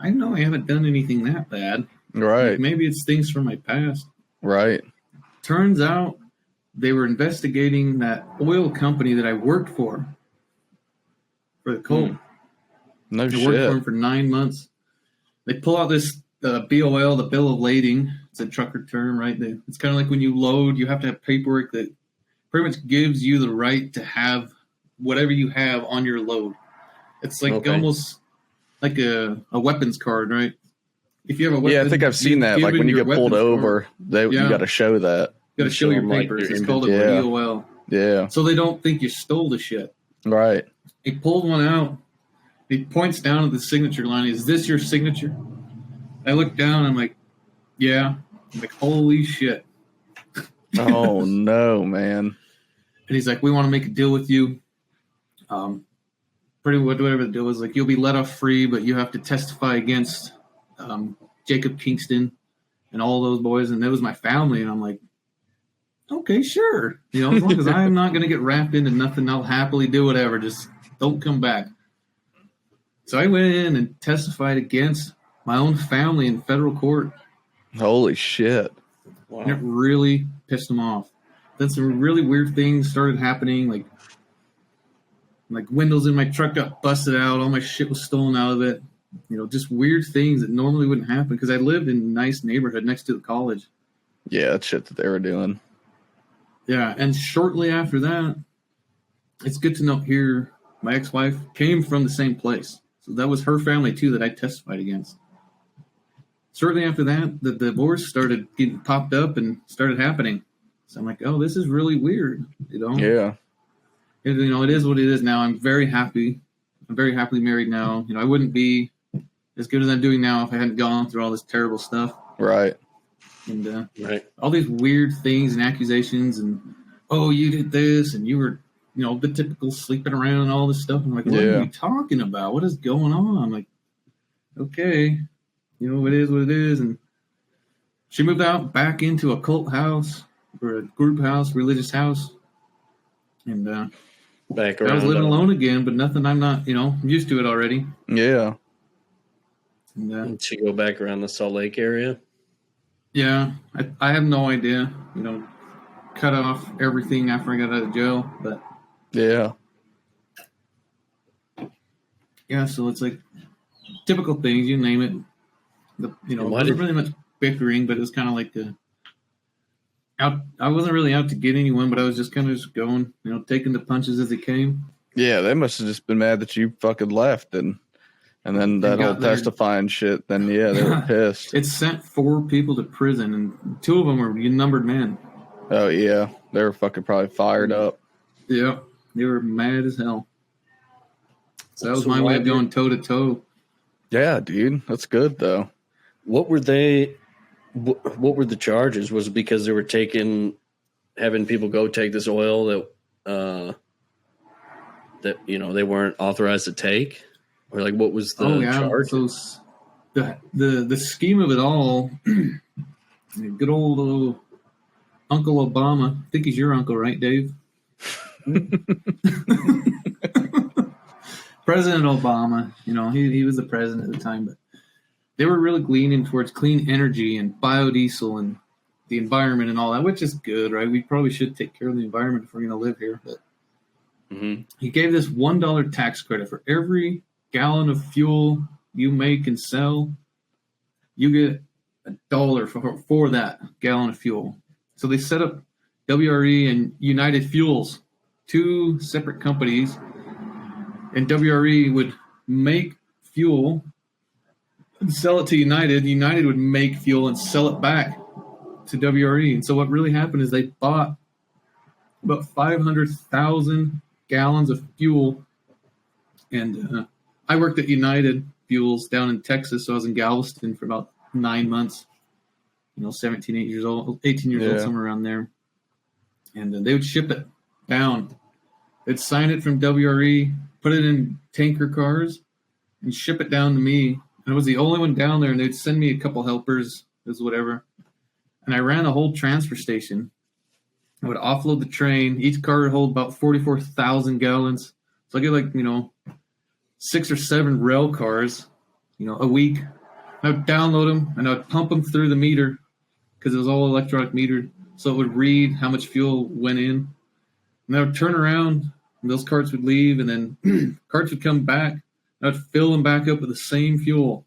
I know I haven't done anything that bad.
Right.
Like, maybe it's things from my past.
Right.
Turns out they were investigating that oil company that I worked for the cult.
No shit.
I worked for them for 9 months. They pull out this BOL, the bill of lading. It's a trucker term, right? It's kind of like when you load, you have to have paperwork that pretty much gives you the right to have whatever you have on your load. It's like almost like a weapons card, right? If you have a weapon,
yeah, I think I've seen that. Like when you get pulled over, you got to show that.
You got to show your papers. It's called a BOL.
Yeah.
So they don't think you stole the shit.
Right.
He pulled one out. He points down at the signature line. Is this your signature? I look down. I'm like, yeah. I'm like, holy shit.
Oh, no, man.
And he's like, we want to make a deal with you. Pretty much whatever the deal was. Like, you'll be let off free, but you have to testify against Jacob Kingston and all those boys. And that was my family. And I'm like, okay, sure. As long as I'm not going to get wrapped into nothing, I'll happily do whatever. Just don't come back. So I went in and testified against my own family in federal court.
Holy shit.
Wow. And it really pissed them off. Then some really weird things started happening, like windows in my truck got busted out, all my shit was stolen out of it. Just weird things that normally wouldn't happen because I lived in a nice neighborhood next to the college.
Yeah, that shit that they were doing.
Yeah, and shortly after that, it's good to know here, my ex-wife came from the same place. So that was her family, too, that I testified against. Shortly after that, the divorce started getting popped up and started happening. So I'm like, oh, this is really weird,
Yeah.
It is what it is now. I'm very happy. I'm very happily married now. I wouldn't be as good as I'm doing now if I hadn't gone through all this terrible stuff.
Right.
And all these weird things and accusations and, oh, you did this and you were, the typical sleeping around and all this stuff. I'm like, what are you talking about? What is going on? I'm like, okay, it is what it is. And she moved out back into a cult house. for a group house, religious house. And
Back
I was
around.
living alone again, but nothing. I'm not, I'm used to it already.
Yeah.
And,
To go back around the Salt Lake area.
yeah, I have no idea. Cut off everything after I got out of jail, but
Yeah.
yeah. So it's like typical things, you name it. There wasn't really much bickering, but it was kind of like I wasn't really out to get anyone, but I was just kind of going, taking the punches as they came.
Yeah, they must have just been mad that you fucking left and then that whole testifying shit. Then yeah, they were pissed.
It sent 4 people to prison, and 2 of them were numbered men.
Oh yeah, they were fucking probably fired up.
Yeah, they were mad as hell. So that was my way of going toe to toe.
Yeah, dude, that's good though.
What were they? What were the charges? Was it because they were having people go take this oil that they weren't authorized to take, or like what was the charge?
So the scheme of it all, good old Uncle Obama. I think he's your uncle, right, Dave? President Obama. He was the president at the time, but they were really leaning towards clean energy and biodiesel and the environment and all that, which is good, right? We probably should take care of the environment if we're going to live here. But he gave this $1 tax credit for every gallon of fuel you make and sell. You get $1 for that gallon of fuel. So they set up WRE and United Fuels, 2 separate companies, and WRE would make fuel and sell it to United. United would make fuel and sell it back to WRE. And so what really happened is they bought about 500,000 gallons of fuel. And I worked at United Fuels down in Texas, so I was in Galveston for about 9 months. 17, 18 years old, somewhere around there. And they would ship it down. They'd sign it from WRE, put it in tanker cars, and ship it down to me. And I was the only one down there, and they'd send me a couple helpers, whatever. And I ran a whole transfer station. I would offload the train. Each car would hold about 44,000 gallons. So I get 6 or 7 rail cars, a week. I would download them, and I would pump them through the meter because it was all electronic metered. So it would read how much fuel went in. And I would turn around, and those carts would leave, and then carts would come back. And I would fill them back up with the same fuel.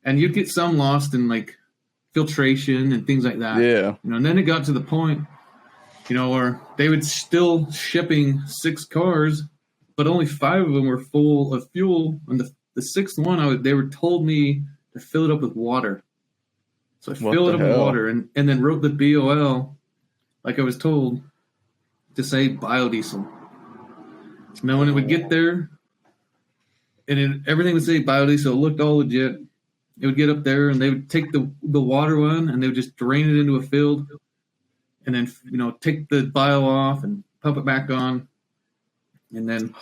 And you'd get some lost in, filtration and things like that.
Yeah.
And then it got to the point, where they would still shipping 6 cars, but only 5 of them were full of fuel. And the 6th one, they were told me to fill it up with water. So I filled it up with water and then wrote the BOL, like I was told, to say biodiesel. Now, when it would get there, and everything would say biodiesel, it looked all legit. It would get up there, and they would take the water one, and they would just drain it into a field, and then take the bio off and pump it back on, and then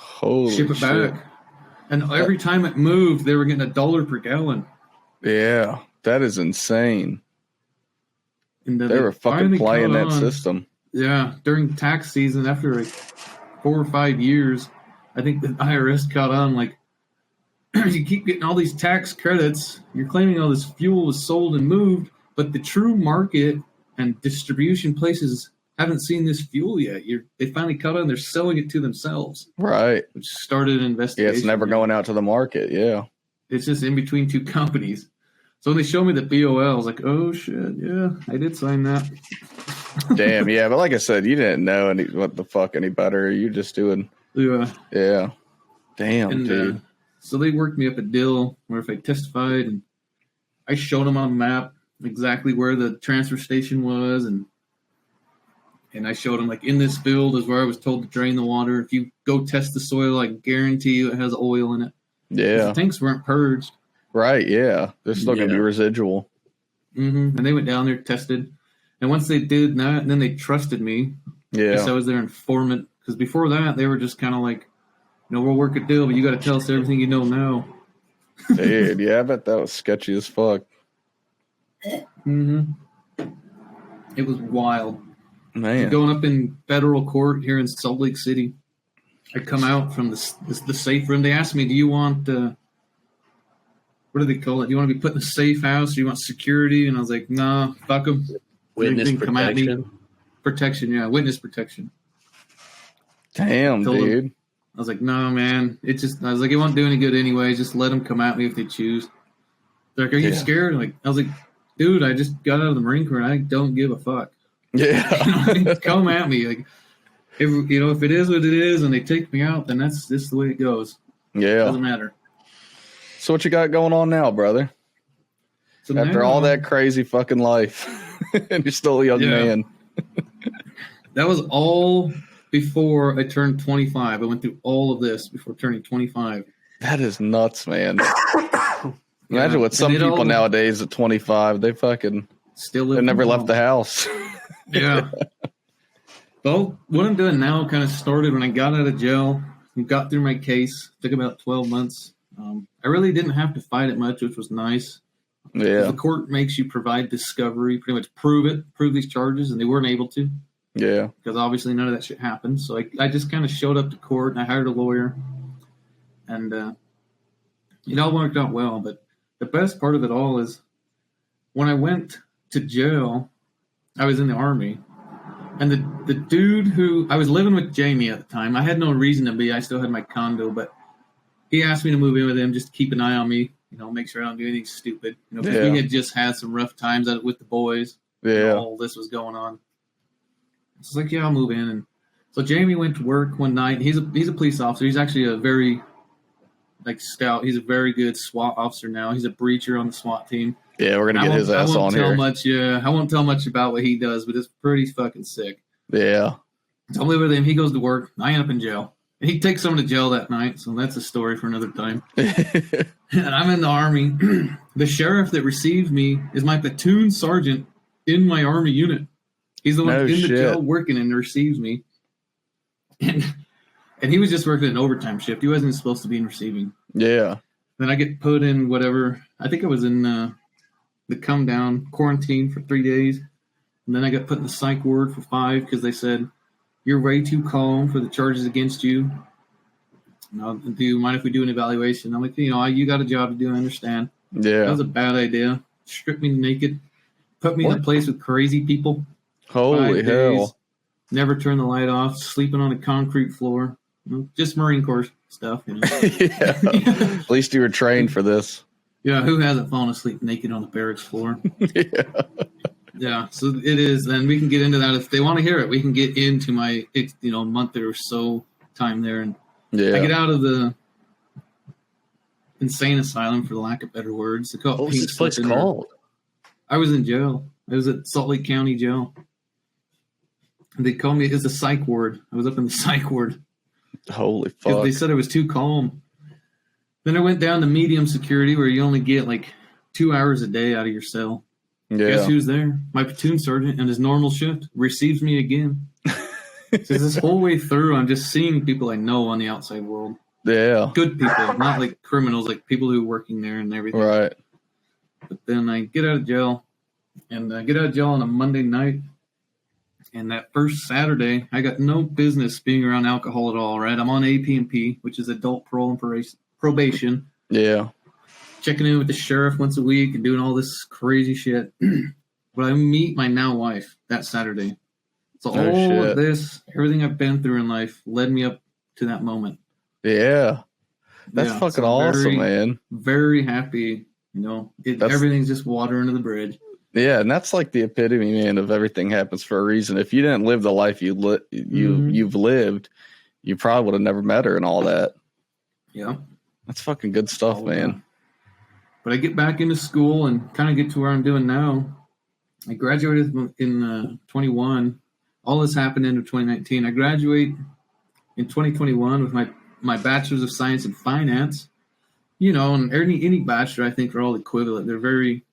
ship it back. And every time it moved, they were getting $1 per gallon.
Yeah, that is insane.
And
they were fucking playing that system.
Yeah, during tax season, after 4 or 5 years, I think the IRS caught on. You keep getting all these tax credits. You're claiming all this fuel was sold and moved, but the true market and distribution places haven't seen this fuel yet. They finally caught on. They're selling it to themselves.
Right.
Which started an investigation.
Yeah, it's never going out to the market. Yeah.
It's just in between 2 companies. So when they showed me the BOL, I was like, oh, shit, yeah, I did sign that.
Damn, yeah. But like I said, you didn't know what the fuck any better. You're just doing.
Yeah.
Yeah. Damn, dude.
So they worked me up a deal where if I testified, and I showed them on a map exactly where the transfer station was, and I showed them, in this field is where I was told to drain the water. If you go test the soil, I guarantee you it has oil in it.
Yeah.
The tanks weren't purged.
Right, yeah. They're still going to be residual.
Mm-hmm. And they went down there, tested. And once they did that, and then they trusted me.
Yeah.
I was their informant. Because before that, they were just kind of we'll work a deal, but you got to tell us everything you know now.
Dude, yeah, I bet that was sketchy as fuck.
Mm-hmm. It was wild.
Man.
Going up in federal court here in Salt Lake City. I come out from the safe room. They asked me, do you want, what do they call it? Do you want to be put in a safe house? Do you want security? And I was like, nah, fuck them.
Witness protection.
Protection, yeah, witness protection.
Damn, dude.
I was like, no, man. I was like, it won't do any good anyway. Just let them come at me if they choose. They're like, are you scared? I was like, dude, I just got out of the Marine Corps and I don't give a fuck.
Yeah.
Come at me. Like, if it is what it is and they take me out, then that's just the way it goes.
Yeah.
It doesn't matter.
So what you got going on now, brother?
So
After all that crazy fucking life, and you're still a young man.
That was all before I turned 25. I went through all of this before turning 25.
That is nuts, man. Imagine what some people nowadays at 25, they fucking they never left the house.
Yeah. Well, what I'm doing now kind of started when I got out of jail and got through my case. It took about 12 months. I really didn't have to fight it much, which was nice.
Yeah.
The court makes you provide discovery, pretty much prove these charges, and they weren't able to.
Yeah.
Because obviously none of that shit happened. So I just kind of showed up to court and I hired a lawyer. And it all worked out well. But the best part of it all is when I went to jail, I was in the Army. And the dude who I was living with Jamie at the time, I had no reason to be. I still had my condo, but he asked me to move in with him just to keep an eye on me, make sure I don't do anything stupid. Because we had just had some rough times with the boys.
Yeah.
All this was going on. So it's like, yeah, I'll move in. And so Jamie went to work one night. He's a police officer. He's actually a very stout. He's a very good SWAT officer now. He's a breacher on the SWAT team.
Yeah, we're gonna get his ass on here.
I won't tell much about what he does, but it's pretty fucking sick.
Yeah.
So I live with him. He goes to work. I end up in jail. And he takes someone to jail that night, so that's a story for another time. And I'm in the Army. The sheriff that received me is my platoon sergeant in my Army unit. He's the one in the jail working and receives me. And he was just working an overtime shift. He wasn't supposed to be in receiving.
Yeah.
Then I get put in whatever. I think I was in the come down quarantine for 3 days. And then I got put in the psych ward for 5 because they said, you're way too calm for the charges against you. Do you mind if we do an evaluation? I'm like, you got a job to do. I understand.
Yeah.
That was a bad idea. Stripped me naked. Put me in a place with crazy people.
Holy hell.
Never turn the light off. Sleeping on a concrete floor. Just Marine Corps stuff.
Yeah. At least you were trained for this.
Yeah, who hasn't fallen asleep naked on the barracks floor?
Yeah.
Yeah, so it is. And we can get into that if they want to hear it. We can get into my month or so time there. And I get out of the insane asylum, for the lack of better words.
What was this place called?
I was in jail. I was at Salt Lake County Jail. And they called me, it's a psych ward. I was up in the psych ward.
Holy fuck.
They said I was too calm. Then I went down to medium security where you only get 2 hours a day out of your cell.
Yeah.
Guess who's there? My platoon sergeant and his normal shift receives me again. So this whole way through, I'm just seeing people I know on the outside world.
Yeah.
Good people, not like criminals, like people who are working there and everything.
Right.
But then I get out of jail, and I get out of jail on a Monday night. And that first Saturday, I got no business being around alcohol at all, right? I'm on AP&P, which is adult parole and probation.
Yeah.
Checking in with the sheriff once a week and doing all this crazy shit. But I meet my now wife that Saturday. So all of this, everything I've been through in life led me up to that moment.
Yeah. That's fucking awesome, man.
Very happy. Everything's just water under the bridge.
Yeah, and that's like the epitome, man, of everything happens for a reason. If you didn't live the life you've lived, you probably would have never met her and all that.
Yeah.
That's fucking good stuff, man.
But I get back into school and kind of get to where I'm doing now. I graduated in 21. All this happened in 2019. I graduate in 2021 with my Bachelor's of Science in Finance. And any bachelor, I think, are all equivalent. They're very,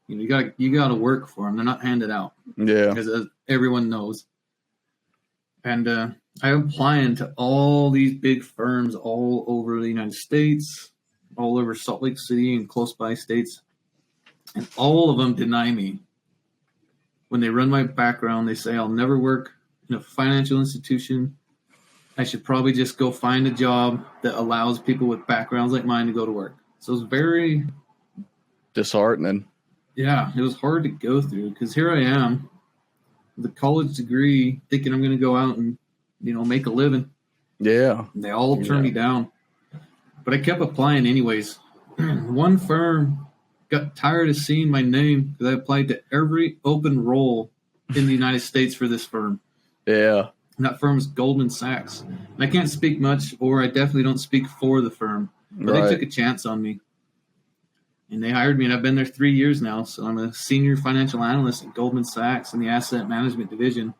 you got to work for them. They're not handed out.
Yeah.
As everyone knows. And I'm applying to all these big firms all over the United States, all over Salt Lake City and close by states. And all of them deny me. when they run my background, they say I'll never work in a financial institution. I should probably just go find a job that allows people with backgrounds like mine to go to work. So it was very
disheartening.
Yeah, it was hard to go through because here I am with a college degree thinking I'm going to go out and, make a living.
Yeah.
And they all turned me down. But I kept applying anyways. One firm got tired of seeing my name because I applied to every open role in the United States for this firm.
Yeah.
And that firm is Goldman Sachs. And I can't speak much, or I definitely don't speak for the firm. But they took a chance on me. And they hired me, and I've been there 3 years now. So I'm a senior financial analyst at Goldman Sachs in the asset management division.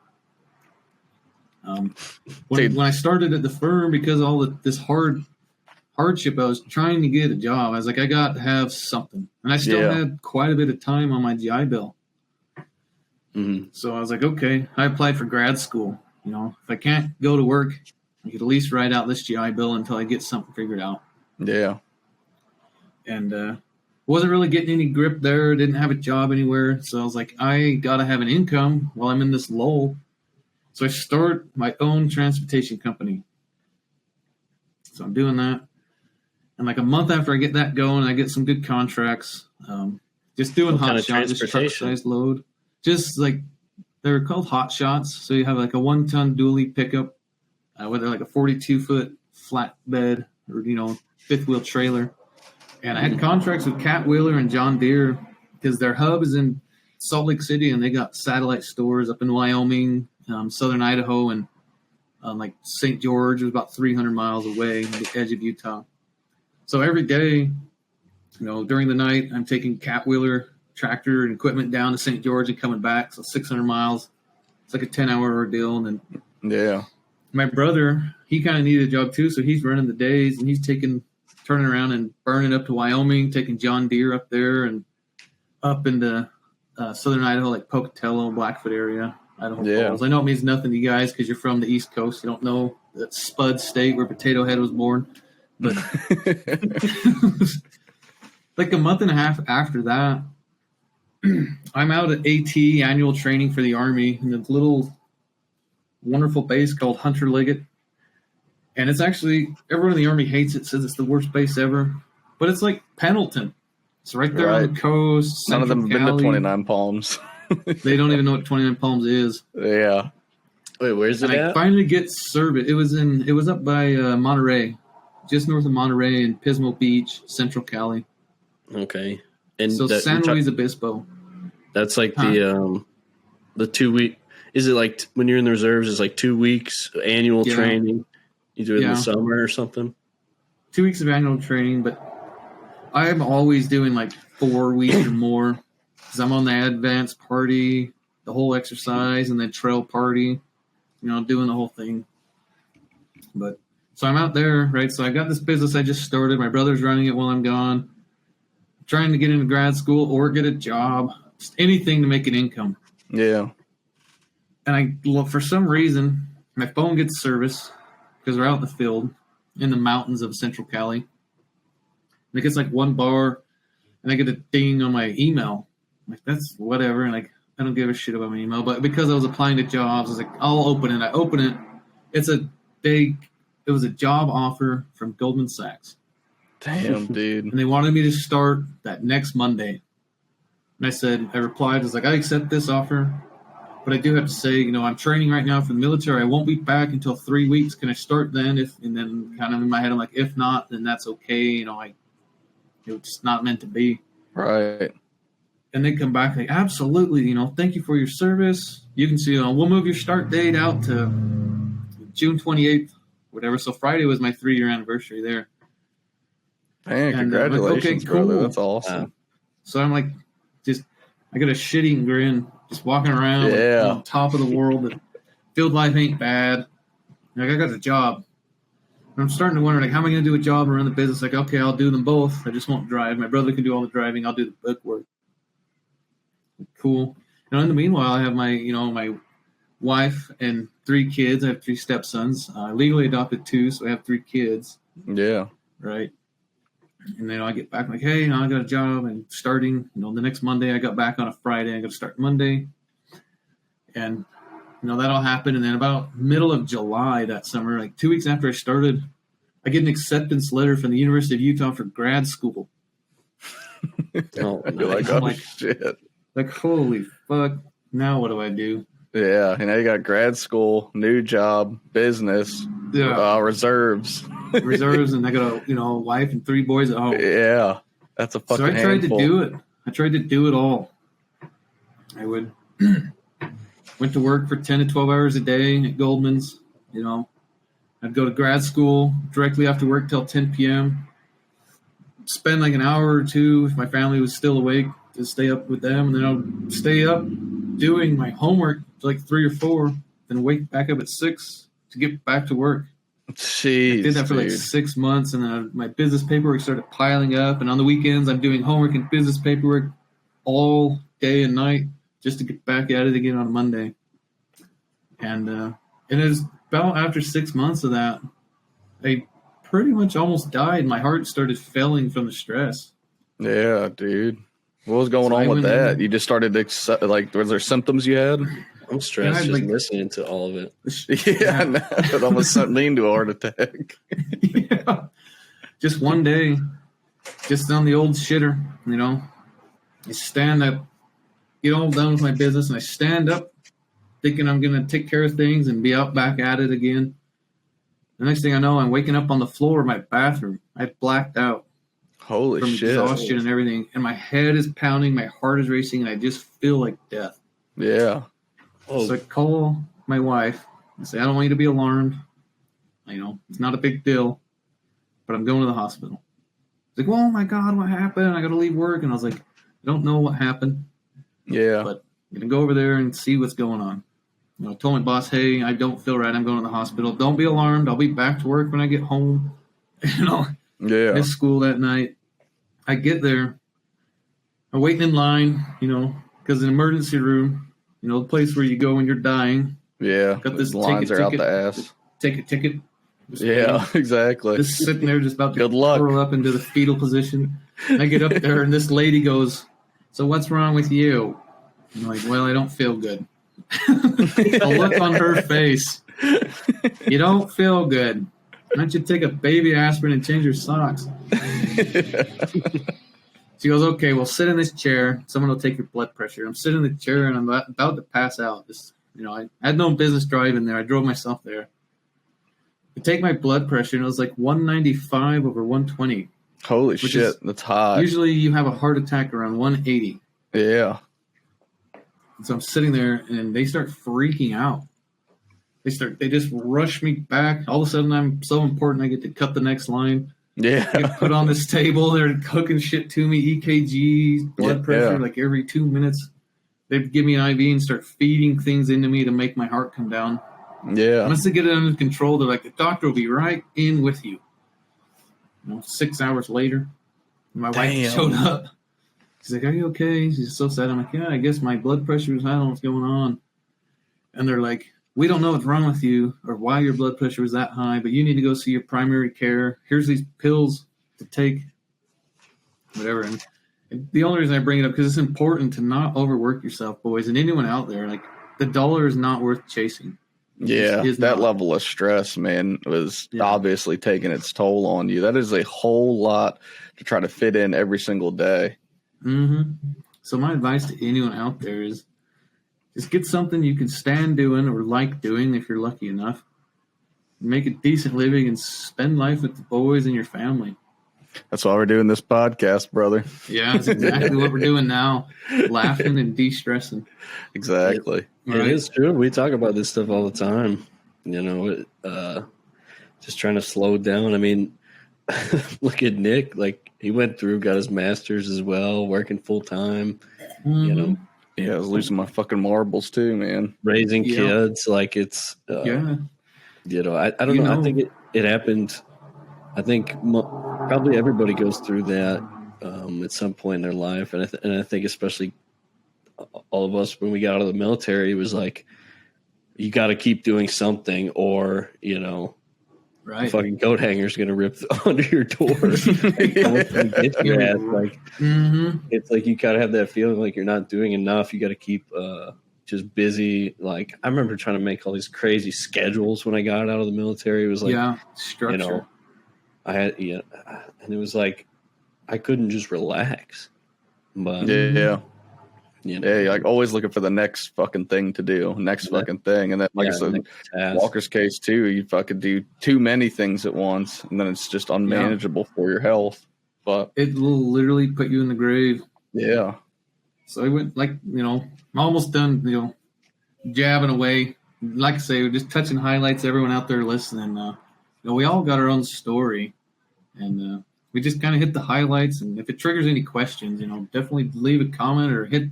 When I started at the firm, because of all this hardship, I was trying to get a job. I was like, I got to have something. And I still had quite a bit of time on my GI Bill.
Mm-hmm.
So I was like, okay, I applied for grad school. If I can't go to work, I could at least write out this GI Bill until I get something figured out.
Yeah.
And wasn't really getting any grip there, didn't have a job anywhere. So I was like, I got to have an income while I'm in this lull. So I start my own transportation company. So I'm doing that. And like a month after I get that going, I get some good contracts. Just doing hot shots, just truck-sized load. Just like, they're called hot shots. So you have like a 1-ton dually pickup, whether like a 42-foot flatbed or, fifth wheel trailer. And I had contracts with Cat Wheeler and John Deere because their hub is in Salt Lake City, and they got satellite stores up in Wyoming, southern Idaho, and like St. George was about 300 miles away on the edge of Utah. So every day, during the night, I'm taking Cat Wheeler tractor and equipment down to St. George and coming back. So 600 miles. It's like a 10-hour ordeal. And then my brother, he kind of needed a job too, so he's running the days, and he's turning around and burning up to Wyoming, taking John Deere up there and up into southern Idaho, like Pocatello, Blackfoot area, Idaho Falls. I know it means nothing to you guys because you're from the East Coast. You don't know that Spud State where Potato Head was born. But like a month and a half after that, I'm out at AT, annual training for the Army, in this little wonderful base called Hunter Liggett. And it's actually, everyone in the Army hates it, says it's the worst base ever. But it's like Pendleton. It's right there on the coast.
None of them have been to 29 Palms.
They don't even know what 29 Palms is.
Yeah.
Wait, where's it at?
I finally get service. It was up by Monterey, just north of Monterey in Pismo Beach, Central Cali.
Okay. And
so San Luis Obispo.
That's like the 2 week. Is it like when you're in the reserves? It's like 2 weeks annual training. You do it in the summer or something.
2 weeks of annual training, but I'm always doing like 4 weeks or more because I'm on the advanced party, the whole exercise, and then trail party. Doing the whole thing. But so I'm out there, right? So I got this business I just started. My brother's running it while I'm gone. Trying to get into grad school or get a job, just anything to make an income.
Yeah.
And for some reason, my phone gets service because we're out in the field in the mountains of Central Cali. And it gets like one bar, and I get a ding on my email. I'm like, that's whatever. And like, I don't give a shit about my email. But because I was applying to jobs, I was like, I'll open it. I open it. It was a job offer from Goldman Sachs.
Damn, dude.
And they wanted me to start that next Monday. And I replied, I was like, I accept this offer, but I do have to say, I'm training right now for the military. I won't be back until 3 weeks. Can I start then? And then kind of in my head, I'm like, if not, then that's okay. It's just not meant to be.
Right.
And they come back like, absolutely, thank you for your service. You can see, we'll move your start date out to June 28th, whatever. So Friday was my 3-year anniversary there.
Man, congratulations,
okay, cool.
brother. That's awesome.
So I'm like, I got a shit-eating grin, just walking around on top of the world. That field life ain't bad. Like, I got a job. And I'm starting to wonder, like, how am I going to do a job and run the business? Like, okay, I'll do them both. I just won't drive. My brother can do all the driving. I'll do the book work. Cool. And in the meanwhile, I have my wife and 3 kids. I have 3 stepsons. Legally adopted 2, so I have 3 kids.
Yeah.
Right. And then I get back like, hey, I got a job and starting, the next Monday. I got back on a Friday. I got to start Monday. And, that all happened. And then about middle of July that summer, like 2 weeks after I started, I get an acceptance letter from the University of Utah for grad school.
Oh,
You're like, oh, shit.
Like, holy fuck. Now what do I do?
Yeah, you got grad school, new job, business, reserves.
Reserves, and I got a wife and 3 boys at home.
Yeah, that's a fucking
So I tried
handful.
to do it. I tried to do it all. I went to work for 10 to 12 hours a day at Goldman's. I'd go to grad school directly after work till 10 p.m. Spend like an hour or two if my family was still awake to stay up with them, and then I'll stay up doing my homework like 3 or 4, then wake back up at 6 to get back to work.
Jeez,
I did that for like 6 months, and then my business paperwork started piling up. And on the weekends, I'm doing homework and business paperwork all day and night just to get back at it again on Monday. And it was about after 6 months of that, I pretty much almost died. My heart started failing from the stress.
Yeah, dude. What was going on with that? You just started to, was there symptoms you had?
I'm stressed just listening to all of it.
Yeah, no, it almost sent me into a heart attack.
Yeah. Just one day, just on the old shitter, I stand up, get all done with my business, and I stand up thinking I'm going to take care of things and be out back at it again. The next thing I know, I'm waking up on the floor of my bathroom. I blacked out.
Holy
from
shit.
Exhaustion and everything. And my head is pounding, my heart is racing, and I just feel like death.
Yeah.
Oh. So I call my wife and say, I don't want you to be alarmed. It's not a big deal, but I'm going to the hospital. She's like, oh my God, what happened? I got to leave work. And I was like, I don't know what happened.
Yeah.
But I'm going to go over there and see what's going on. I told my boss, hey, I don't feel right. I'm going to the hospital. Don't be alarmed. I'll be back to work when I get home.
Yeah.
Missed school that night. I get there. I'm waiting in line, because an emergency room, the place where you go when you're dying.
Yeah.
Got this
lines are out the ass.
Take a ticket.
Yeah, exactly.
Just sitting there, just about to
Good luck.
curl up into the fetal position. And I get up there, and this lady goes, so what's wrong with you? I'm like, well, I don't feel good. A look on her face. You don't feel good. Why don't you take a baby aspirin and change your socks? She goes, okay, well, sit in this chair. Someone will take your blood pressure. I'm sitting in the chair, and I'm about to pass out. I had no business driving there. I drove myself there. I take my blood pressure, and it was like 195 over 120.
Holy shit, that's high.
Usually you have a heart attack around 180.
Yeah.
And so I'm sitting there, and they start freaking out. They just rush me back. All of a sudden, I'm so important, I get to cut the next line.
Yeah.
I get put on this table. They're cooking shit to me, EKG, blood pressure, like every 2 minutes. They give me an IV and start feeding things into me to make my heart come down.
Yeah.
Once they get it under control, they're like, the doctor will be right in with you. 6 hours later, my wife showed up. She's like, are you okay? She's so sad. I'm like, yeah, I guess my blood pressure is high. I don't know what's going on. And they're like, we don't know what's wrong with you or why your blood pressure is that high, but you need to go see your primary care. Here's these pills to take, whatever. And the only reason I bring it up, because it's important to not overwork yourself, boys, and anyone out there. Like, the dollar is not worth chasing.
Yeah, that level of stress, man, was obviously taking its toll on you. That is a whole lot to try to fit in every single day.
Mm-hmm. So my advice to anyone out there is just get something you can stand doing or like doing if you're lucky enough. Make a decent living and spend life with the boys and your family.
That's why we're doing this podcast, brother.
Yeah, that's exactly what we're doing now. Laughing and de-stressing.
Exactly.
It is true. We talk about this stuff all the time. Just trying to slow down. I mean, look at Nick. Like, he went through, got his master's as well, working full time.
Mm-hmm.
Yeah, I was losing my fucking marbles too, man.
Raising kids, like it's. I don't know. I think it happened. I think probably everybody goes through that at some point in their life, and I think especially all of us when we got out of the military, it was like you got to keep doing something, or the fucking coat hanger is going to rip under your door. Get your ass. Like, it's like you got to have that feeling like you're not doing enough. You got to keep just busy. Like, I remember trying to make all these crazy schedules when I got out of the military. It was like,
structure.
You know, I had, and it was like, I couldn't just relax. But,
Yeah.
you know,
Yeah, you're like always looking for the next fucking thing to do, fucking thing. And then, like I said, Walker's case too, you fucking do too many things at once, and then it's just unmanageable for your health. But
it will literally put you in the grave.
Yeah.
So I went, like, I'm almost done, jabbing away. Like I say, we're just touching highlights. Everyone out there listening, we all got our own story, and we just kind of hit the highlights. And if it triggers any questions, definitely leave a comment or hit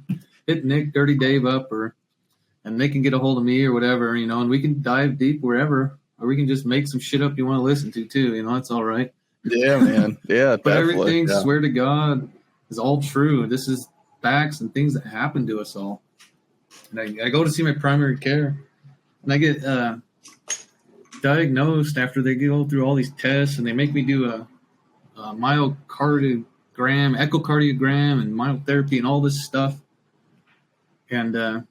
Nick, Dirty Dave up, and they can get a hold of me or whatever, and we can dive deep wherever, or we can just make some shit up you want to listen to too. That's all right.
Yeah, man. Yeah,
but
definitely.
Everything, swear to God, is all true. This is facts and things that happen to us all. And I go to see my primary care, and I get diagnosed after they go through all these tests, and they make me do a myocardiogram, echocardiogram, and myotherapy, and all this stuff. And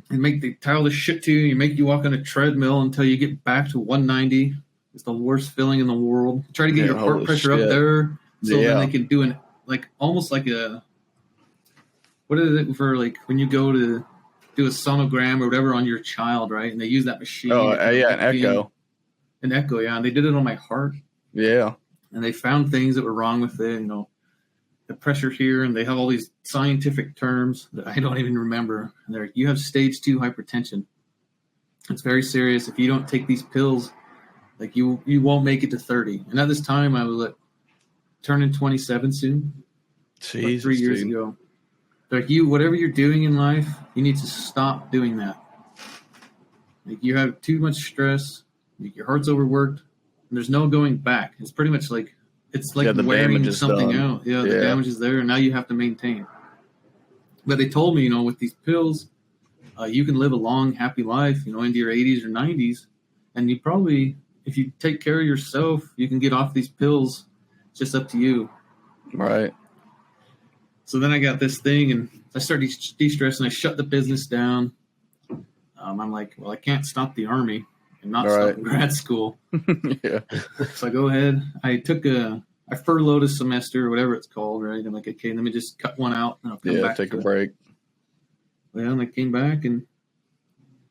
they tie all this shit to you. You make you walk on a treadmill until you get back to 190. It's the worst feeling in the world. Try to get your heart pressure up there, so then they can do almost like a, what is it for, like when you go to do a sonogram or whatever on your child, right? And they use that machine.
Oh, yeah, an echo.
An echo, yeah. And they did it on my heart.
Yeah.
And they found things that were wrong with it, the pressure here, and they have all these scientific terms that I don't even remember. And they're like, you have stage 2 hypertension. It's very serious. If you don't take these pills, like you won't make it to 30. And at this time, I was turning 27 soon.
Jesus,
3 years ago. They're like, whatever you're doing in life, you need to stop doing that. Like, you have too much stress, your heart's overworked, and there's no going back. It's pretty much like, it's like wearing something out. Yeah, the damage is there, and now you have to maintain. But they told me, with these pills, you can live a long, happy life, into your 80s or 90s. And you probably, if you take care of yourself, you can get off these pills. It's just up to you.
Right.
So then I got this thing, and I started de-stressing. I shut the business down. I'm like, well, I can't stop the Army and not stop grad school.
Yeah.
So I go ahead. I furloughed a semester or whatever it's called, right? I'm like, okay, let me just cut one out, and I'll come back.
Take a break.
Well, and I came back and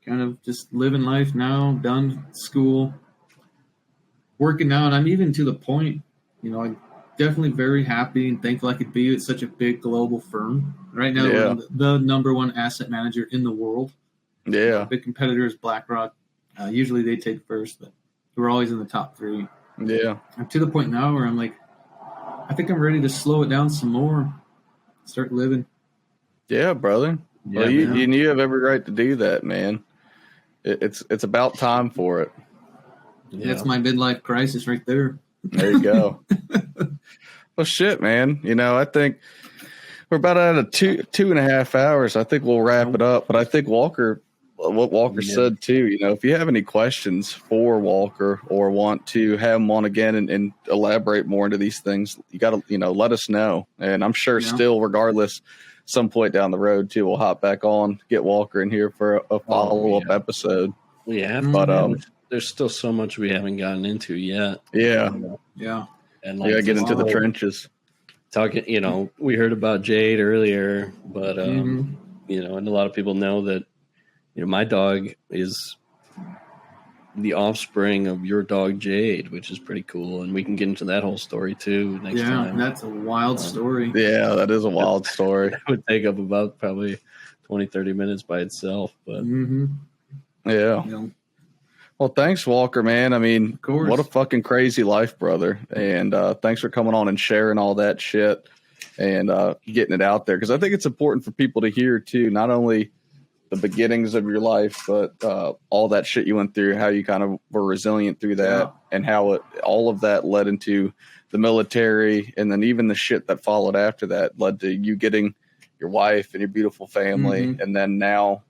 kind of just living life now, done school, working now, and I'm even to the point, I'm definitely very happy and thankful I could be at such a big global firm. Right now, we're the number one asset manager in the world.
Yeah.
Big competitors, BlackRock. Usually they take first, but we're always in the top 3.
Yeah.
I'm to the point now where I'm like, I think I'm ready to slow it down some more, start living.
Yeah, brother.
Yeah,
well, you have every right to do that, man. It's about time for it.
Yeah. That's my midlife crisis right there.
There you go. Well, shit, man. I think we're about out of 2.5 hours. I think we'll wrap it up. But I think what Walker said too, if you have any questions for Walker or want to have him on again and elaborate more into these things, you got to, let us know. And I'm sure still, regardless, some point down the road too, we'll hop back on, get Walker in here for a follow-up episode.
Yeah. But there's still so much we haven't gotten into yet.
Yeah.
Yeah.
And
get into the trenches.
Talking, we heard about Jade earlier, but, and a lot of people know that, my dog is the offspring of your dog, Jade, which is pretty cool. And we can get into that whole story too next time.
Yeah, that's a wild story.
Yeah, that is a wild story.
It would take up about probably 20, 30 minutes by itself. But
yeah. Well, thanks, Walker, man. I mean, what a fucking crazy life, brother. And thanks for coming on and sharing all that shit and getting it out there. Because I think it's important for people to hear, too, not only the beginnings of your life, but all that shit you went through, how you kind of were resilient through that, and how all of that led into the military. And then even the shit that followed after that led to you getting your wife and your beautiful family. And then now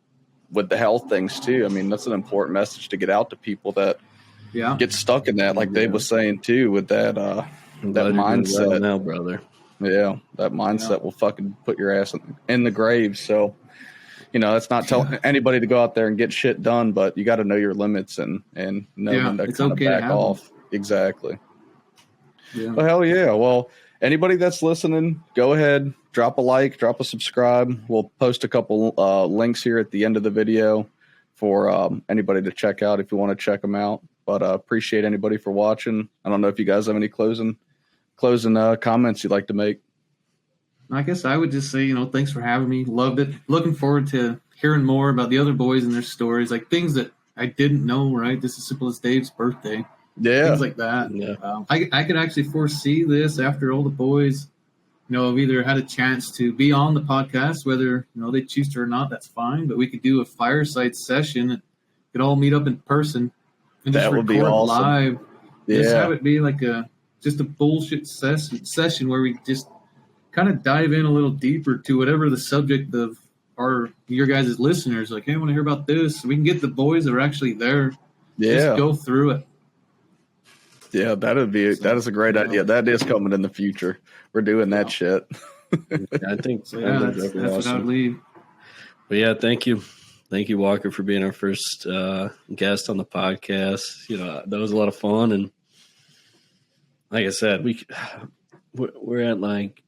with the health things too. I mean, that's an important message to get out to people that get stuck in that, like Dave was saying too, with that mindset.
Now, brother.
Yeah, that mindset will fucking put your ass in the grave. So that's not telling anybody to go out there and get shit done, but you got to know your limits and know when to
it's
kind of
okay to
back
have
off. Exactly.
Yeah.
Well, hell yeah. Well, anybody that's listening, go ahead, drop a like, drop a subscribe. We'll post a couple links here at the end of the video for anybody to check out if you want to check them out. But appreciate anybody for watching. I don't know if you guys have any closing comments you'd like to make.
I guess I would just say, thanks for having me. Loved it. Looking forward to hearing more about the other boys and their stories, like things that I didn't know, right? Just as simple as Dave's birthday.
Yeah.
Things like that.
Yeah.
I could actually foresee this after all the boys, have either had a chance to be on the podcast, whether, they choose to or not, that's fine. But we could do a fireside session. And could all meet up in person and just
That would be
record
awesome.
live.
Yeah.
Just have it be like just a bullshit session where we just kind of dive in a little deeper to whatever the subject of your guys' listeners, like, hey, I want to hear about this. We can get the boys that are actually there.
Yeah.
Just go through it.
Yeah, that is a great idea. That is coming in the future. We're doing that shit.
I think
So, that's what I would leave.
But yeah, thank you. Thank you, Walker, for being our first guest on the podcast. That was a lot of fun. And like I said, we're at like,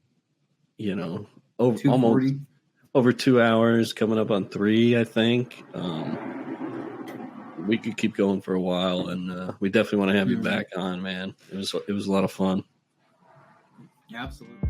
almost over 2 hours, coming up on 3, I think. We could keep going for a while, and we definitely want to have you back on, man. It was a lot of fun.
Yeah, absolutely.